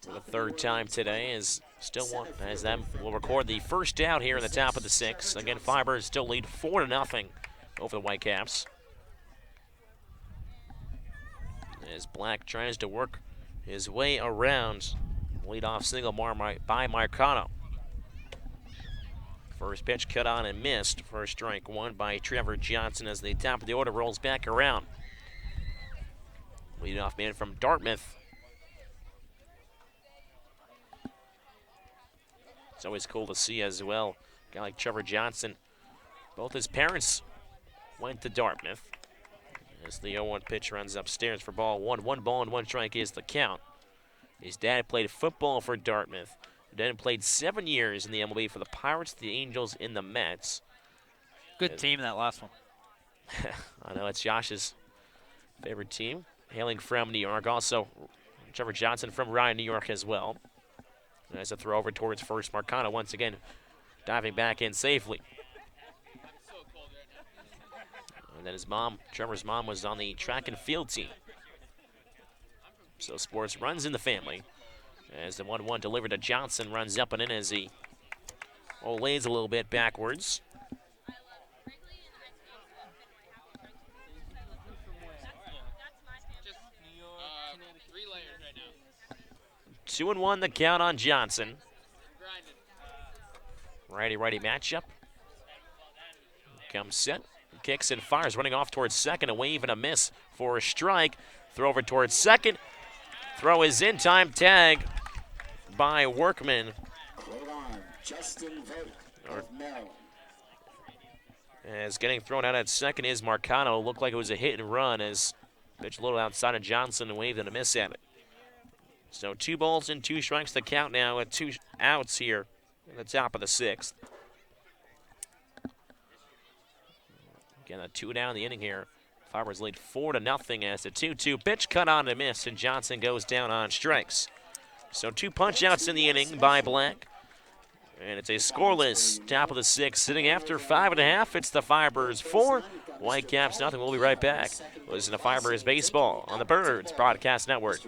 For the 3rd time today is still one as them will record the first out here in the top of the 6th. Again, Firebirds still lead 4-0 over the Whitecaps. As Black tries to work his way around. Lead-off single by Marcano. First pitch cut on and missed for strike 1 by Trevor Johnson as the top of the order rolls back around. Lead-off man from Dartmouth. It's always cool to see as well. A guy like Trevor Johnson. Both his parents went to Dartmouth. As the 0-1 pitch runs upstairs for ball 1. 1 ball and 1 strike is the count. His dad played football for Dartmouth. Then played 7 years in the MLB for the Pirates, the Angels, and the Mets. Good team, that last one. I know it's Josh's favorite team. Hailing from New York. Also, Trevor Johnson from Ryan, New York as well. And as a throw over towards first, Marcano once again diving back in safely. And then his mom, Trevor's mom, was on the track and field team. So sports runs in the family. As the 1-1 delivered to Johnson, runs up and in as he lays a little bit backwards. Three layers right now. 2-1 the count on Johnson. Righty-righty matchup. Comes set, kicks and fires, running off towards second. A wave and a miss for a strike. Throw over towards second. Throw is in time. Tag by Workman. As getting thrown out at second is Marcano. Looked like it was a hit and run as pitch a little outside of Johnson and waved and a miss at it. So 2 balls and 2 strikes the count now with 2 outs here in the top of the 6th. Again, a 2 down the inning here. Firebirds lead 4-0 as the 2-2 pitch cut on and miss, and Johnson goes down on strikes. So 2 punch outs in the inning by Black. And it's a scoreless top of the 6th. Sitting after 5.5, it's the Firebirds 4, Whitecaps nothing. We'll be right back. Listen to Firebirds Baseball on the Birds Broadcast Network.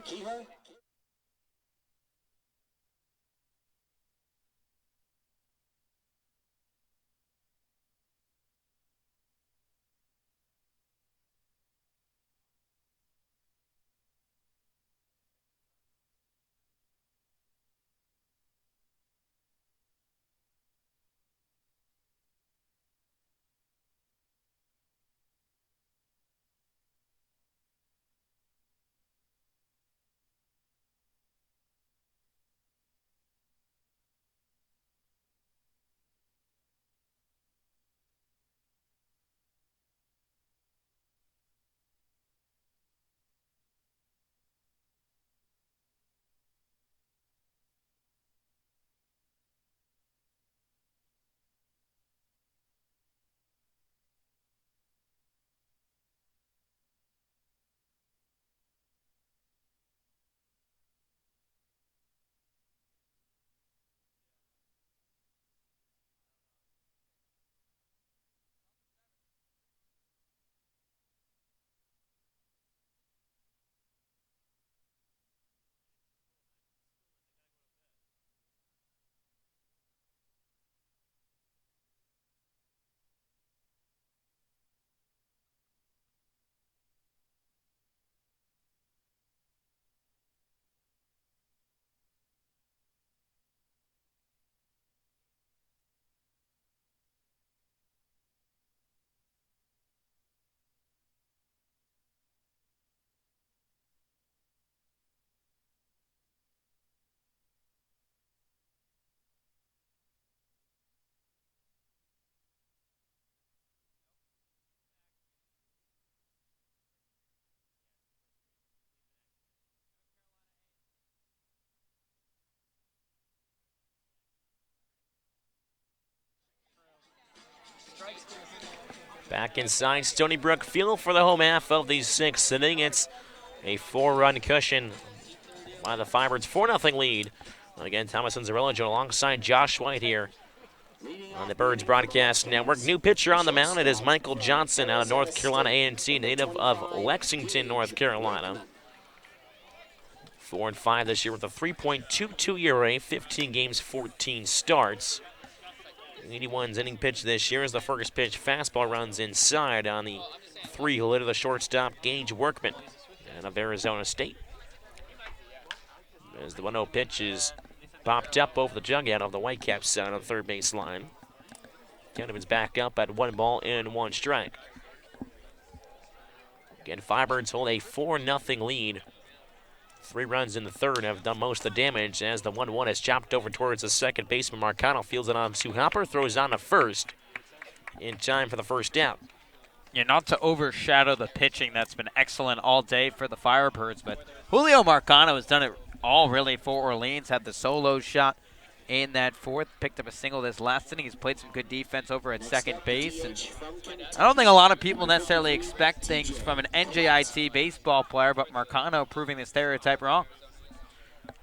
Back inside Stony Brook Field for the home half of the sixth inning. It's a 4-run cushion by the Firebirds, 4-0 lead. Again, Thomas Zanzarello alongside Josh White here on the Birds Broadcast Network. New pitcher on the mound, it is Michael Johnson out of North Carolina A&T, native of Lexington, North Carolina. 4-5 this year with a 3.22 ERA, 15 games, 14 starts. 81's inning pitch this year as the first pitch fastball runs inside on the 3-hitter, the shortstop Gage Workman out of Arizona State. As the 1-0 pitch is popped up over the dugout of the Whitecaps side on the third base line. Donovans back up at 1-1 strike. Again, Firebirds hold a 4-0 lead. 3 runs in the third have done most of the damage as the 1-1 is chopped over towards the second baseman. Marcano fields it on to Hopper, throws on to first in time for the first down. Yeah, not to overshadow the pitching that's been excellent all day for the Firebirds, but Julio Marcano has done it all really for Orleans. Had the solo shot in that fourth, picked up a single this last inning. He's played some good defense over at second base, and I don't think a lot of people necessarily expect things from an NJIT baseball player, but Marcano proving the stereotype wrong.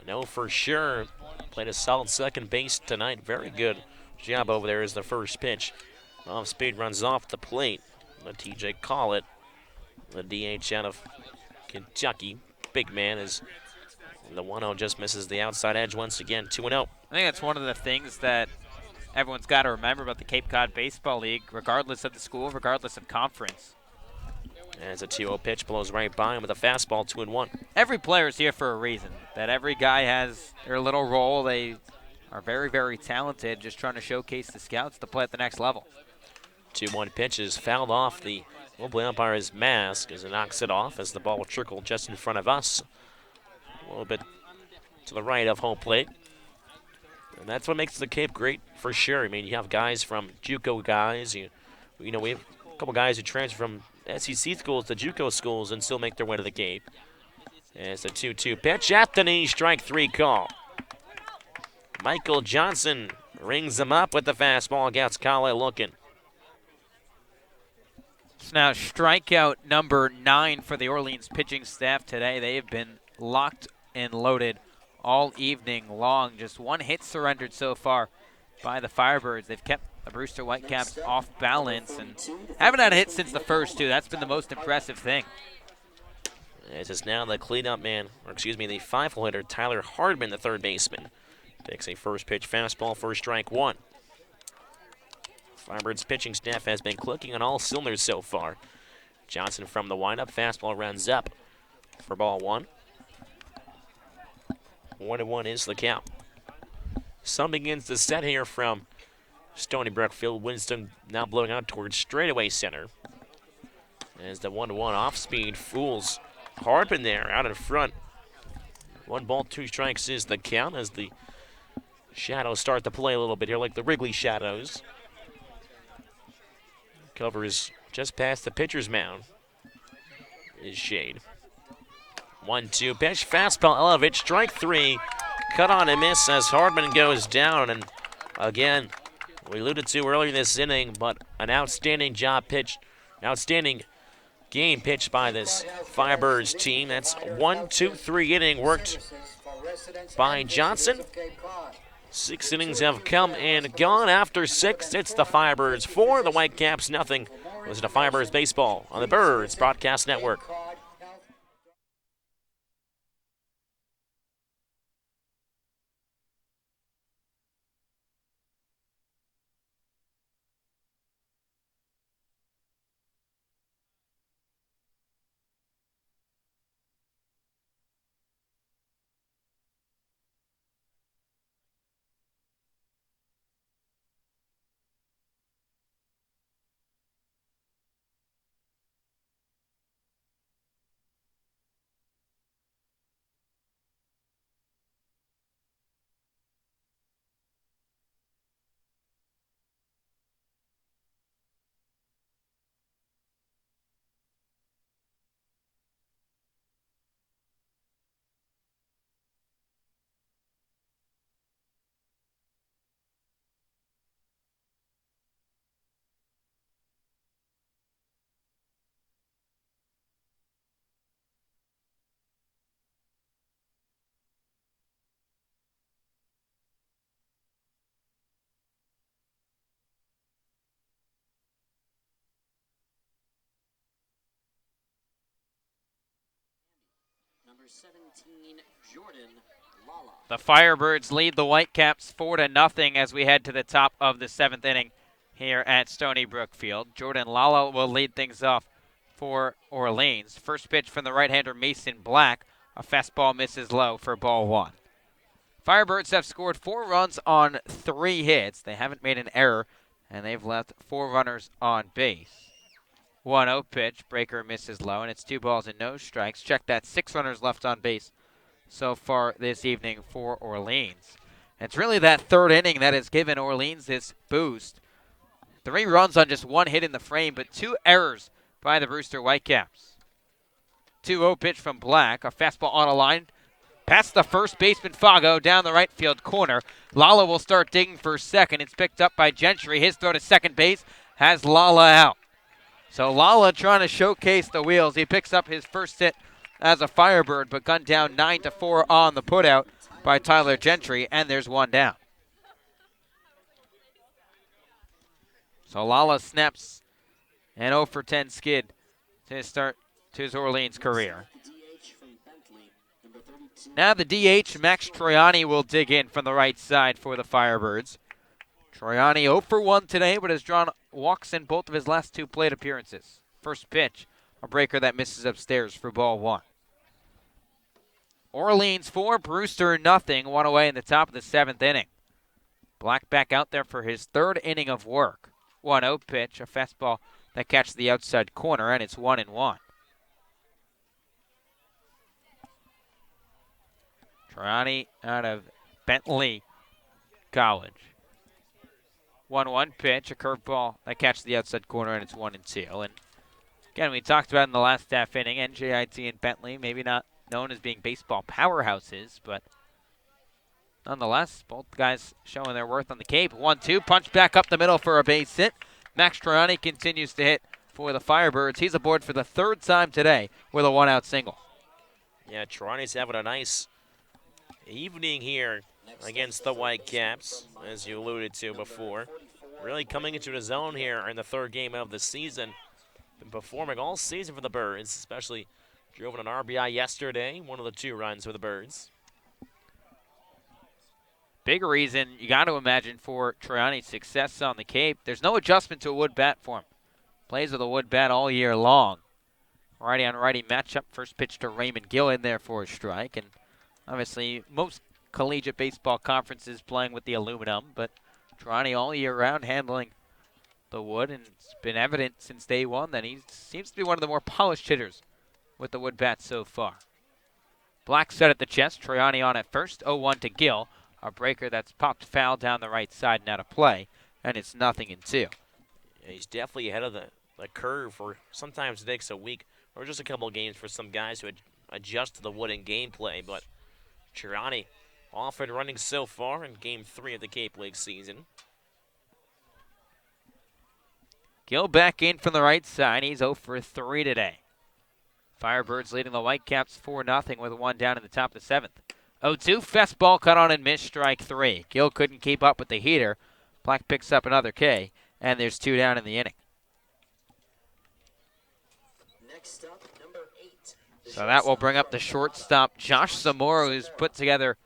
No, for sure. Played a solid second base tonight. Very good job over there as the first pitch. Off speed runs off the plate. Let TJ call it. The DH out of Kentucky. Big man is the 1-0 just misses the outside edge once again. 2-0. I think that's one of the things that everyone's got to remember about the Cape Cod Baseball League, regardless of the school, regardless of conference. As a 2-0 pitch blows right by him with a fastball, 2-1. Every player is here for a reason. That every guy has their little role. They are very, very talented, just trying to showcase the scouts to play at the next level. 2-1 pitch is fouled off the Wobbly umpire's mask as it knocks it off as the ball will trickle just in front of us. A little bit to the right of home plate. And that's what makes the Cape great for sure. I mean, you have guys from JUCO guys. You know, we have a couple guys who transfer from SEC schools to JUCO schools and still make their way to the Cape. And it's a 2-2 pitch at the knee, strike 3 call. Michael Johnson rings him up with the fastball, gets Kale looking. It's now strikeout number 9 for the Orleans pitching staff today. They have been locked and loaded all evening long. Just 1 hit surrendered so far by the Firebirds. They've kept the Brewster Whitecaps off balance and haven't had a hit since the first 2. That's been the most impressive thing. This is now the cleanup man, or excuse me, the 5-hole hitter, Tyler Hardman, the third baseman. Takes a first pitch fastball for strike 1. Firebirds pitching staff has been clicking on all cylinders so far. Johnson from the windup, fastball runs up for ball 1. 1-1 is the count. Sun begins to set here from Stony Brook Field. Winston now blowing out towards straightaway center. As the 1-1 off speed fools Hardman there out in front. 1 ball, 2 strikes is the count as the shadows start to play a little bit here, like the Wrigley shadows. Covers just past the pitcher's mound is shade. 1-2 pitch, fastball elevate, strike 3. Cut on and miss as Hardman goes down. And again, we alluded to earlier this inning, but an outstanding job pitched, outstanding game pitched by this Firebirds team. That's 1-2-3 inning worked by Johnson. 6 innings have come and gone. After 6, it's the Firebirds 4, the Whitecaps nothing. Listen to Firebirds baseball on the Birds Broadcast Network. number 17, Jordan Lala. The Firebirds lead the Whitecaps 4-0 as we head to the top of the 7th inning here at Stony Brook Field. Jordan Lala will lead things off for Orleans. First pitch from the right-hander Mason Black. A fastball misses low for ball 1. Firebirds have scored 4 runs on 3 hits. They haven't made an error, and they've left 4 runners on base. 1-0 pitch. Breaker misses low, and it's 2 balls and no strikes. Check that, 6 runners left on base so far this evening for Orleans. And it's really that 3rd inning that has given Orleans this boost. 3 runs on just 1 hit in the frame, but 2 errors by the Brewster Whitecaps. 2-0 pitch from Black. A fastball on a line. Past the first baseman, Fago, down the right field corner. Lala will start digging for second. It's picked up by Gentry. His throw to second base has Lala out. So Lala trying to showcase the wheels. He picks up his first hit as a Firebird, but gunned down 9-4 on the putout by Tyler Gentry, and there's 1 down. So Lala snaps an 0 for 10 skid to start to his Orleans career. Now the DH, Max Troiani, will dig in from the right side for the Firebirds. Troiani 0 for 1 today, but has drawn walks in both of his last 2 plate appearances. First pitch, a breaker that misses upstairs for ball 1. Orleans 4, Brewster 0, 1 away in the top of the 7th inning. Black back out there for his 3rd inning of work. 1-0 pitch, a fastball that catches the outside corner, and it's 1-1. Troiani out of Bentley College. 1-1 pitch, a curveball that catches the outside corner, and it's 1-2. And again, we talked about in the last half inning, NJIT and Bentley, maybe not known as being baseball powerhouses, but nonetheless, both guys showing their worth on the Cape. 1-2, punch back up the middle for a base hit. Max Troiani continues to hit for the Firebirds. He's aboard for the 3rd time today with a 1-out single. Yeah, Troiani's having a nice evening here against the Whitecaps, as you alluded to before. Really coming into the zone here in the 3rd game of the season. Been performing all season for the Birds, especially drove an RBI yesterday, one of the 2 runs for the Birds. Big reason you got to imagine for Troiani's success on the Cape. There's no adjustment to a wood bat for him. Plays with a wood bat all year long. Righty on righty matchup. First pitch to Raymond Gill in there for a strike. And obviously most collegiate baseball conferences playing with the aluminum, but Troiani all year round handling the wood, and it's been evident since day 1 that he seems to be one of the more polished hitters with the wood bat so far. Black set at the chest. Troiani on at first. 0-1 to Gill. A breaker that's popped foul down the right side and out of play, and it's 0-2. Yeah, he's definitely ahead of the curve, for sometimes it takes a week or just a couple of games for some guys to adjust to the wooden gameplay, but Troiani off and running so far in Game 3 of the Cape League season. Gill back in from the right side. He's 0 for 3 today. Firebirds leading the Whitecaps 4-0 with 1 down in the top of the 7th. 0-2, fastball cut on and missed, strike 3. Gill couldn't keep up with the heater. Black picks up another K, and there's 2 down in the inning. Next up, number 8. So that will bring up the shortstop, Josh Zamora, who's put together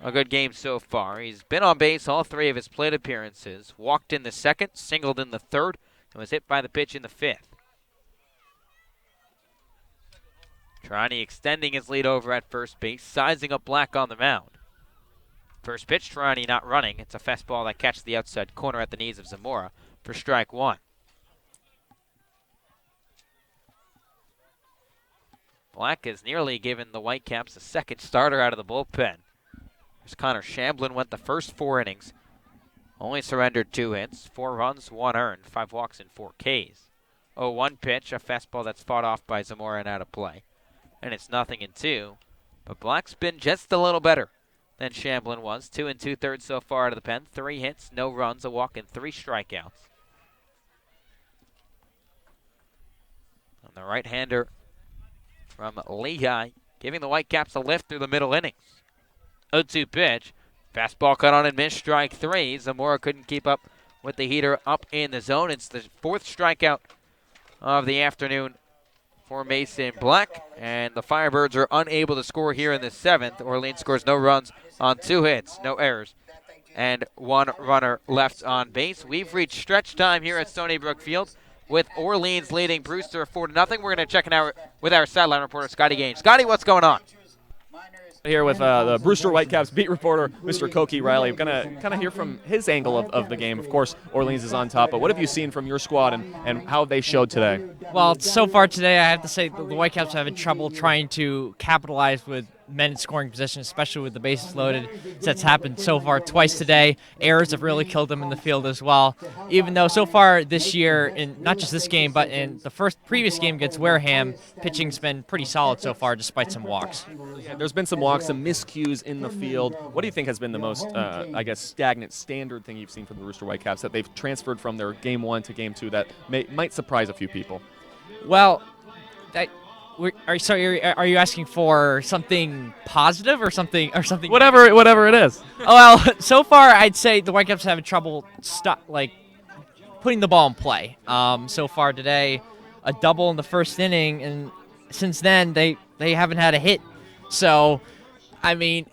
a good game so far. He's been on base all 3 of his plate appearances. Walked in the 2nd, singled in the 3rd, and was hit by the pitch in the 5th. Troiani extending his lead over at first base, sizing up Black on the mound. First pitch, Troiani not running. It's a fastball that catches the outside corner at the knees of Zamora for strike 1. Black has nearly given the Whitecaps a 2nd starter out of the bullpen. There's Connor Shamblin, went the first 4 innings. Only surrendered 2 hits, 4 runs, 1 earned, 5 walks, and 4 Ks. 0-1 pitch, a fastball that's fought off by Zamora and out of play. And it's 0-2. But Black's been just a little better than Shamblin was. 2 2/3 so far out of the pen. 3 hits, no runs, a walk, and 3 strikeouts. And the right-hander from Lehigh giving the Whitecaps a lift through the middle innings. 0-2 pitch. Fastball cut on and missed, strike 3. Zamora couldn't keep up with the heater up in the zone. It's the 4th strikeout of the afternoon for Mason Black, and the Firebirds are unable to score here in the 7th. Orleans scores no runs on 2 hits, no errors, and 1 runner left on base. We've reached stretch time here at Stony Brook Field with Orleans leading Brewster 4-0. We're going to check it out with our sideline reporter, Scotty Gaines. Scotty, what's going on? Here with the Brewster Whitecaps beat reporter, Mr. Koki Riley. I'm going to kind of hear from his angle of the game. Of course, Orleans is on top, but what have you seen from your squad and how they showed today? Well, so far today, I have to say the Whitecaps are having trouble trying to capitalize with men in scoring position, especially with the bases loaded. That's happened so far twice today. Errors have really killed them in the field as well. Even though so far this year, in not just this game, but in the previous game against Wareham, pitching's been pretty solid so far despite some walks. Yeah, there's been some walks, some miscues in the field. What do you think has been the most, stagnant, standard thing you've seen from the Brewster Whitecaps that they've transferred from their Game 1 to Game 2 that might surprise a few people? Well, are you asking for something positive or something whatever it is? Oh, well, so far I'd say the Whitecaps are having trouble putting the ball in play. So far today, a double in the first inning, and since then they haven't had a hit. So, I mean,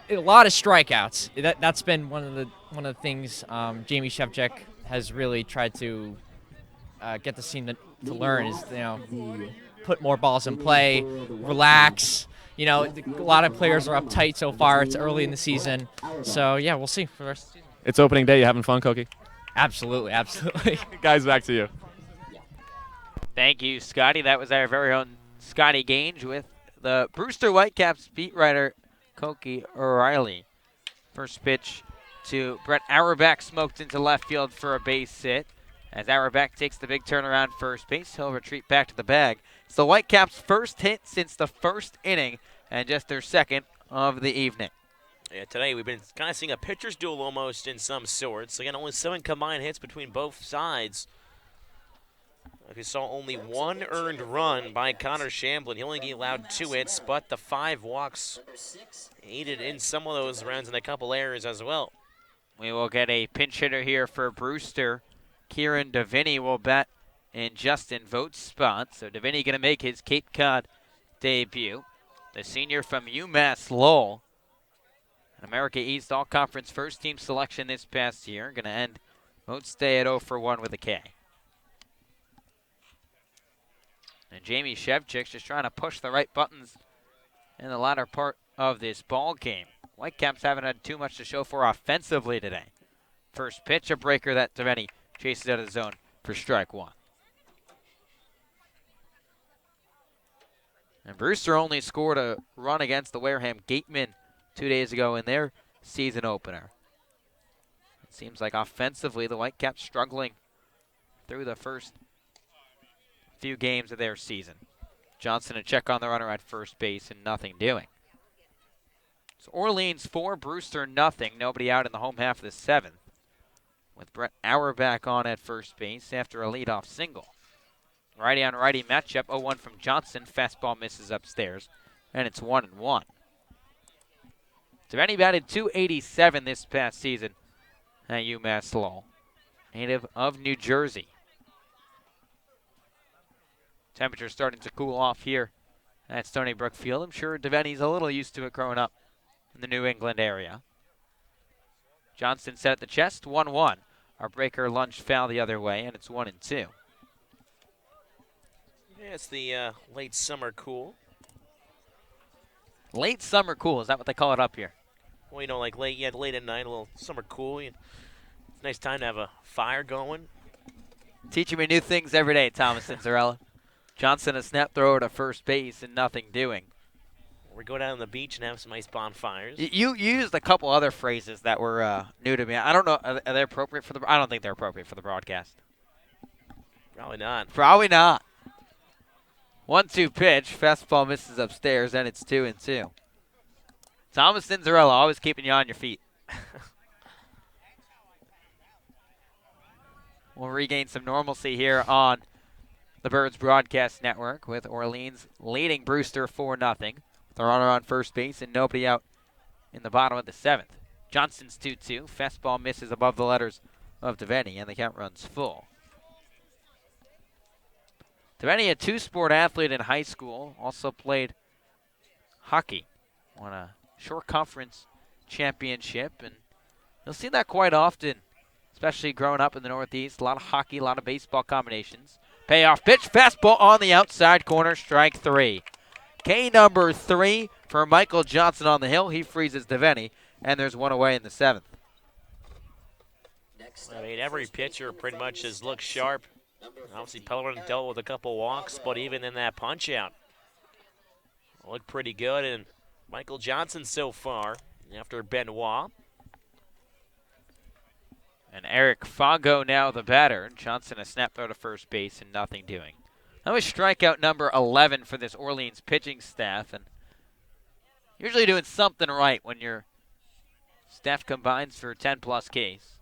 a lot of strikeouts. That's been one of the things Jamie Shevchik has really tried to get the team to learn is put more balls in play, relax. A lot of players are uptight so far. It's early in the season. So, yeah, we'll see for the rest of the season. It's opening day. You having fun, Koki? Absolutely. Guys, back to you. Thank you, Scotty. That was our very own Scotty Gaines with the Brewster Whitecaps beat writer Koki O'Reilly. First pitch to Brett Auerbach, smoked into left field for a base hit. As Auerbach takes the big turnaround first base, he'll retreat back to the bag. It's the Whitecaps' first hit since the first inning and just their second of the evening. Yeah, today we've been kind of seeing a pitcher's duel almost in some sorts. Again, only 7 combined hits between both sides. We saw only 1 earned run by Connor Shamblin. He only allowed 2 hits, but the 5 walks aided in some of those rounds and a couple errors as well. We will get a pinch hitter here for Brewster. Kieran Deviney will bat in Justin Vogt's spot. So Deviney going to make his Cape Cod debut. The senior from UMass Lowell. An America East All-Conference first-team selection this past year. Going to end Vogt's day at 0-for-1 with a K. And Jamie Shevchik's just trying to push the right buttons in the latter part of this ball game. Whitecaps haven't had too much to show for offensively today. First pitch, a breaker that Deviney chases out of the zone for strike 1. And Brewster only scored a run against the Wareham Gatemen 2 days ago in their season opener. It seems like offensively the Whitecaps struggling through the first few games of their season. Johnson a check on the runner at first base and nothing doing. So Orleans 4, Brewster nothing. Nobody out in the home half of the 7th. With Brett Auerbach on at first base after a leadoff single. Righty on righty matchup. 0-1 from Johnson. Fastball misses upstairs. And it's 1-1. Deviney batted .287 this past season at UMass Lowell. Native of New Jersey. Temperature starting to cool off here at Stony Brook Field. I'm sure Deviney's a little used to it growing up in the New England area. Johnson set at the chest, 1-1. Our breaker lunged foul the other way, and it's 1-2. Yeah, it's the late summer cool. Late summer cool, is that what they call it up here? Well, like late at night, a little summer cool. It's a nice time to have a fire going. Teaching me new things every day, Thomas Cinderella. Johnson a snap thrower to first base and nothing doing. We go down on the beach and have some nice bonfires. You used a couple other phrases that were new to me. I don't know. Are they appropriate for the? I don't think they're appropriate for the broadcast. Probably not. Probably not. 1-2 pitch. Fastball misses upstairs, and it's 2-2. Thomas Cinderella always keeping you on your feet. We'll regain some normalcy here on the Birds Broadcast Network with Orleans leading Brewster 4-0. The runner on first base and nobody out in the bottom of the 7th. Johnson's 2-2. Fastball misses above the letters of Deviney, and the count runs full. Devaney, a two-sport athlete in high school, also played hockey, won a short conference championship, and you'll see that quite often, especially growing up in the Northeast. A lot of hockey, a lot of baseball combinations. Payoff pitch, fastball on the outside corner, strike 3. K number 3 for Michael Johnson on the hill. He freezes Devaney, and there's one away in the 7th. I mean, every pitcher pretty much has looked sharp. Obviously, Pellerin dealt with a couple walks, but even in that punch-out, looked pretty good. And Michael Johnson so far, after Benoit. And Eric Fago now the batter. Johnson a snap throw to first base and nothing doing. That was strikeout number 11 for this Orleans pitching staff. And usually doing something right when your staff combines for 10-plus Ks.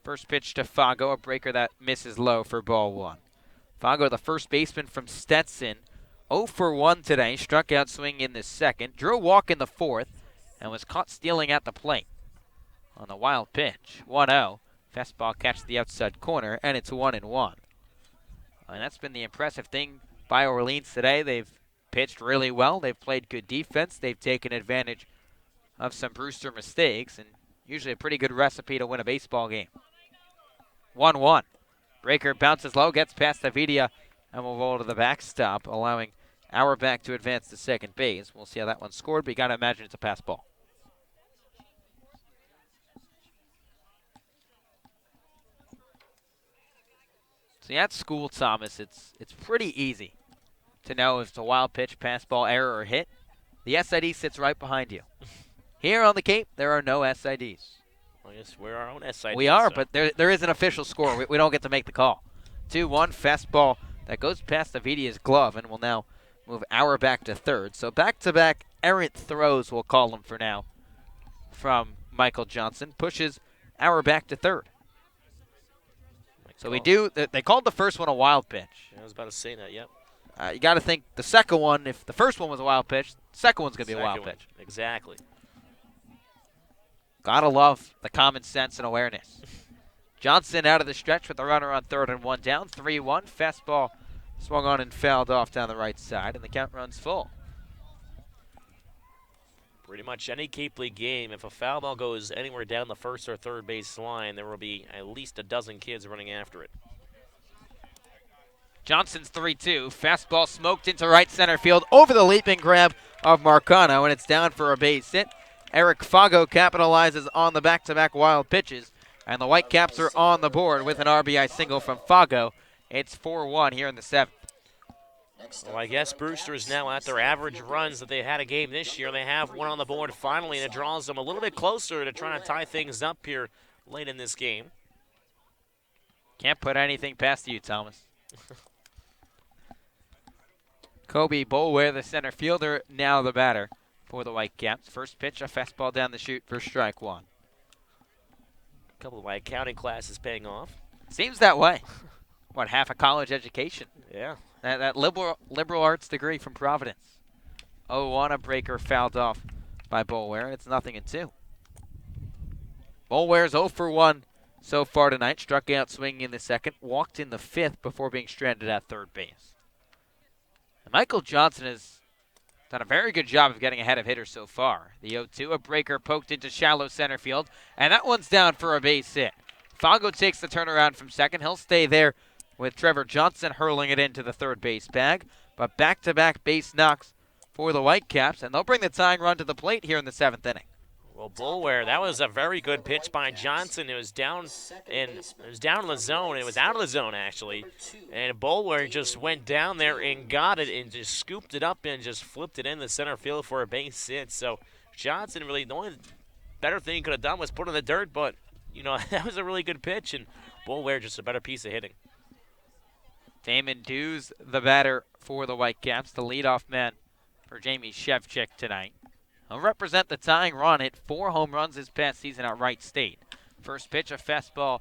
First pitch to Fago, a breaker that misses low for ball 1. Fago, the first baseman from Stetson, 0 for 1 today. Struck out swinging in the second. Drew a walk in the 4th and was caught stealing at the plate on the wild pitch. 1-0. Fastball catches the outside corner, and it's 1-1. And that's been the impressive thing by Orleans today. They've pitched really well. They've played good defense. They've taken advantage of some Brewster mistakes, and usually a pretty good recipe to win a baseball game. 1-1. Breaker bounces low, gets past Avidia, and will roll to the backstop, allowing Auerbach to advance to second base. We'll see how that one's scored, but you got to imagine it's a pass ball. See, at school, Thomas, it's pretty easy to know if it's a wild pitch, pass ball, error, or hit. The SID sits right behind you. Here on the Cape, there are no SIDs. Well, yes, we're our own SID. We are, so. but there is an official score. We don't get to make the call. 2-1, fastball that goes past Avidia's glove and will now move Auerbach to third. So back-to-back errant throws, we'll call them for now, from Michael Johnson. Pushes Auerbach to third. So they called the first one a wild pitch. I was about to say that, yep. You got to think the second one, if the first one was a wild pitch, the second one's going to be a wild pitch. Exactly. Got to love the common sense and awareness. Johnson out of the stretch with the runner on third and one down. 3-1. Fastball swung on and fouled off down the right side, and the count runs full. Pretty much any Cape League game, if a foul ball goes anywhere down the first or third base line, there will be at least a dozen kids running after it. Johnson's 3-2. Fastball smoked into right center field over the leaping grab of Marcano, and it's down for a base hit. Eric Fago capitalizes on the back-to-back wild pitches, and the Whitecaps are on the board with an RBI single from Fago. It's 4-1 here in the 7th. Well, I guess Brewster is now at their average runs that they had a game this year. They have one on the board finally, and it draws them a little bit closer to trying to tie things up here late in this game. Can't put anything past you, Thomas. Kobe Boulware, the center fielder, now the batter for the Whitecaps. First pitch, a fastball down the chute for strike 1. A couple of my accounting classes paying off. Seems that way. What, half a college education? Yeah. That liberal arts degree from Providence. 0-1, a breaker fouled off by Boulware, and it's 0-2. Boulware's 0 for 1 so far tonight. Struck out swinging in the second, walked in the 5th before being stranded at third base. And Michael Johnson has done a very good job of getting ahead of hitters so far. The 0-2, a breaker poked into shallow center field, and that one's down for a base hit. Fago takes the turnaround from second. He'll stay there with Trevor Johnson hurling it into the third base bag. But back-to-back base knocks for the Whitecaps, and they'll bring the tying run to the plate here in the 7th inning. Well, Boulware, that was a very good pitch by Johnson. It was down in the zone. It was out of the zone, actually. And Boulware just went down there and got it and just scooped it up and just flipped it in the center field for a base hit. So Johnson really, the only better thing he could have done was put in the dirt, but, you know, that was a really good pitch, and Boulware just a better piece of hitting. Damon Dews, the batter for the Whitecaps, the leadoff man for Jamie Shevchik tonight. He'll represent the tying run, hit 4 home runs this past season at Wright State. First pitch, a fastball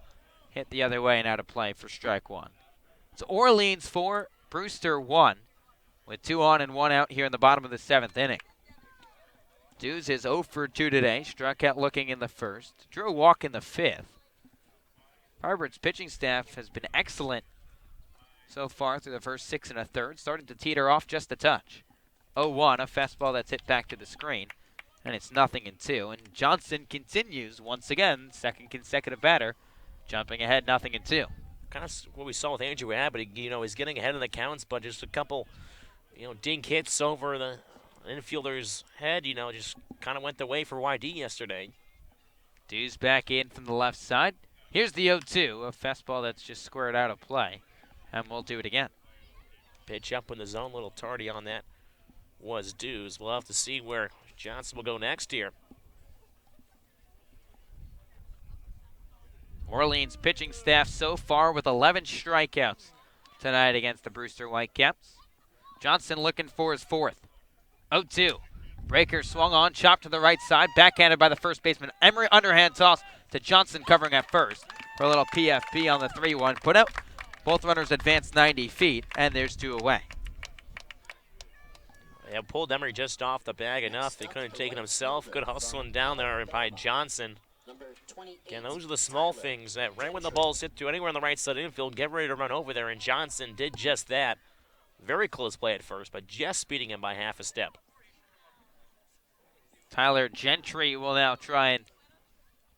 hit the other way and out of play for strike 1. It's Orleans 4, Brewster 1, with 2 on and 1 out here in the bottom of the 7th inning. Dews is 0 for 2 today, struck out looking in the first, drew a walk in the 5th. Firebirds pitching staff has been excellent so far through the first 6 1/3. Starting to teeter off just a touch. 0-1, a fastball that's hit back to the screen. And it's 0-2. And Johnson continues once again, second consecutive batter, jumping ahead 0-2. Kind of what we saw with Andrew Abbott. He's getting ahead in the counts, but just a couple, dink hits over the infielder's head, just kind of went the way for YD yesterday. Dews back in from the left side. Here's the 0-2, a fastball that's just squared out of play. And we'll do it again. Pitch up in the zone, a little tardy on that was Dews. We'll have to see where Johnson will go next here. Orleans pitching staff so far with 11 strikeouts tonight against the Brewster Whitecaps. Johnson looking for his 4th. 0-2. Breaker swung on, chopped to the right side, backhanded by the first baseman. Emery underhand toss to Johnson covering at first for a little PFP on the 3-1 put out. Both runners advance 90 feet, and there's 2 away. Yeah, pulled Emery just off the bag enough. He couldn't take it himself. Good hustling down there by Johnson. Again, those are the small things that right when the ball's hit to anywhere on the right side of the infield, get ready to run over there, and Johnson did just that. Very close play at first, but just speeding him by half a step. Tyler Gentry will now try and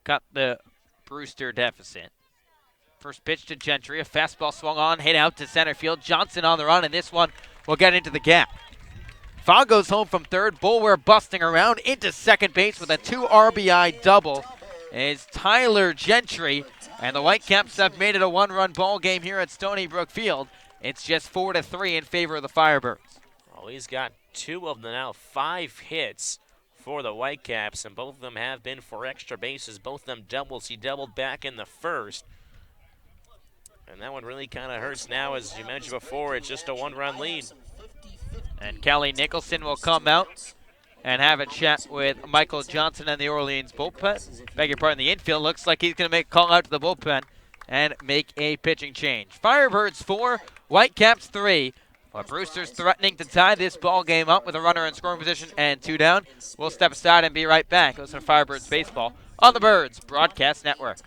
cut the Brewster deficit. First pitch to Gentry, a fastball swung on, hit out to center field. Johnson on the run, and this one will get into the gap. Fogg goes home from third. Bulwer busting around into second base with a 2 RBI double is Tyler Gentry. And the Whitecaps have made it a 1-run ball game here at Stony Brook Field. It's just 4-3 in favor of the Firebirds. Oh, he's got 2 of the now 5 hits for the Whitecaps, and both of them have been for extra bases. Both of them doubles. He doubled back in the first. And that one really kind of hurts now. As you mentioned before, it's just a 1-run lead. And Kelly Nicholson will come out and have a chat with Michael Johnson and the Orleans bullpen. Beg your pardon, the infield looks like he's going to make a call out to the bullpen and make a pitching change. Firebirds 4, Whitecaps 3. But Brewster's threatening to tie this ball game up with a runner in scoring position and 2 down. We'll step aside and be right back. Listen to Firebirds Baseball on the Birds Broadcast Network.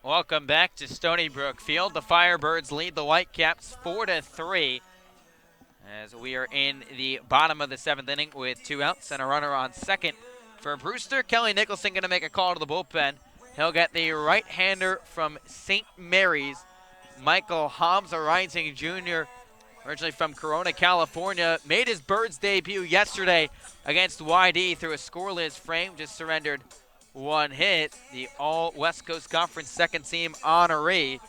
Welcome back to Stony Brook Field. The Firebirds lead the Whitecaps 4-3 as we are in the bottom of the 7th inning with 2 outs and a runner on second for Brewster. Kelly Nicholson going to make a call to the bullpen. He'll get the right-hander from St. Mary's, Michael Hobbs, a rising junior, originally from Corona, California. Made his Birds debut yesterday against YD through a scoreless frame, just surrendered 1 hit. The All-West Coast Conference second-team honoree.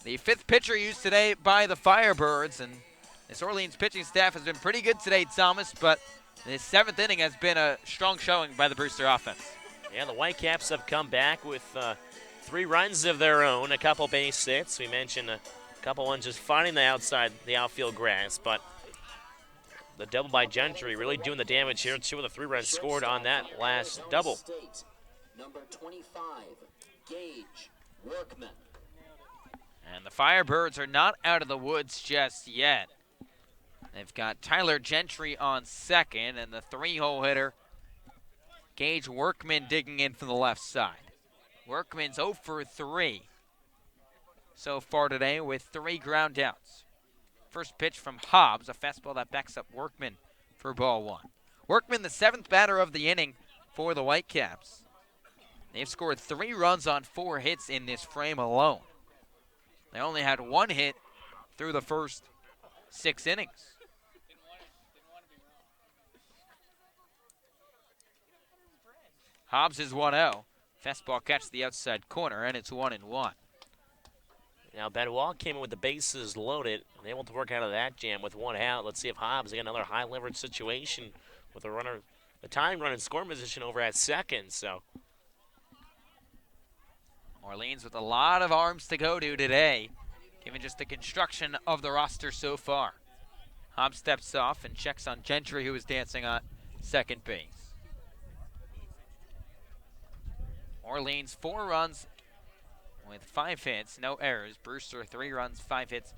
The 5th pitcher used today by the Firebirds, and this Orleans pitching staff has been pretty good today, Thomas, but this 7th inning has been a strong showing by the Brewster offense. Yeah, the Whitecaps have come back with 3 runs of their own, a couple base hits. We mentioned a couple ones just finding the outfield grass, but The double by Gentry really doing the damage here. 2 of the 3 runs scored on that last double. Number 25, Gage Workman. And the Firebirds are not out of the woods just yet. They've got Tyler Gentry on second, and the 3-hole hitter, Gage Workman, digging in from the left side. Workman's 0 for 3 so far today with 3 ground outs. First pitch from Hobbs, a fastball that backs up Workman for ball 1. Workman, the 7th batter of the inning for the Whitecaps. They've scored 3 runs on 4 hits in this frame alone. They only had 1 hit through the first 6 innings. Hobbs is 1-0. Fastball catches the outside corner, and it's 1-1. Now Benoit came in with the bases loaded and able to work out of that jam with 1 out. Let's see if Hobbs get another high leverage situation with a runner, the tying run in scoring position over at second. So Orleans with a lot of arms to go to today, given just the construction of the roster so far. Hobbs steps off and checks on Gentry, who is dancing on second base. Orleans 4 runs with 5 hits, no errors. Brewster 3 runs, 5 hits,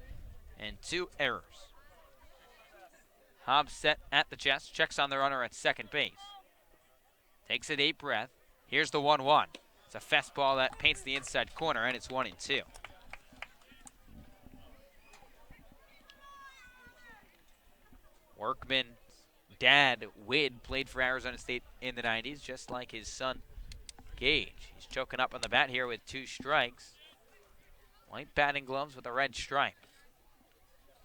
and 2 errors. Hobbs set at the chest, checks on the runner at second base. Takes a deep breath. Here's the 1-1. It's a fastball that paints the inside corner, and it's 1-2. Workman's dad, Wid, played for Arizona State in the 90s, just like his son, Gage. He's choking up on the bat here with 2 strikes. White batting gloves with a red stripe.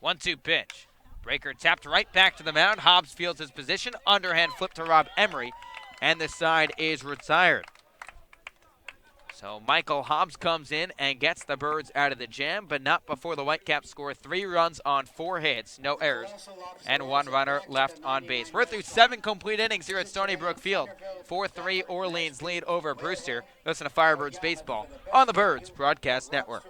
1-2 pitch. Breaker tapped right back to the mound. Hobbs fields his position. Underhand flip to Rob Emery, and the side is retired. So Michael Hobbs comes in and gets the Birds out of the jam, but not before the Whitecaps score 3 runs on 4 hits, no errors, and 1 runner left on base. We're through 7 complete innings here at Stony Brook Field. 4-3 Orleans lead over Brewster. Listen to Firebirds baseball on the Birds Broadcast Network.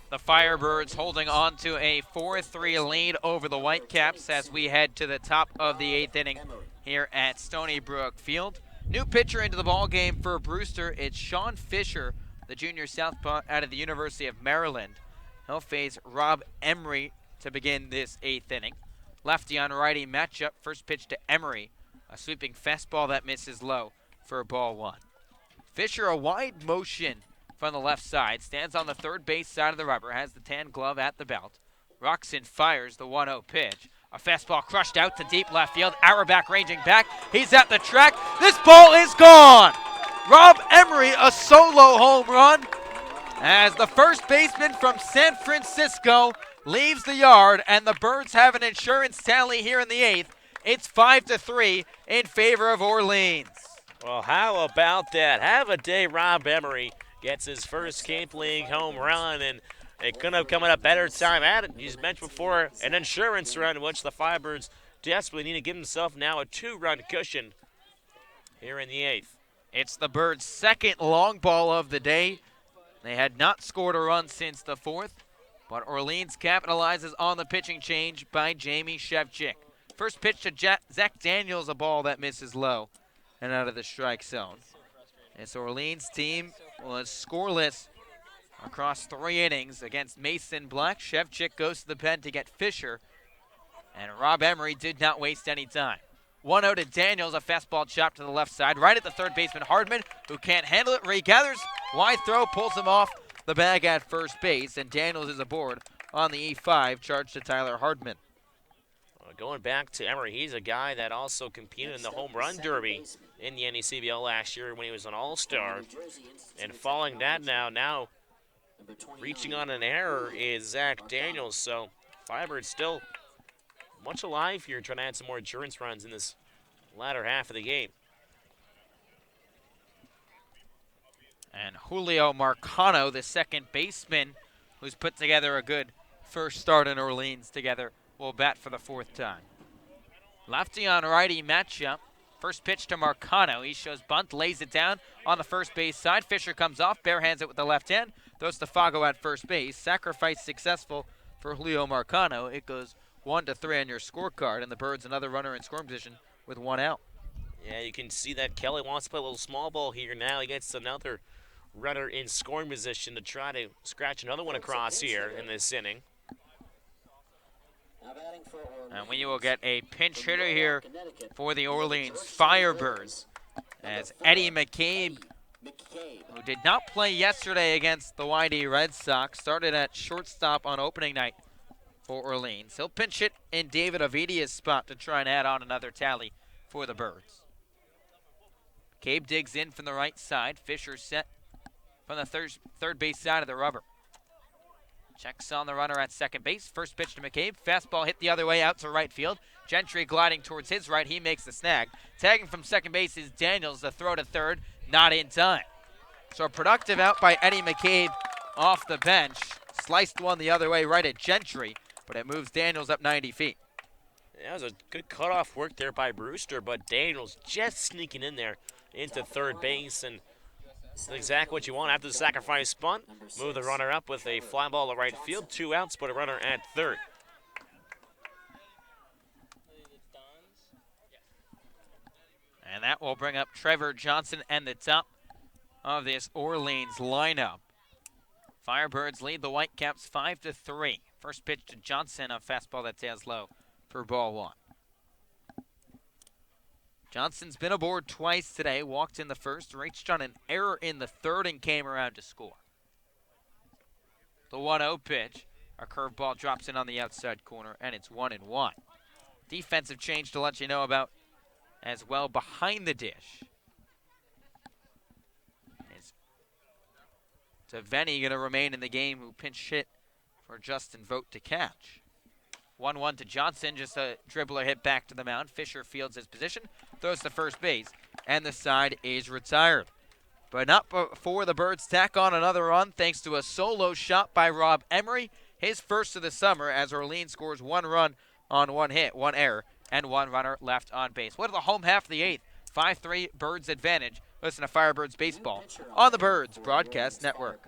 The Firebirds holding on to a 4-3 lead over the Whitecaps as we head to the top of the 8th inning here at Stony Brook Field. New pitcher into the ball game for Brewster. It's Sean Fisher, the junior southpaw out of the University of Maryland. He'll face Rob Emery to begin this 8th inning. Lefty on righty matchup. First pitch to Emery. A sweeping fastball that misses low for ball 1. Fisher, a wide motion from the left side, stands on the third base side of the rubber, has the tan glove at the belt. Roxon fires the 1-0 pitch. A fastball crushed out to deep left field. Auerbach ranging back. He's at the track. This ball is gone. Rob Emery, a solo home run as the first baseman from San Francisco leaves the yard, and the Birds have an insurance tally here in the 8th. It's 5-3 in favor of Orleans. Well, how about that? Have a day, Rob Emery gets his first Cape League home run, and it couldn't have come at a better time at it. He's mentioned before an insurance run, which the Firebirds desperately need to give himself now a 2-run cushion here in the 8th. It's the Birds' second long ball of the day. They had not scored a run since the 4th, but Orleans capitalizes on the pitching change by Jamie Shevchik. First pitch to Zach Daniels, a ball that misses low and out of the strike zone. This Orleans team was scoreless across 3 innings against Mason Black. Shevchik goes to the pen to get Fisher, and Rob Emery did not waste any time. 1-0 to Daniels, a fastball chopped to the left side, right at the third baseman Hardman, who can't handle it. Regathers, wide throw, pulls him off the bag at first base, and Daniels is aboard on the E5, charged to Tyler Hardman. Going back to Emery, he's a guy that also competed in the home run derby in the NECBL last year when he was an all-star. And following that now reaching on an error is Zach Daniels. So Firebirds still much alive here, trying to add some more insurance runs in this latter half of the game. And Julio Marcano, the second baseman, who's put together a good first start in Orleans together, will bat for the 4th time. Lefty on righty matchup. First pitch to Marcano. He shows bunt, lays it down on the first base side. Fisher comes off, barehands it with the left hand, throws to Fago at first base. Sacrifice successful for Julio Marcano. It goes 1-3 on your scorecard, and the Birds another runner in scoring position with 1 out. Yeah, you can see that Kelly wants to play a little small ball here now. He gets another runner in scoring position to try to scratch another one across here in this inning. And we will get a pinch hitter here for the Orleans Firebirds, as Eddie McCabe, who did not play yesterday against the YD Red Sox, started at shortstop on opening night for Orleans. He'll pinch it in David Ovidia's spot to try and add on another tally for the Birds. McCabe digs in from the right side. Fisher set from the third base side of the rubber. Checks on the runner at second base. First pitch to McCabe. Fastball hit the other way out to right field. Gentry gliding towards his right. He makes the snag. Tagging from second base is Daniels. The throw to third, not in time. So a productive out by Eddie McCabe off the bench. Sliced one the other way right at Gentry, but it moves Daniels up 90 feet. That was a good cutoff work there by Brewster, but Daniels just sneaking in there into third base, and that's exactly what you want after the sacrifice bunt. Move the runner up with a fly ball to right field. 2 outs, put a runner at third. And that will bring up Trevor Johnson and the top of this Orleans lineup. Firebirds lead the Whitecaps 5-3. First pitch to Johnson, a fastball that tails low for ball 1. Johnson's been aboard twice today, walked in the first, reached on an error in the third, and came around to score. The 1-0 pitch, a curveball drops in on the outside corner, and it's 1-1. Defensive change to let you know about as well behind the dish. Is Taveni going to remain in the game, who pinch hit for Justin Vogt to catch. 1-1 to Johnson, just a dribbler hit back to the mound. Fisher fields his position, throws to first base, and the side is retired. But not before the Birds tack on another run thanks to a solo shot by Rob Emery, his first of the summer, as Orleans scores 1 run on 1 hit, 1 error, and 1 runner left on base. What are the home half of the 8th? 5-3 Birds advantage. Listen to Firebirds Baseball on the Birds Broadcast Network.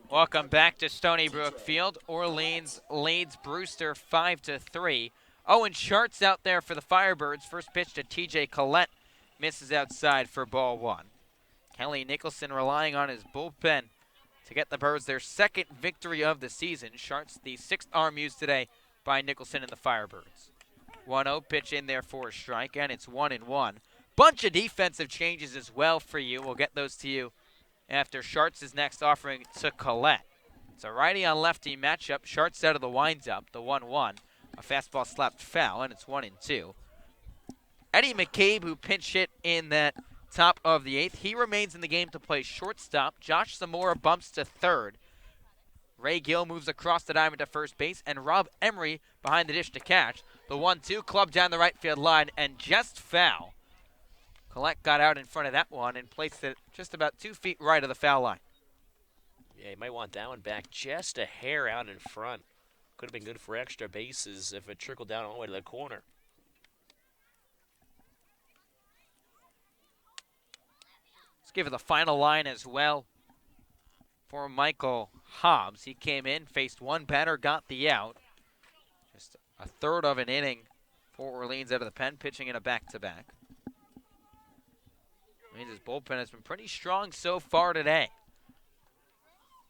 Welcome back to Stony Brook Field. Orleans leads Brewster 5-3. Owen Schartz out there for the Firebirds. First pitch to TJ Collette. Misses outside for ball one. Kelly Nicholson relying on his bullpen to get the Birds their second victory of the season. Schartz, the sixth arm used today by Nicholson and the Firebirds. 1-0 pitch in there for a strike, and it's 1-1. Bunch of defensive changes as well for you. We'll get those to you after Schartz's next offering to Collette. It's a righty on lefty matchup. Schartz out of the windup, the 1-1. A fastball slapped foul, and it's 1-2. Eddie McCabe, who pinch hit in that top of the eighth, he remains in the game to play shortstop. Josh Zamora bumps to third. Ray Gill moves across the diamond to first base, and Rob Emery behind the dish to catch. The 1-2 club down the right field line, and just foul. Collette got out in front of that one and placed it just about 2 feet right of the foul line. Yeah, you might want that one back just a hair out in front. Could have been good for extra bases if it trickled down all the way to the corner. Let's give it the final line as well for Michael Hobbs. He came in, faced one batter, got the out. Just a third of an inning for Orleans out of the pen, pitching in a back-to-back. Means his bullpen has been pretty strong so far today.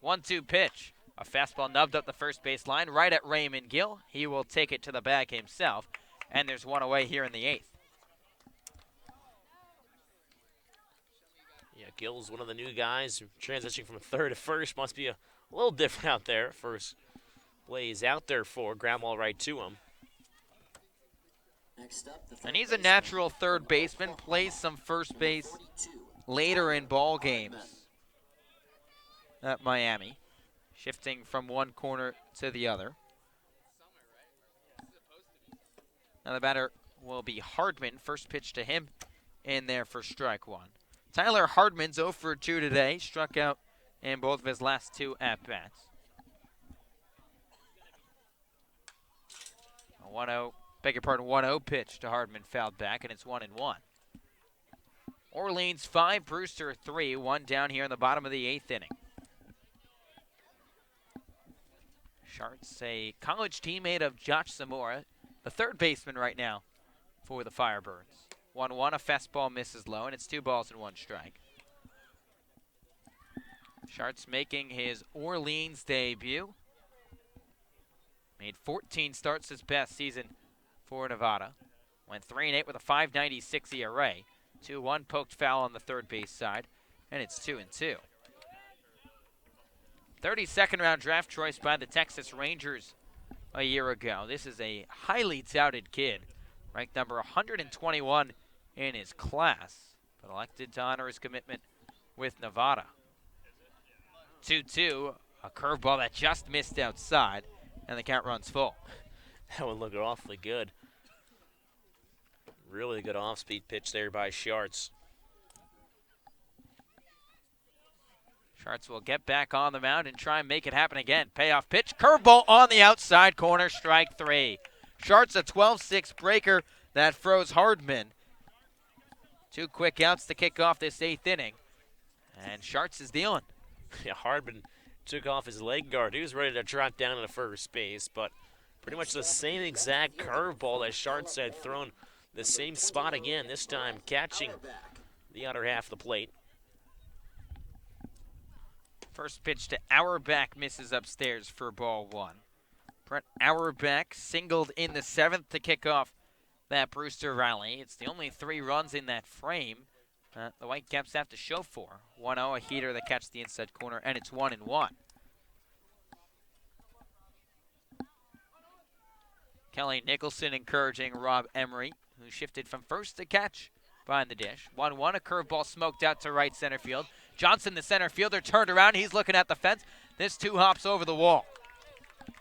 1-2 pitch. A fastball nubbed up the first base line right at Raymond Gill. He will take it to the bag himself. And there's one away here in the eighth. Yeah, Gill's one of the new guys transitioning from third to first. Must be a little different out there. First play he's out there for. Ground ball right to him. And he's a natural third baseman. Plays some first base later in ball games at Miami. Shifting from one corner to the other. Now the batter will be Hardman. First pitch to him in there for strike one. Tyler Hardman's 0 for 2 today. Struck out in both of his last two at-bats. 1-0 pitch to Hardman, fouled back, and it's 1-1. Orleans 5, Brewster 3, one down here in the bottom of the eighth inning. Schartz, a college teammate of Josh Zamora, the third baseman right now for the Firebirds. 1-1, a fastball misses low, and it's 2 balls and 1 strike. Schartz making his Orleans debut. Made 14 starts this past season for Nevada. Went 3-8 with a 5.96 ERA. 2-1 poked foul on the third base side, and it's 2-2. 32nd round draft choice by the Texas Rangers a year ago. This is a highly touted kid, ranked number 121 in his class, but elected to honor his commitment with Nevada. 2-2, a curveball that just missed outside, and the count runs full. That would look awfully good. Really good off-speed pitch there by Schartz. Schartz will get back on the mound and try and make it happen again. Payoff pitch, curveball on the outside corner, strike 3. Schartz a 12-6 breaker that froze Hardman. 2 quick outs to kick off this 8th inning, and Schartz is dealing. Yeah, Hardman took off his leg guard. He was ready to drop down to first base, but pretty much the same exact curveball that Schartz had thrown the same spot again, this time catching the outer half of the plate. First pitch to Auerbach misses upstairs for ball 1. Brett Auerbach singled in the 7th to kick off that Brewster rally. It's the only 3 runs in that frame the Whitecaps have to show for. 1-0, a heater that catches the inside corner, and it's 1-1. Kelly Nicholson encouraging Rob Emery, who shifted from first to catch behind the dish. 1-1, a curveball smoked out to right center field. Johnson, the center fielder, turned around. He's looking at the fence. This 2 hops over the wall.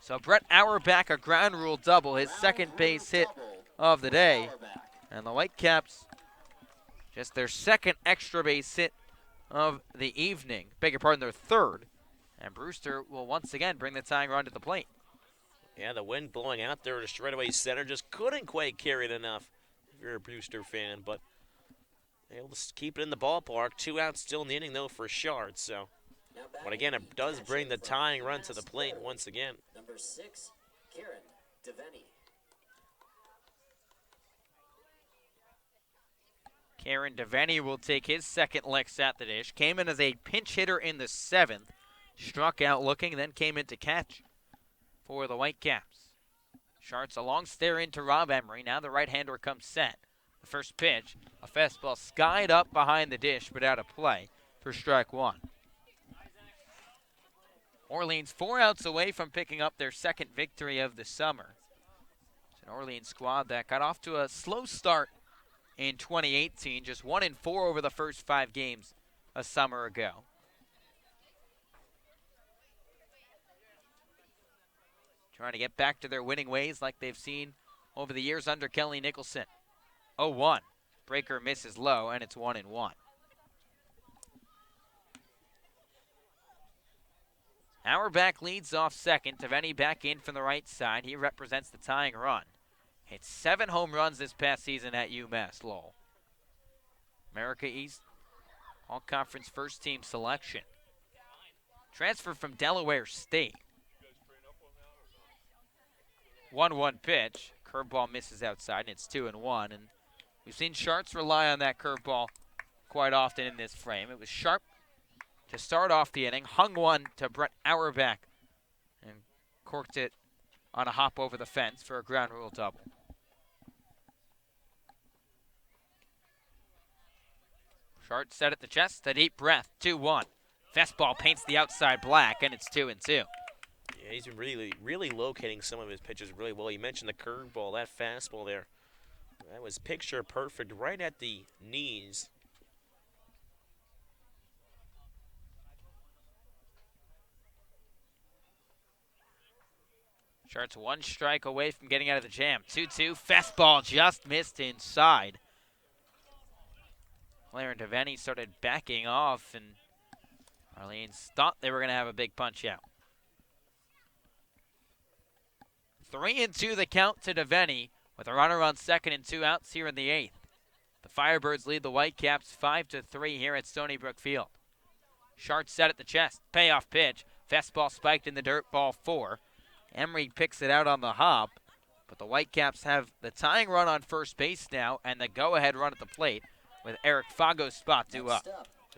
So Brett Auerbach, a ground rule double, his second base hit of the day. And the Whitecaps, just their second extra base hit of the evening. Beg your pardon, their third. And Brewster will once again bring the tying run to the plate. Yeah, the wind blowing out there to straightaway center just couldn't quite carry it enough if you're a Brewster fan, but Able to keep it in the ballpark. 2 outs still in the inning, though, for Shards. So, but again, it does bring the tying run to the plate once again. Number 6, Kieran Devaney. Kieran Devaney will take his second licks at the dish. Came in as a pinch hitter in the 7th. Struck out looking, then came in to catch for the Whitecaps. Sharts a long stare into Rob Emery. Now the right-hander comes set. The first pitch, a fastball skied up behind the dish, but out of play for strike 1. Orleans 4 outs away from picking up their second victory of the summer. It's an Orleans squad that got off to a slow start in 2018, just 1-4 over the first 5 games a summer ago. Trying to get back to their winning ways like they've seen over the years under Kelly Nicholson. 0-1. Breaker misses low, and it's 1-1. Auerbach leads off second. Devaney back in from the right side. He represents the tying run. Hit 7 home runs this past season at UMass Lowell. America East All-Conference first-team selection. Transfer from Delaware State. 1-1 pitch. Curveball misses outside, and it's 2-1. And we've seen Sharts rely on that curveball quite often in this frame. It was sharp to start off the inning. Hung one to Brett Auerbach and corked it on a hop over the fence for a ground rule double. Sharts set at the chest, a deep breath, 2-1. Fastball paints the outside black, and it's 2-2. Yeah, he's been really locating some of his pitches really well. You mentioned the curveball, that fastball there. That was picture perfect right at the knees. Sharts 1 strike away from getting out of the jam. 2-2, fastball just missed inside. Clarence Devaney started backing off, and Orleans thought they were going to have a big punch out. 3-2 the count to Devaney with a runner on second and 2 outs here in the 8th. The Firebirds lead the Whitecaps 5-3 here at Stony Brook Field. Sharts set at the chest, payoff pitch, fastball spiked in the dirt, ball 4. Emery picks it out on the hop, but the Whitecaps have the tying run on first base now and the go-ahead run at the plate with Eric Fago's spot due up.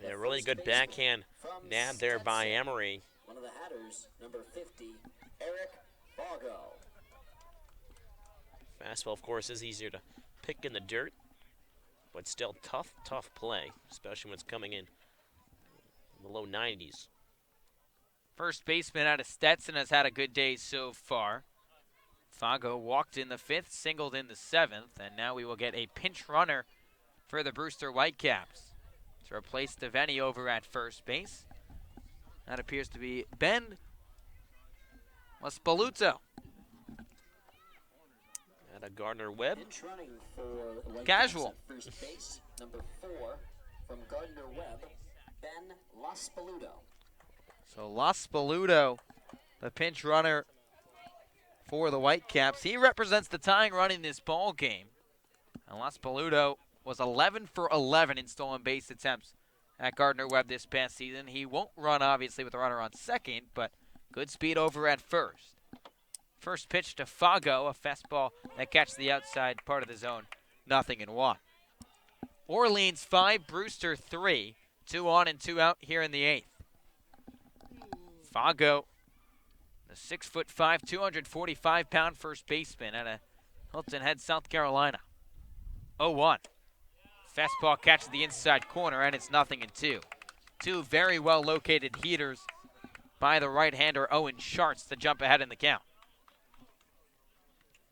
Yeah, really good backhand nab there by Emery. One of the hatters, number 50, Eric Fago. Fastball, of course, is easier to pick in the dirt, but still tough play, especially when it's coming in the low 90s. First baseman out of Stetson has had a good day so far. Fago walked in the 5th, singled in the 7th, and now we will get a pinch runner for the Brewster Whitecaps to replace Devaney over at first base. That appears to be Ben Laspoluto. At a Gardner Webb. Casual. First base, number 4 from Gardner Webb, Ben Laspoluto. So Laspoluto, the pinch runner for the Whitecaps. He represents the tying run in this ball game. And Laspoluto was 11 for 11 in stolen base attempts at Gardner Webb this past season. He won't run, obviously, with a runner on second, but good speed over at first. First pitch to Fago, a fastball that catches the outside part of the zone, 0-1. Orleans 5, Brewster 3, 2 on and 2 out here in the 8th. Fago, the 6'5", 245-pound first baseman out of Hilton Head, South Carolina. 0-1. Fastball catches the inside corner, and it's 0-2. Two very well-located heaters by the right-hander Owen Sharts to jump ahead in the count.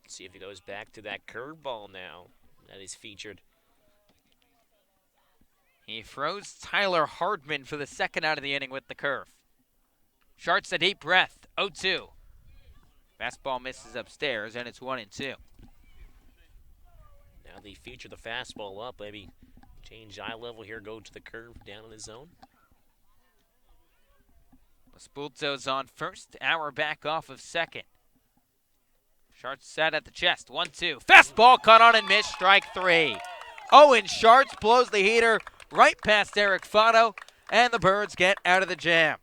Let's see if he goes back to that curveball now that is featured. He throws Tyler Hardman for the second out of the inning with the curve. Sharts a deep breath, 0-2. Fastball misses upstairs, and it's 1-2. Now they feature the fastball up, maybe change eye level here, go to the curve down in the zone. Laspulto's on first, Auerbach off of second. Sharts set at the chest, 1-2. Fastball caught on and missed, strike 3. Owen Schartz blows the heater right past Eric Fotto, and the Birds get out of the jam.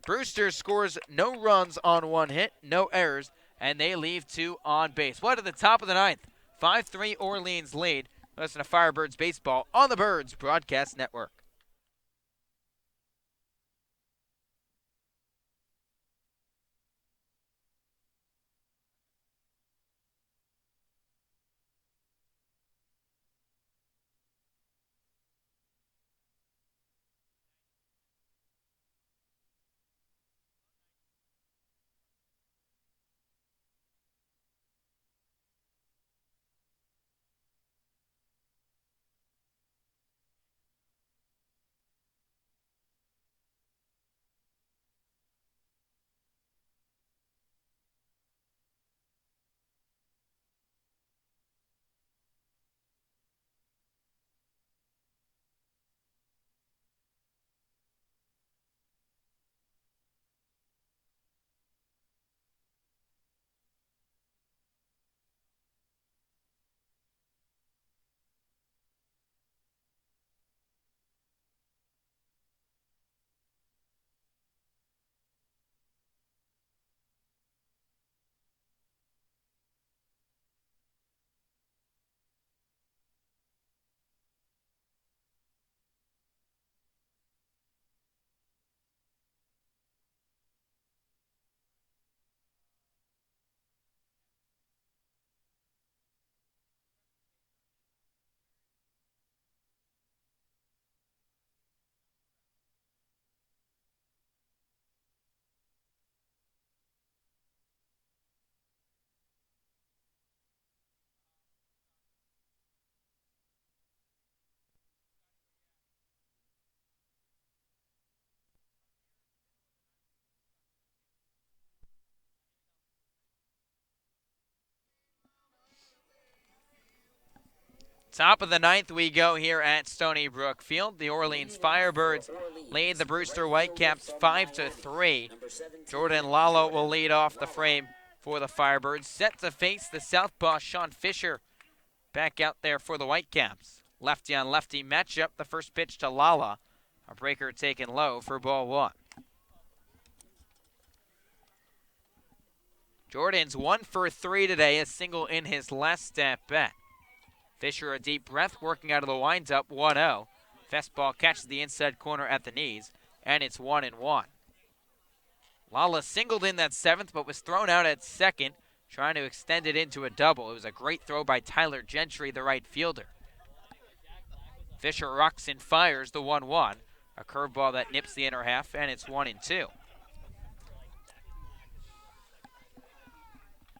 Brewster scores no runs on one hit, no errors, and they leave 2 on base. What at the top of the 9th? 5-3 Orleans lead. Listen to Firebirds baseball on the Birds Broadcast Network. Top of the 9th we go here at Stony Brook Field. The Orleans Firebirds lead the Brewster Whitecaps 5-3. Jordan Lalo will lead off the frame for the Firebirds. Set to face the southpaw Sean Fisher back out there for the Whitecaps. Lefty on lefty matchup. The first pitch to Lala. A breaker taken low for ball 1. Jordan's 1 for 3 today, a single in his last at bat. Fisher a deep breath, working out of the windup, 1-0. Fastball catches the inside corner at the knees, and it's 1-1. Lala singled in that 7th, but was thrown out at 2nd, trying to extend it into a double. It was a great throw by Tyler Gentry, the right fielder. Fisher rocks and fires the 1-1. A curveball that nips the inner half, and it's 1-2.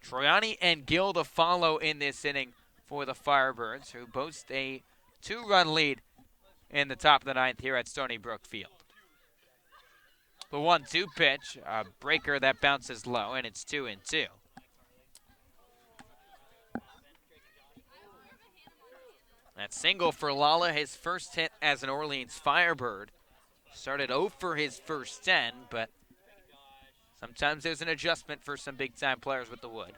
Troiani and Gill to follow in this inning for the Firebirds, who boast a 2-run lead in the top of the 9th here at Stony Brook Field. The 1-2 pitch, a breaker that bounces low, and it's 2-2. That single for Lala, his first hit as an Orleans Firebird. Started 0 for his first 10, but sometimes there's an adjustment for some big-time players with the wood.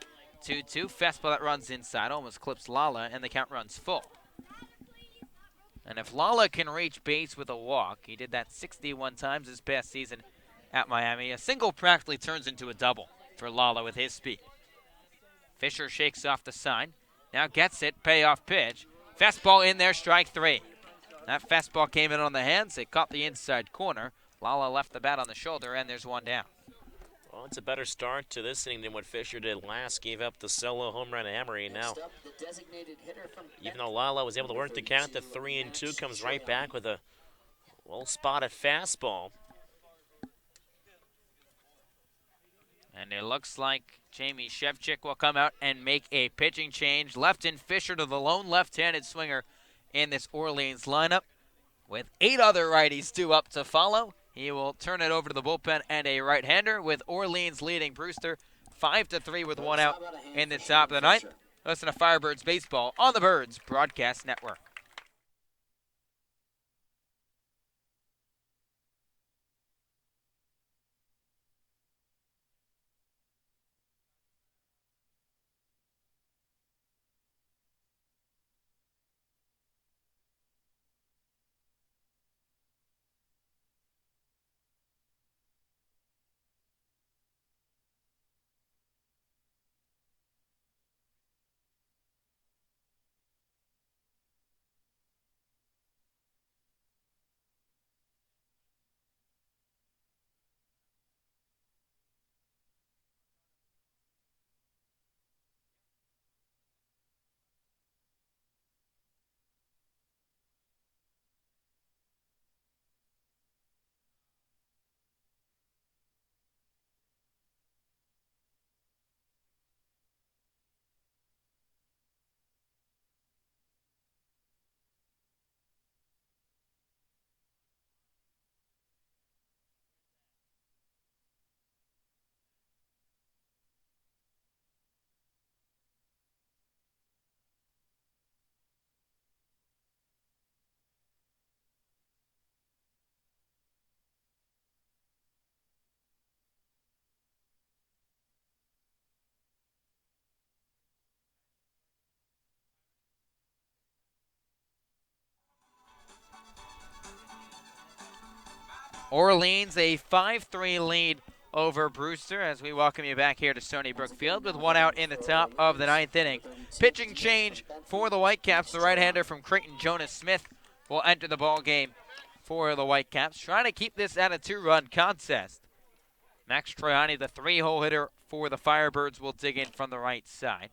2-2, fastball that runs inside, almost clips Lala, and the count runs full. And if Lala can reach base with a walk, he did that 61 times this past season at Miami, a single practically turns into a double for Lala with his speed. Fisher shakes off the sign, now gets it, payoff pitch. Fastball in there, strike 3. That fastball came in on the hands, it caught the inside corner. Lala left the bat on the shoulder, and there's 1 down. Well, it's a better start to this inning than what Fisher did last. Gave up the solo home run to Emery. Now, even though Lala was able to work the count to 3-2, comes right back with a well-spotted fastball. And it looks like Jamie Shevchik will come out and make a pitching change. Left-in Fisher to the lone left-handed swinger in this Orleans lineup. With 8 other righties due up to follow, he will turn it over to the bullpen and a right-hander, with Orleans leading Brewster 5-3 with 1 out in the top of the 9th. Listen to Firebirds baseball on the Birds Broadcast Network. Orleans a 5-3 lead over Brewster as we welcome you back here to Stony Brook Field with one out in the top of the 9th inning. Pitching change for the Whitecaps. The right-hander from Creighton, Jonas Smith, will enter the ball game for the Whitecaps, trying to keep this at a 2-run contest. Max Troiani, the 3-hole hitter for the Firebirds, will dig in from the right side.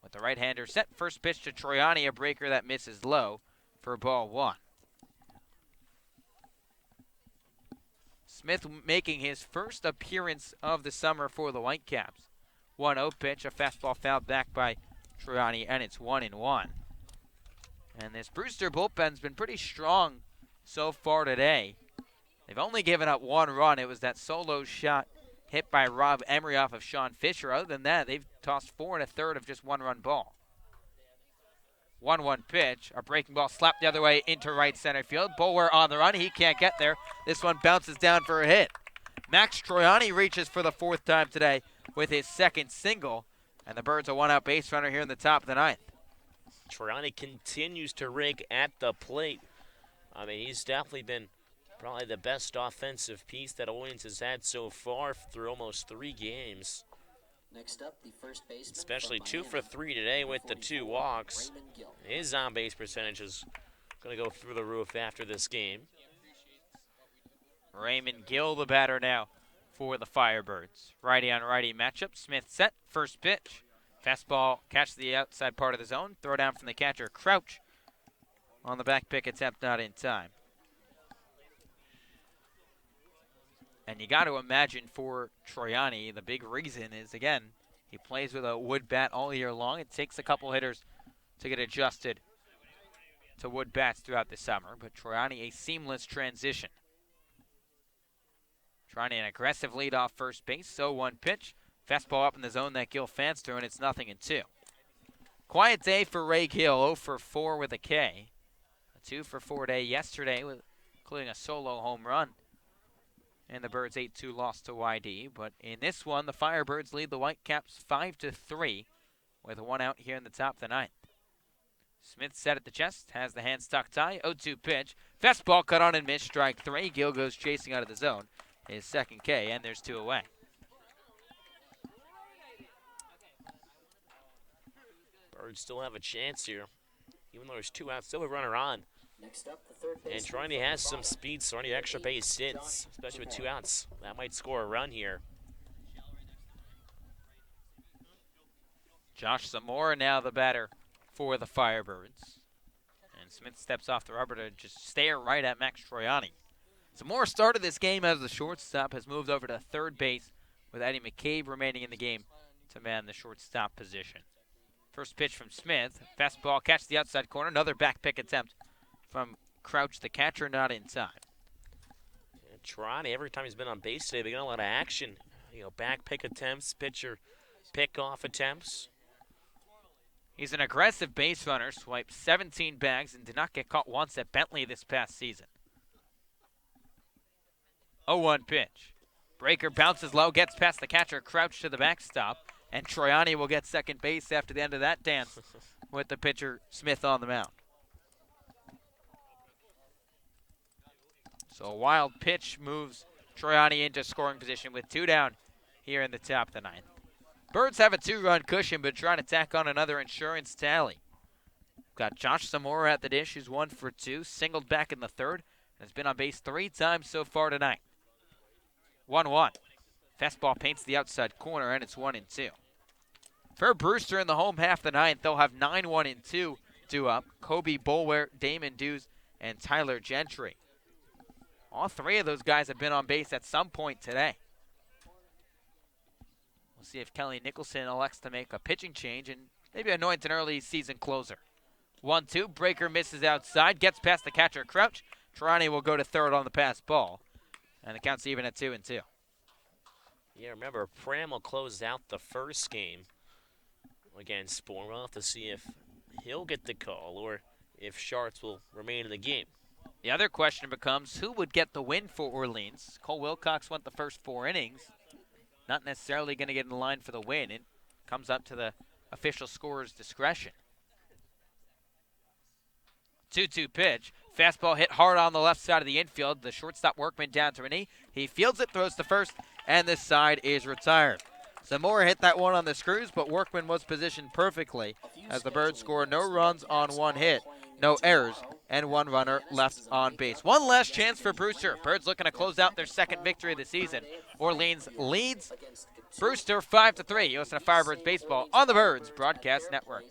With the right-hander set, first pitch to Troiani, a breaker that misses low for ball 1. Smith making his first appearance of the summer for the Whitecaps. 1-0 pitch, a fastball fouled back by Troiani, and it's 1-1. And this Brewster bullpen's been pretty strong so far today. They've only given up 1 run. It was that solo shot hit by Rob Emery off of Sean Fisher. Other than that, they've tossed 4 1/3 of just 1-run ball. 1-1 pitch, a breaking ball slapped the other way into right center field. Boulware on the run, he can't get there. This one bounces down for a hit. Max Troiani reaches for the 4th time today with his 2nd single, and the Birds a 1-out base runner here in the top of the 9th. Troiani continues to rig at the plate. I mean, he's definitely been probably the best offensive piece that Orleans has had so far through almost 3 games. Next up, the first baseman, especially 2 for 3 today with the 2 walks. His on-base percentage is going to go through the roof after this game. Raymond Gill, the batter now for the Firebirds. Righty on righty matchup. Smith set, first pitch. Fastball catch the outside part of the zone. Throw down from the catcher, Crouch. On the back pick attempt, not in time. And you got to imagine for Troiani, the big reason is, again, he plays with a wood bat all year long. It takes a couple hitters to get adjusted to wood bats throughout the summer, but Troiani, a seamless transition. Trying an aggressive lead off first base, so 1 pitch. Fastball up in the zone that Gill fans through, and it's 0-2. Quiet day for Ray Gill, 0 for 4 with a K. A 2 for 4 day yesterday, including a solo home run. And the Birds 8-2 loss to YD. But in this one, the Firebirds lead the Whitecaps 5-3 with 1 out here in the top of the 9th. Smith set at the chest, has the hand stuck tie, 0-2 pitch. Fastball cut on and missed, strike 3. Gill goes chasing out of the zone. His 2nd K, and there's 2 away. Birds still have a chance here. Even though there's 2 outs, still a runner on. Next up, the third And Troiani has some speed, so any extra base hits, especially with 2 outs. That might score a run here. Josh Zamora now the batter for the Firebirds. And Smith steps off the rubber to just stare right at Max Troiani. Zamora started this game as the shortstop, has moved over to third base with Eddie McCabe remaining in the game to man the shortstop position. First pitch from Smith. Fastball catch the outside corner. Another back pick attempt from Crouch, the catcher, not in time. Troiani, every time he's been on base today, they got a lot of action. You know, back pick attempts, pitcher pick-off attempts. He's an aggressive base runner, swiped 17 bags and did not get caught once at Bentley this past season. 0-1 pitch. Breaker bounces low, gets past the catcher, Crouch to the backstop, and Troiani will get second base after the end of that dance with the pitcher Smith on the mound. So a wild pitch moves Troiani into scoring position with 2 down here in the top of the 9th. Birds have a 2-run cushion, but trying to tack on another insurance tally. Got Josh Zamora at the dish, who's 1 for 2, singled back in the 3rd, and has been on base 3 times so far tonight. 1-1. Fastball paints the outside corner, and it's 1-2. For Brewster in the home half of the 9th, they'll have 9-1-2 due up. Kobe Boulware, Damon Dews, and Tyler Gentry. All 3 of those guys have been on base at some point today. We'll see if Kelly Nicholson elects to make a pitching change and maybe anoint an early season closer. 1-2, breaker misses outside, gets past the catcher Crouch. Troiani will go to third on the pass ball. And the count's even at 2-2. Yeah, remember, Pramel closed out the first game against Bourne. We'll have to see if he'll get the call or if Sharts will remain in the game. The other question becomes, who would get the win for Orleans? Cole Wilcox went the first 4 innings. Not necessarily going to get in line for the win. It comes up to the official scorer's discretion. 2-2 pitch. Fastball hit hard on the left side of the infield. The shortstop Workman down to a knee. He fields it, throws to first, and this side is retired. Zamora hit that one on the screws, but Workman was positioned perfectly as the Birds score no runs on one hit, no errors, and one runner left on base. One last chance for Brewster. Birds looking to close out their second victory of the season. Orleans leads Brewster 5-3. You listen to Firebirds Baseball on the Birds Broadcast Network.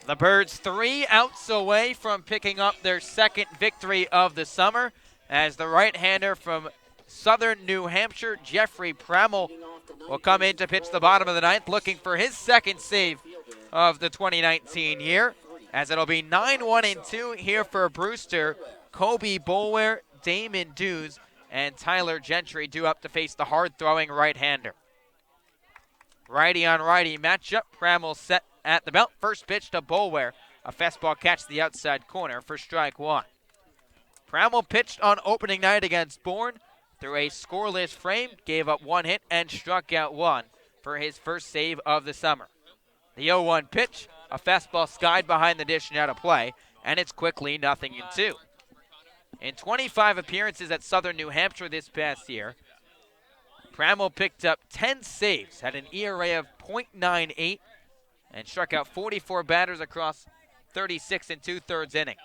The Birds 3 outs away from picking up their second victory of the summer as the right-hander from Southern New Hampshire, Jeffrey Pramel, will come in to pitch the bottom of the ninth, looking for his second save of the 2019 year, as it'll be 9-1-2 here for Brewster. Kobe Boulware, Damon Dews, and Tyler Gentry due up to face the hard-throwing right-hander. Righty on righty matchup. Pramel set at the belt. First pitch to Boulware. A fastball catch the outside corner for strike one. Pramel pitched on opening night against Bourne through a scoreless frame, gave up one hit and struck out one for his first save of the summer. The 0-1 pitch, a fastball skied behind the dish and out of play, and it's quickly 0-2. In 25 appearances at Southern New Hampshire this past year, Pramel picked up 10 saves, had an ERA of .98, and struck out 44 batters across 36 2/3 innings.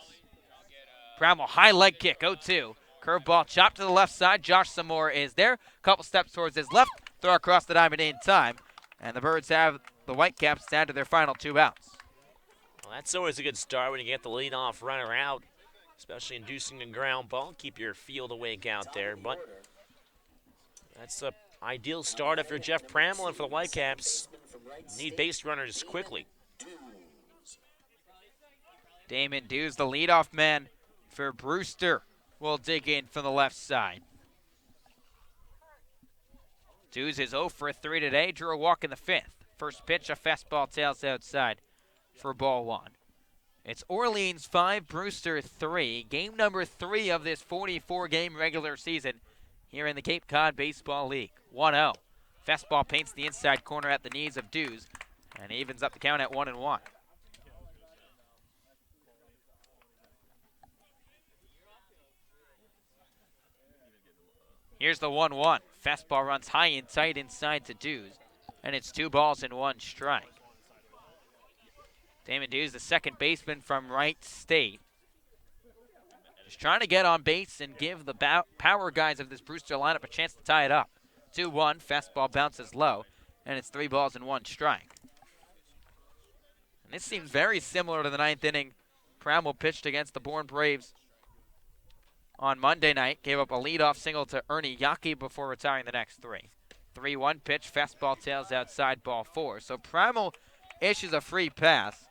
Pramel, high leg kick, 0-2. Curveball chopped to the left side. Josh Zamora is there. Couple steps towards his left. Throw across the diamond in time. And the Birds have the Whitecaps down to their final two outs. Well, that's always a good start when you get the leadoff runner out, especially inducing a ground ball. Keep your field awake out there. But that's an ideal start if you're Jeff Pramel, and for the Whitecaps, need base runners quickly. Damon Dews, the leadoff man for Brewster, will dig in from the left side. Dews is 0 for 3 today, drew a walk in the fifth. First pitch, a fastball tails outside for ball one. It's Orleans 5, Brewster 3. Game number 3 of this 44-game regular season here in the Cape Cod Baseball League. 1-0. Fastball paints the inside corner at the knees of Dews and evens up the count at 1-1. Here's the 1-1. Fastball runs high and tight inside to Dews, and it's 2 balls and 1 strike. Damon Dews, the second baseman from Wright State, just trying to get on base and give the power guys of this Brewster lineup a chance to tie it up. 2-1, fastball bounces low, and it's 3 balls and 1 strike. And this seems very similar to the ninth inning Pramel pitched against the Bourne Braves on Monday night. Gave up a leadoff single to Ernie Yaki before retiring the next three. 3-1 pitch, fastball tails outside, ball 4. So Primal issues a free pass,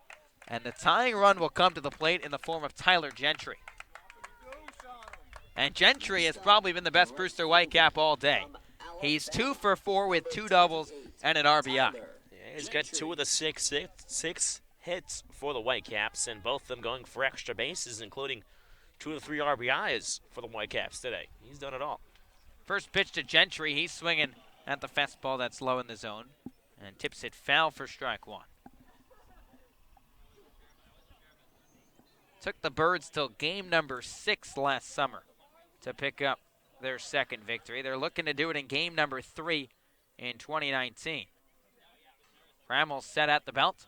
and the tying run will come to the plate in the form of Tyler Gentry. And Gentry has probably been the best Brewster Whitecap all day. He's 2 for 4 with 2 doubles and an RBI. Yeah, he's got 2 of the six hits for the Whitecaps, and both of them going for extra bases, including 2 of the 3 RBIs for the Whitecaps today. He's done it all. First pitch to Gentry. He's swinging at the fastball that's low in the zone and tips it foul for strike 1. Took the Birds till game number 6 last summer to pick up their second victory. They're looking to do it in game number 3 in 2019. Bramall set at the belt.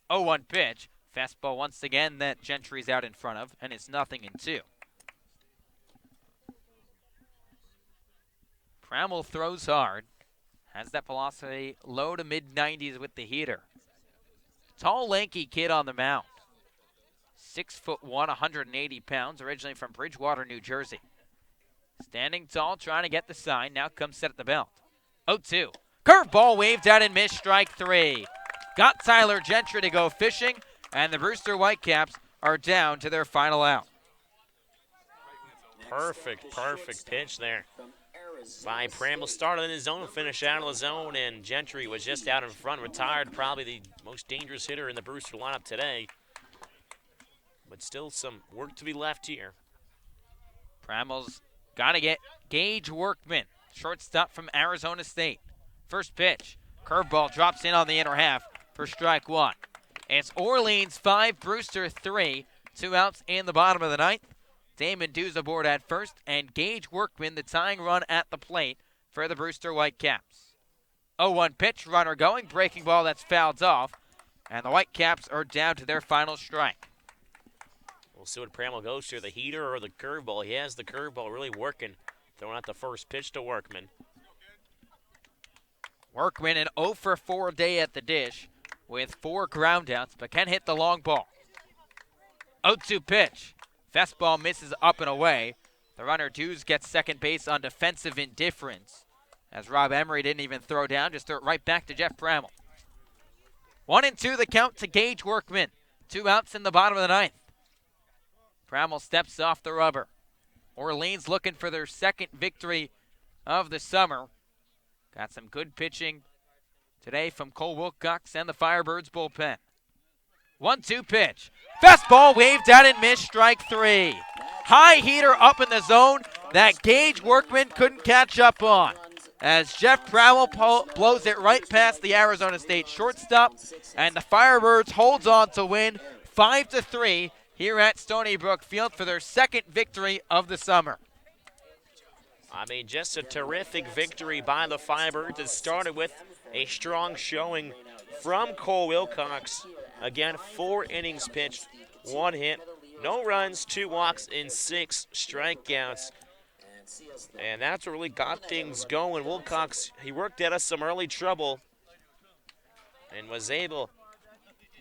0-1 pitch. Fastball once again that Gentry's out in front of, and it's 0-2. Bramall throws hard. Has that velocity low to mid-90s with the heater. Tall, lanky kid on the mound. 6'1", 180 pounds, originally from Bridgewater, New Jersey. Standing tall, trying to get the sign. Now comes set at the belt. 0-2. Curveball waved out and missed, strike 3. Got Tyler Gentry to go fishing, and the Brewster Whitecaps are down to their final out. Perfect pitch there by Bramall. Started in his zone, finished out of the zone, and Gentry was just out in front, retired, probably the most dangerous hitter in the Brewster lineup today. But still some work to be left here. Bramall's got to get Gage Workman, shortstop from Arizona State. First pitch, curveball drops in on the inner half for strike 1. It's Orleans 5, Brewster 3, 2 outs in the bottom of the ninth. Damon Dews aboard at first, and Gage Workman, the tying run at the plate for the Brewster Whitecaps. 0-1 pitch, runner going, breaking ball that's fouled off, and the Whitecaps are down to their final strike. We'll see what Bramall goes to, the heater or the curveball. He has the curveball really working, throwing out the first pitch to Workman. Workman an 0 for 4 day at the dish with 4 groundouts, but can hit the long ball. 0-2 pitch. Fastball misses up and away. The runner Dews gets second base on defensive indifference, as Rob Emery didn't even throw down, just threw it right back to Jeff Bramall. 1-2 the count to Gage Workman. 2 outs in the bottom of the ninth. Bramall steps off the rubber. Orleans looking for their second victory of the summer. Got some good pitching today from Cole Wilcox and the Firebirds bullpen. 1-2 pitch. Fastball waved out and missed, strike 3. High heater up in the zone that Gage Workman couldn't catch up on, as Jeff Bramall blows it right past the Arizona State shortstop, and the Firebirds holds on to win 5-3 here at Stony Brook Field for their second victory of the summer. I mean, just a terrific victory by the Firebirds. It started with a strong showing from Cole Wilcox. Again, 4 innings pitched, 1 hit, no runs, 2 walks, and 6 strikeouts. And that's what really got things going. Wilcox, he worked at us some early trouble and was able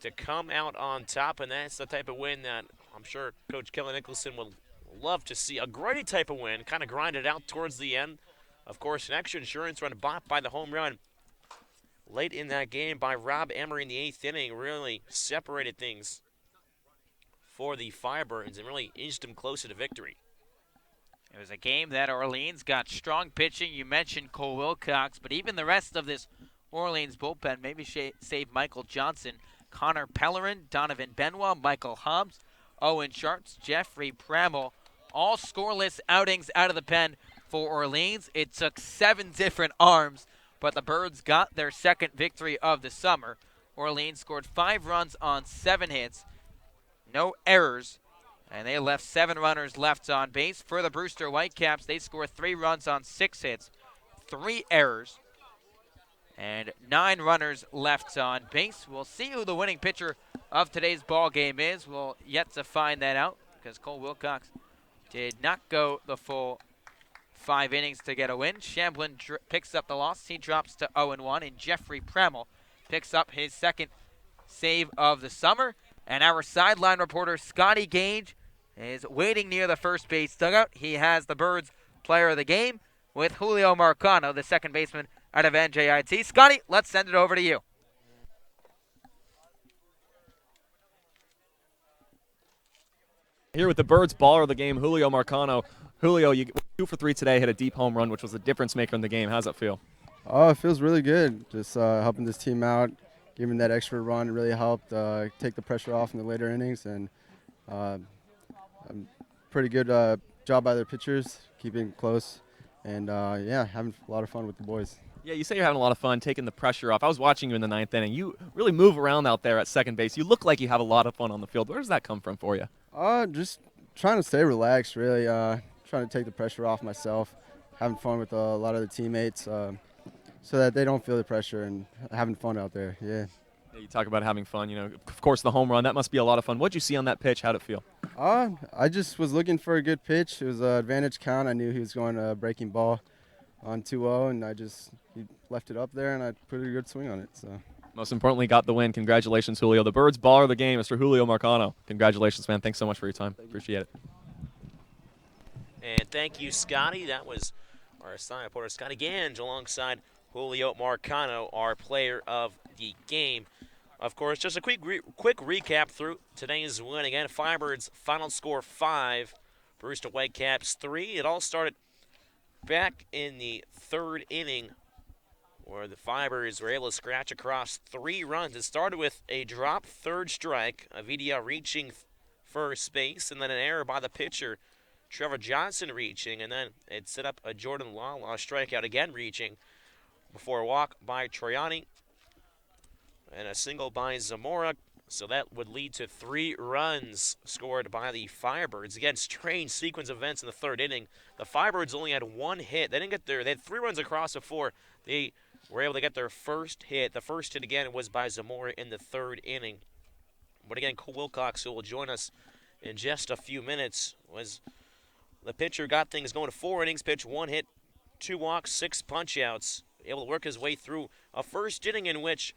to come out on top, and that's the type of win that I'm sure Coach Kelly Nicholson would love to see. A Grady type of win, kind of grinded out towards the end. Of course, an extra insurance run bought by the home run late in that game by Rob Emery in the 8th inning really separated things for the Firebirds and really inched them closer to victory. It was a game that Orleans got strong pitching. You mentioned Cole Wilcox, but even the rest of this Orleans bullpen, maybe save Michael Johnson, Connor Pellerin, Donovan Benoit, Michael Hobbs, Owen Sharps, Jeffrey Bramall, all scoreless outings out of the pen for Orleans. It took 7 different arms, but the Birds got their second victory of the summer. Orleans scored 5 runs on 7 hits, no errors, and they left 7 runners left on base. For the Brewster Whitecaps, they scored 3 runs on 6 hits, 3 errors, and 9 runners left on base. We'll see who the winning pitcher of today's ball game is. We'll yet to find that out because Cole Wilcox did not go the full 5 innings to get a win. Shamblin picks up the loss. He drops to 0-1, and Jeffrey Bramall picks up his second save of the summer. And our sideline reporter, Scotty Gage, is waiting near the first base dugout. He has the Birds player of the game with Julio Marcano, the second baseman out of NJIT. Scotty, let's send it over to you. Here with the Birds baller of the game, Julio Marcano. Julio, you 2 for 3 today, hit a deep home run, which was the difference maker in the game. How's it feel? Oh, it feels really good. Just helping this team out, giving that extra run really helped take the pressure off in the later innings, and pretty good job by their pitchers, keeping it close, and yeah, having a lot of fun with the boys. Yeah, you say you're having a lot of fun taking the pressure off. I was watching you in the 9th inning. You really move around out there at second base. You look like you have a lot of fun on the field. Where does that come from for you? Just trying to stay relaxed, really. Trying to take the pressure off myself, having fun with a lot of the teammates, so that they don't feel the pressure, and having fun out there. Yeah. Yeah, you talk about having fun. Of course, the home run. That must be a lot of fun. What'd you see on that pitch? How'd it feel? I just was looking for a good pitch. It was an advantage count. I knew he was going to breaking ball on 2-0, and he left it up there, and I put a good swing on it. So. Most importantly, got the win. Congratulations, Julio. The Birds baller of the game, Mr. Julio Marcano. Congratulations, man. Thanks so much for your time. Appreciate it. And thank you, Scotty. That was our assignment reporter, Scotty Gange, alongside Julio Marcano, our player of the game. Of course, just a quick recap through today's win. Again, Firebirds final score 5, Brewster Whitecaps 3. It all started back in the 3rd inning, where the Firebirds were able to scratch across 3 runs. It started with a drop third strike, Avidia reaching first base, and then an error by the pitcher, Trevor Johnson reaching, and then it set up a Jordan Lala strikeout again reaching, before a walk by Troyani and a single by Zamora. So that would lead to 3 runs scored by the Firebirds. Again, strange sequence of events in the 3rd inning. The Firebirds only had 1 hit. They had 3 runs across before they were able to get their first hit. The first hit, again, was by Zamora in the 3rd inning. But again, Cole Wilcox, who will join us in just a few minutes, was the pitcher, got things going to 4 innings, pitched 1 hit, 2 walks, 6 punch-outs, able to work his way through a first inning in which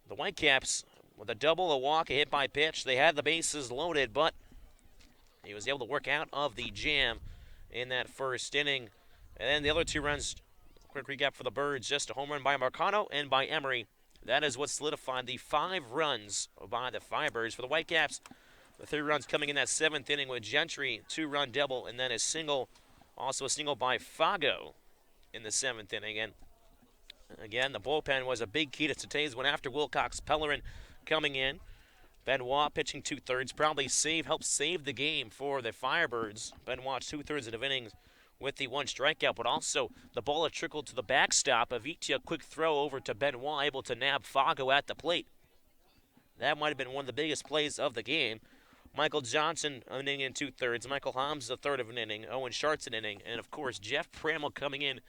the Whitecaps, with a double, a walk, a hit by pitch, they had the bases loaded, but he was able to work out of the jam in that first inning. And then the other 2 runs, quick recap for the Birds, just a home run by Marcano and by Emery. That is what solidified the 5 runs by the Firebirds. For the Whitecaps, the 3 runs coming in that 7th inning with Gentry, 2-run double, and then a single, also a single by Fago in the 7th inning. And again, the bullpen was a big key to today's win after Wilcox. Pellerin coming in. Benoit pitching 2/3, probably helped save the game for the Firebirds. Benoit 2/3 of innings with the 1 strikeout, but also the ball had trickled to the backstop. Avitia, quick throw over to Benoit, able to nab Fago at the plate. That might have been one of the biggest plays of the game. Michael Johnson, an inning in 2/3. Michael Holmes, a 1/3 of an inning. Owen Shart's an inning. And, of course, Jeff Pramel coming in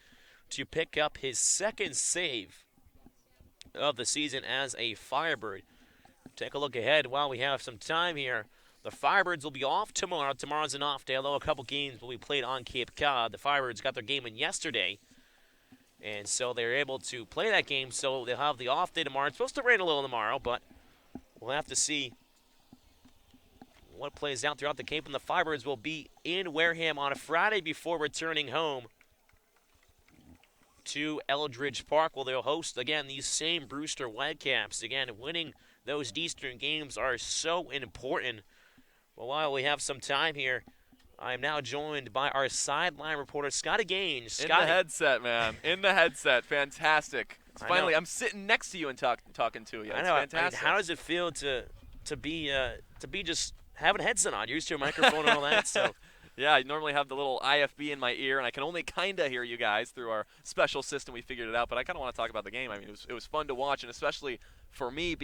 to pick up his 2nd save of the season as a Firebird. Take a look ahead while we have some time here. The Firebirds will be off tomorrow. Tomorrow's an off day, although a couple games will be played on Cape Cod. The Firebirds got their game in yesterday, and so they're able to play that game, so they'll have the off day tomorrow. It's supposed to rain a little tomorrow, but we'll have to see what plays out throughout the Cape. And the Firebirds will be in Wareham on a Friday before returning home to Eldridge Park, where they'll host, again, these same Brewster Whitecaps. Again, winning those Eastern games are so important. Well, while we have some time here, I am now joined by our sideline reporter, Scotty Gange. In the headset, man. In the headset. Fantastic. Finally, I'm sitting next to you and talking to you. I It's know. fantastic. How does it feel to be just having a headset on? You're used to your microphone and all that, so. Yeah, I normally have the little IFB in my ear, and I can only kind of hear you guys through our special system. We figured it out, but I kind of want to talk about the game. I mean, it was fun to watch, and especially for me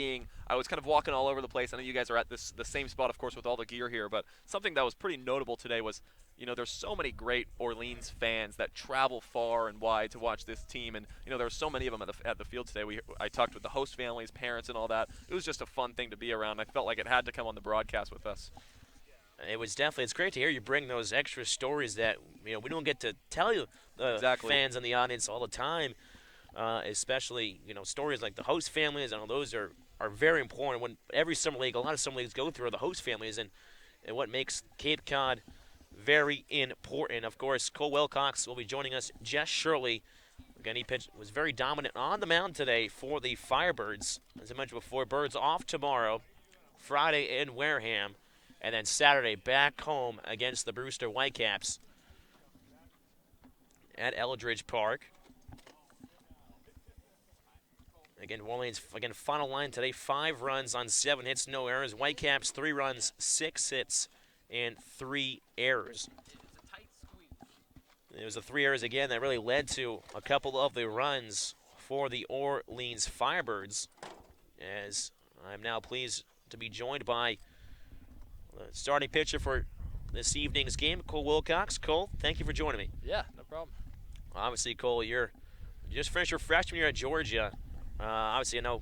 I was kind of walking all over the place. I know you guys are at the same spot, of course, with all the gear here, but something that was pretty notable today was, there's so many great Orleans fans that travel far and wide to watch this team, and, there were so many of them at the field today. I talked with the host families, parents, and all that. It was just a fun thing to be around. I felt like it had to come on the broadcast with us. It's great to hear you bring those extra stories that, we don't get to tell you, the Exactly. fans and the audience all the time, especially, stories like the host families. I know those are very important. When every summer league, a lot of summer leagues go through the host families, and and what makes Cape Cod very important. Of course, Cole Wilcox will be joining us just shortly. Again, he was very dominant on the mound today for the Firebirds. As I mentioned before, Birds off tomorrow, Friday in Wareham, and then Saturday back home against the Brewster Whitecaps at Eldridge Park. Again, New Orleans, final line today, 5 runs on 7 hits, no errors. Whitecaps, 3 runs, 6 hits, and 3 errors. It was the 3 errors again that really led to a couple of the runs for the Orleans Firebirds, as I'm now pleased to be joined by the starting pitcher for this evening's game, Cole Wilcox. Cole, thank you for joining me. Yeah, no problem. Obviously, Cole, you just finished your freshman year at Georgia. Obviously, I know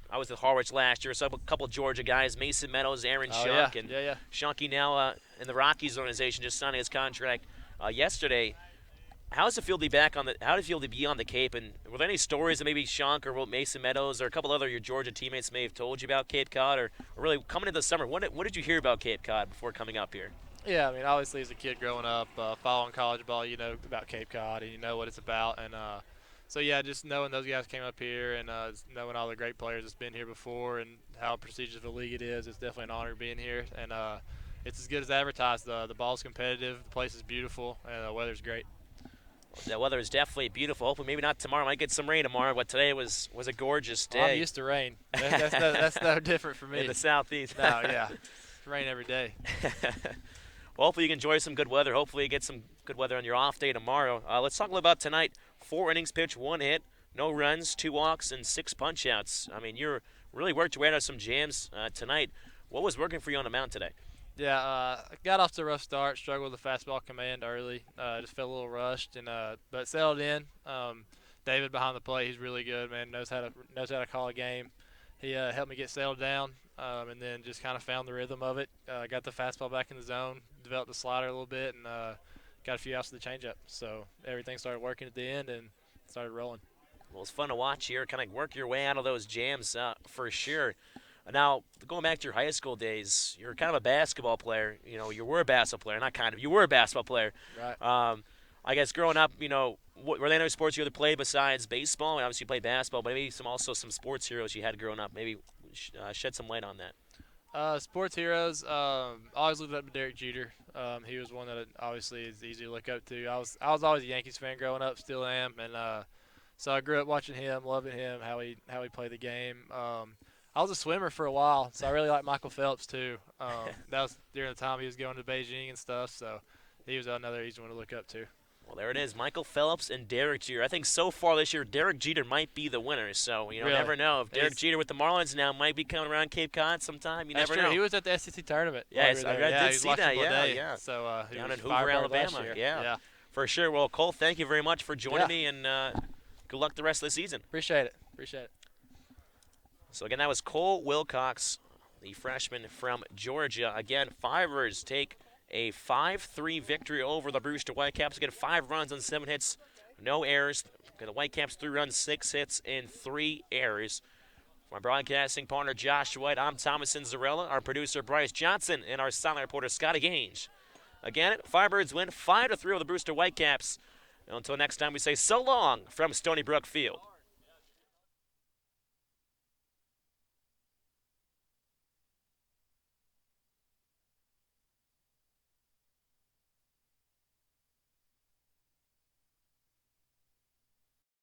I was with Harwich last year, so a couple of Georgia guys, Mason Meadows, Aaron Shunk, and Shunky now in the Rockies organization, just signing his contract yesterday. How does it feel to be back on the? How does it feel to be on the Cape? And were there any stories that maybe Shunk or Mason Meadows or a couple other your Georgia teammates may have told you about Cape Cod, or really coming into the summer? What did you hear about Cape Cod before coming up here? Yeah, I mean, obviously as a kid growing up, following college ball, you know about Cape Cod and you know what it's about, and so yeah, just knowing those guys came up here and knowing all the great players that's been here before and how prestigious of a league it is, it's definitely an honor being here, and it's as good as advertised. The ball's competitive, the place is beautiful, and the weather's great. The weather is definitely beautiful. Hopefully, maybe not tomorrow. Might get some rain tomorrow, but today was a gorgeous day. Well, I'm used to rain. That's no different for me. In the southeast. No, yeah, it's rain every day. Well, hopefully you can enjoy some good weather. Hopefully you get some good weather on your off day tomorrow. Let's talk a little about tonight. 4 innings pitched, 1 hit, no runs, 2 walks, and 6 punch-outs. I mean, you really worked your way out of some jams tonight. What was working for you on the mound today? Yeah, I got off to a rough start, struggled with the fastball command early, just felt a little rushed, and but settled in. David behind the plate, he's really good, man, knows how to call a game. He helped me get settled down, and then just kind of found the rhythm of it. Got the fastball back in the zone, developed the slider a little bit, and got a few outs to the changeup. So everything started working at the end and started rolling. Well, it's fun to watch here, kind of work your way out of those jams for sure. Now, going back to your high school days, you're kind of a basketball player. You know, you were a basketball player, not kind of. You were a basketball player. Right. I guess growing up, you know, were there any other sports you had to play besides baseball? And obviously you played basketball, but maybe also some sports heroes you had growing up. Maybe shed some light on that. Sports heroes, always looked up to Derek Jeter. He was one that obviously is easy to look up to. I was always a Yankees fan growing up, still am, and so I grew up watching him, loving him, how he played the game. I was a swimmer for a while, so I really liked Michael Phelps too. That was during the time he was going to Beijing and stuff, so he was another easy one to look up to. Well, there it is, Michael Phelps and Derek Jeter. I think so far this year, Derek Jeter might be the winner. So, you really? Never know. If Derek Jeter with the Marlins now might be coming around Cape Cod sometime, you never know. He was at the SEC tournament. Yes, I did see that, yeah. So, down in Hoover, Alabama. Yeah, for sure. Well, Cole, thank you very much for joining me, and good luck the rest of the season. Appreciate it. So, again, that was Cole Wilcox, the freshman from Georgia. Again, Firebirds take a 5-3 victory over the Brewster Whitecaps. Again, 5 runs on 7 hits, no errors. The Whitecaps 3 runs, 6 hits, and 3 errors. For my broadcasting partner, Josh White, I'm Thomas Inzarella, our producer, Bryce Johnson, and our silent reporter, Scotty Gange. Again, Firebirds win 5-3 over the Brewster Whitecaps. Until next time, we say so long from Stony Brook Field.